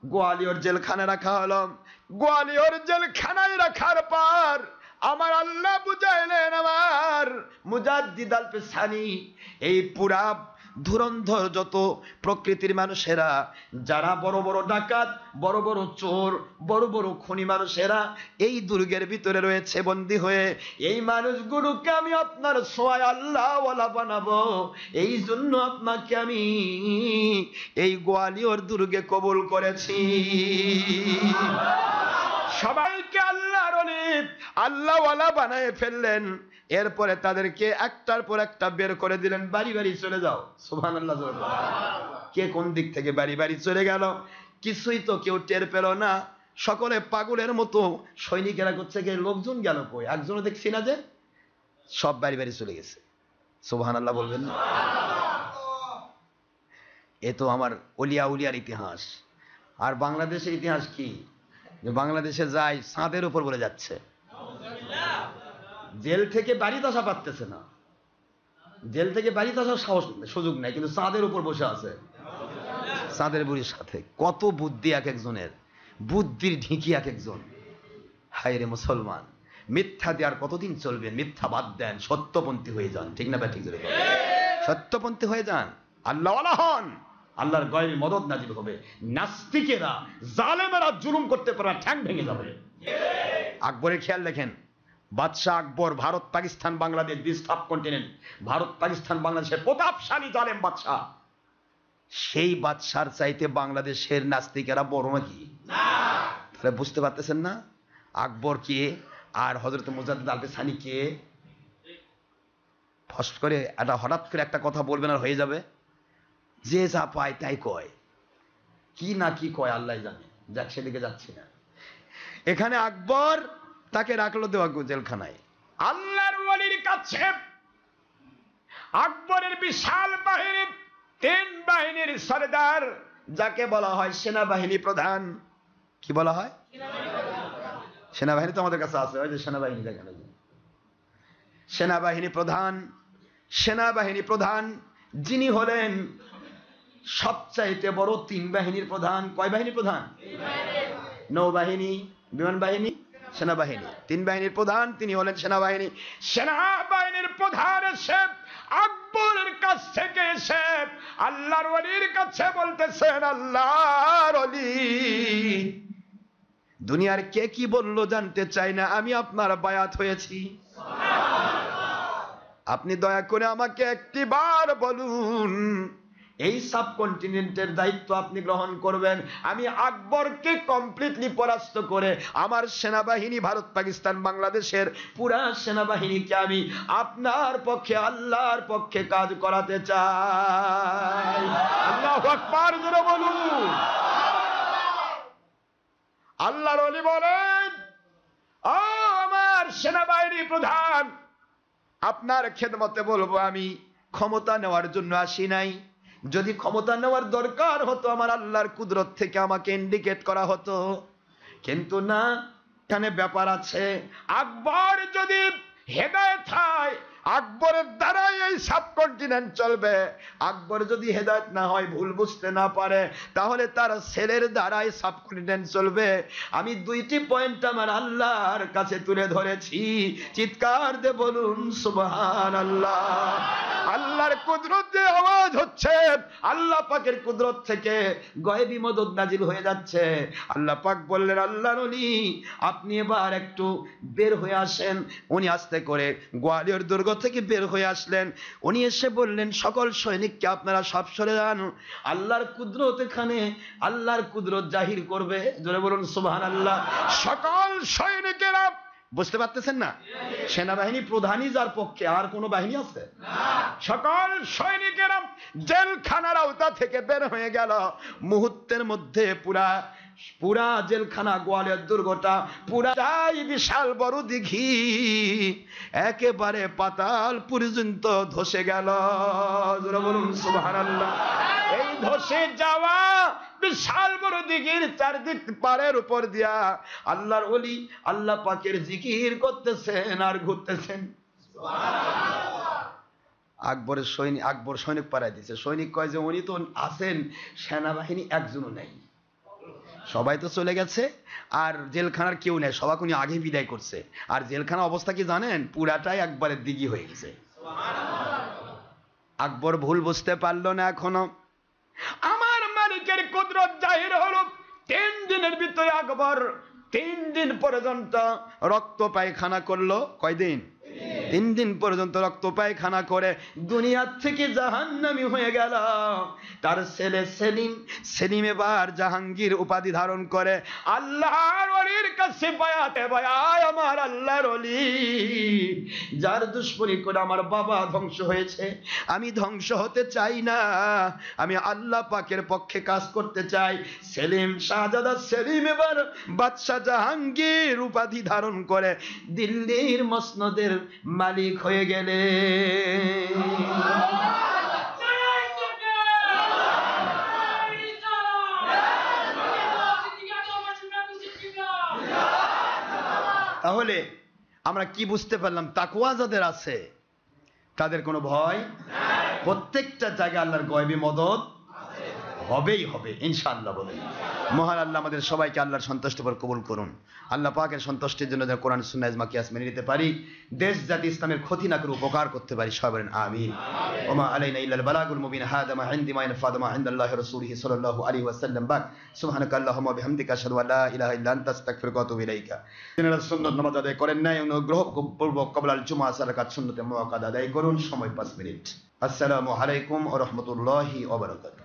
গোয়ালিয়র জেলখানায় রাখা হলো, গোয়ালিয়র জেলখানায় রাখার পর আমার আল্লাহ বুঝাইলেন, আমার মুজাদ্দিদ আল পেছানি, এই পুরা ধুরন্ধর যত প্রকৃতির মানুষেরা, যারা বড় বড় ডাকাত, বড় বড় চোর, বড় বড় খুনি মানুষেরা এই দুর্গের ভিতরে রয়েছে বন্দী হয়ে, এই মানুষগুলোকে আমি আপনার সোয়ায় আল্লাহ ওয়ালা বানাবো। এই জন্য আপনাকে আমি এই গোয়ালিয়র দুর্গে কবুল করেছি। সবাইকে আল্লাহর ওলি, আল্লাহ ওয়ালা বানায় ফেললেন। এরপরে তাদেরকে একটার পর একটা বের করে দিলেন, বাড়ি বাড়ি চলে যাও। সুবহানাল্লাহ। কে কোন দিক থেকে বাড়ি বাড়ি চলে গেল, কিছুই তো কেউ টের পেল না। সকলে পাগলের মতো, সৈনিকেরা করছে কে, লোকজন গেল কই, একজনও দেখছি না যে, সব বাড়ি বাড়ি চলে গেছে। সুবহানাল্লাহ বলবেন না? এ তো আমার অলিয়া উলিয়ার ইতিহাস। আর বাংলাদেশের ইতিহাস কি? যে বাংলাদেশে যায় ছাদের উপর বলে যাচ্ছে, জেল থেকে বাড়িতে আসা পারতেছে না, জেল থেকে বাড়িতে আসার সাহস সুযোগ নাই, কিন্তু ছাদের উপর বসে আছে চাঁদের বুড়ির সাথে। কত বুদ্ধি এক একজনের, বুদ্ধির ঢিকি এক একজন। হায় রে মুসলমান, মিথ্যা দিয়ে আর কতদিন চলবেন? মিথ্যা বাদ দেন, সত্যপন্থী হয়ে যান। ঠিক না ভাই? ঠিক করে সত্যপন্থী হয়ে যান, আল্লাহ ওয়ালা হন, আল্লাহর গয়বি মদদ নাজিল হবে। নাস্তিকেরা, জালেমেরা জুলুম করতে পারে, ঠ্যাং ভেঙে যাবে। আকবরের খেয়াল দেখেন, বাদশাহ আকবর, ভারত পাকিস্তান বাংলাদেশ, দিস সাবকন্টিনেন্ট, ভারত পাকিস্তান বাংলাদেশের প্রতাপশালী জালেম বাদশাহ। সেই বাদশার চাইতে বাংলাদেশের নাস্তিকেরা বড় নাকি? তাহলে বুঝতে পারতেছেন না আকবর কে আর হযরত মুজাদ্দিদ আল পেছানি কে? ফস করে একটা হঠাৎ করে একটা কথা বলবেন আর হয়ে যাবে। যে যা পায় তাই কয়, কি না কি কয় আল্লাহ জানে। যাক, সেদিকে যাচ্ছি না। এখানে আকবর তাকে রাখলো দেওয়া জেলখানায়। আল্লাহর ওয়ালির কাছে আকবরের বিশাল বাহিনী, 3 বাহিনীর সরদার, যাকে বলা হয় সেনাবাহিনী প্রধান। কি বলা হয়? সেনাবাহিনী তো আমাদের কাছে আছে, ওই যে সেনাবাহিনী দেখেন, সেনাবাহিনী প্রধান। সেনাবাহিনী প্রধান যিনি হলেন সবচাইতে বড় 3 বাহিনীর প্রধান। কয় বাহিনী প্রধান? নৌবাহিনী, বিমান বাহিনী, সেনাবাহিনী। 3 বাহিনীর প্রধান তিনি হলেন সেনাবাহিনী। সেনাবাহিনীর প্রধান এসে আকবরের কাছ থেকে এসে আল্লাহর ওলির কাছে বলতেছেন, আল্লাহর ওলি, দুনিয়ার কে কি বললো জানতে চাই না, আমি আপনার বায়াত হয়েছি, আপনি দয়া করে আমাকে একটিবার বলুন, এই সাবকন্টিনেন্টের দায়িত্ব আপনি গ্রহণ করবেন। আমি আকবরকে কমপ্লিটলি পরাস্ত করে আমার সেনাবাহিনী, ভারত পাকিস্তান বাংলাদেশের পুরা সেনাবাহিনীকে আমি আপনার পক্ষে, আল্লাহর পক্ষে কাজ করাতে চাই। আল্লাহু আকবার জোরে বলুন। আল্লাহর ওলি বলেন, ও আমার সেনাবাহিনী প্রধান, আপনার খেদমতে বলবো, আমি ক্ষমতা নেওয়ার জন্য আসি নাই। যদি ক্ষমতা নেওয়ার দরকার হতো আমার আল্লাহর কুদরত থেকে আমাকে ইন্ডিকেট করা হতো, কিন্তু না, এখানে ব্যাপার আছে। আকবর যদি হেদায়েত হয়, আকবরের দ্বারাই এই সাবকন্টিনেন্ট চলবে। আকবর যদি হেদায়েত না হয়, ভুল বুঝতে না পারে, তাহলে তার ছেলের দ্বারাই সাবকন্টিনেন্ট চলবে। আমি দুইটি পয়েন্ট আমার আল্লাহর কাছে তুলে ধরেছি, চিৎকার দিয়ে বলুন সুবহানাল্লাহ। আল্লাহর কুদরতে আওয়াজ হচ্ছে, আল্লাহ পাকের কুদরত থেকে গায়বী মদদ নাজিল হয়ে যাচ্ছে। আল্লাহ পাক বললেন, আল্লাহর ওলি আপনি এবার একটু বের হয়ে আসেন। উনি আস্তে করে গোয়ালিয়র দুর্গ থেকে বের হয়ে আসলেন। উনি এসে বললেন, সকল সৈনিককে আপনারা সব সরে যান, আল্লাহর কুদরত এখানে, আল্লাহর কুদরত জাহির করবে। জোরে বলুন সুবহানাল্লাহ। সকল সৈনিকেরা, বুঝতে পারতেছেন না, সেনাবাহিনী প্রধানই যার পক্ষে, আর কোন বাহিনী আছে? সকল সৈনিকেরা জেলখানার আওতা থেকে বের হয়ে গেল। মুহূর্তের মধ্যে পুরা জেলখানা, গোয়ালিয়র দুর্গটা পুরাটাই বিশাল বড় দিঘি, একেবারে পাতাল পর্যন্ত ধসে গেল। জোরে বলুন সুবহানাল্লাহ। এই ধসে যাওয়া বিশাল বড় দিঘির চারদিক পাড়ের উপর দিয়া আল্লাহর ওলি আল্লাহ পাকের জিকির করতেছেন আর ঘুরতেছেন। আকবর সৈনিক পাড়ায় দিছে। সৈনিক কয় যে উনি তো আছেন, সেনাবাহিনী একজনও নেই, সবাই তো চলে গেছে, আর জেলখানার কেউ নেই, সবাইকে উনি আগে বিদায় করছে। আর জেলখানার অবস্থা কি জানেন? পুরাটাই একবারে দিঘি হয়ে গেছে। আকবর ভুল বুঝতে পারলো না এখনো। আমার মালিকের কুদরত জাহির হলো। 3 দিনের ভিতরে আকবর 3 দিন পর্যন্ত রক্ত পায়খানা করলো। কয়দিন? 3 দিন পর্যন্ত রক্ত পায়খানা করে দুনিয়ার থেকে জাহান্নামী হয়ে গেল। তার ছেলে সেলিম এবার জাহাঙ্গীর উপাধি ধারণ করে আল্লাহর ওলির কাছে বায়াতে বায়ায়, আমার আল্লাহর ওলি যার দুশমনি করে আমার বাবা ধ্বংস হয়েছে, আমি ধ্বংস হতে চাই না, আমি আল্লাহ পাকের পক্ষে কাজ করতে চাই। শাহজাদা সেলিম এবার বাদশাহ জাহাঙ্গীর উপাধি ধারণ করে দিল্লির মসনদের মালিক হয়ে গেলে। তাহলে আমরা কি বুঝতে পারলাম? তাকওয়া যাদের আছে তাদের কোনো ভয় নাই। প্রত্যেকটা জায়গায় আল্লাহর গায়বী মদদ হবেই হবে ইনশাআল্লাহ। বলেন মহান আল্লাহ আমাদের সবাইকে আল্লাহর সন্তুষ্টির উপর কবুল করুন। আল্লাহ পাকের সন্তুষ্টির জন্য যেন কোরআন সুন্নাহ ইজমা কিয়াস মেনে নিতে পারি, দেশ জাতি ইসলামের ক্ষতি না করে উপকার করতে পারি। সবাই বলেন আমিন। ওমা আলাইনা ইল্লাল বালাগুল মুবিন। হাদা মা ইনদি মা ইনফাদু মা ইনদাল্লাহি রাসূলিহি সাল্লাল্লাহু আলাইহি ওয়াসাল্লাম। বাক সুবহানাকা আল্লাহুম্মা বিহামদিকা আশহাদু আল্লা ইলাহা ইল্লা আনতা আস্তাগফিরুকা ওয়া আতুবু ইলাইকা। যারা সুন্নাত নামাজ আদায় করেন নাই, অনুগ্রহ পূর্বক ক্বাবলাল জুমআ সালাত সুন্নতে মুআক্কাদা আদায় করুন। সময় 5 মিনিট। আসসালামু আলাইকুম ওয়া রাহমাতুল্লাহি ওয়া বারাকাতুহু।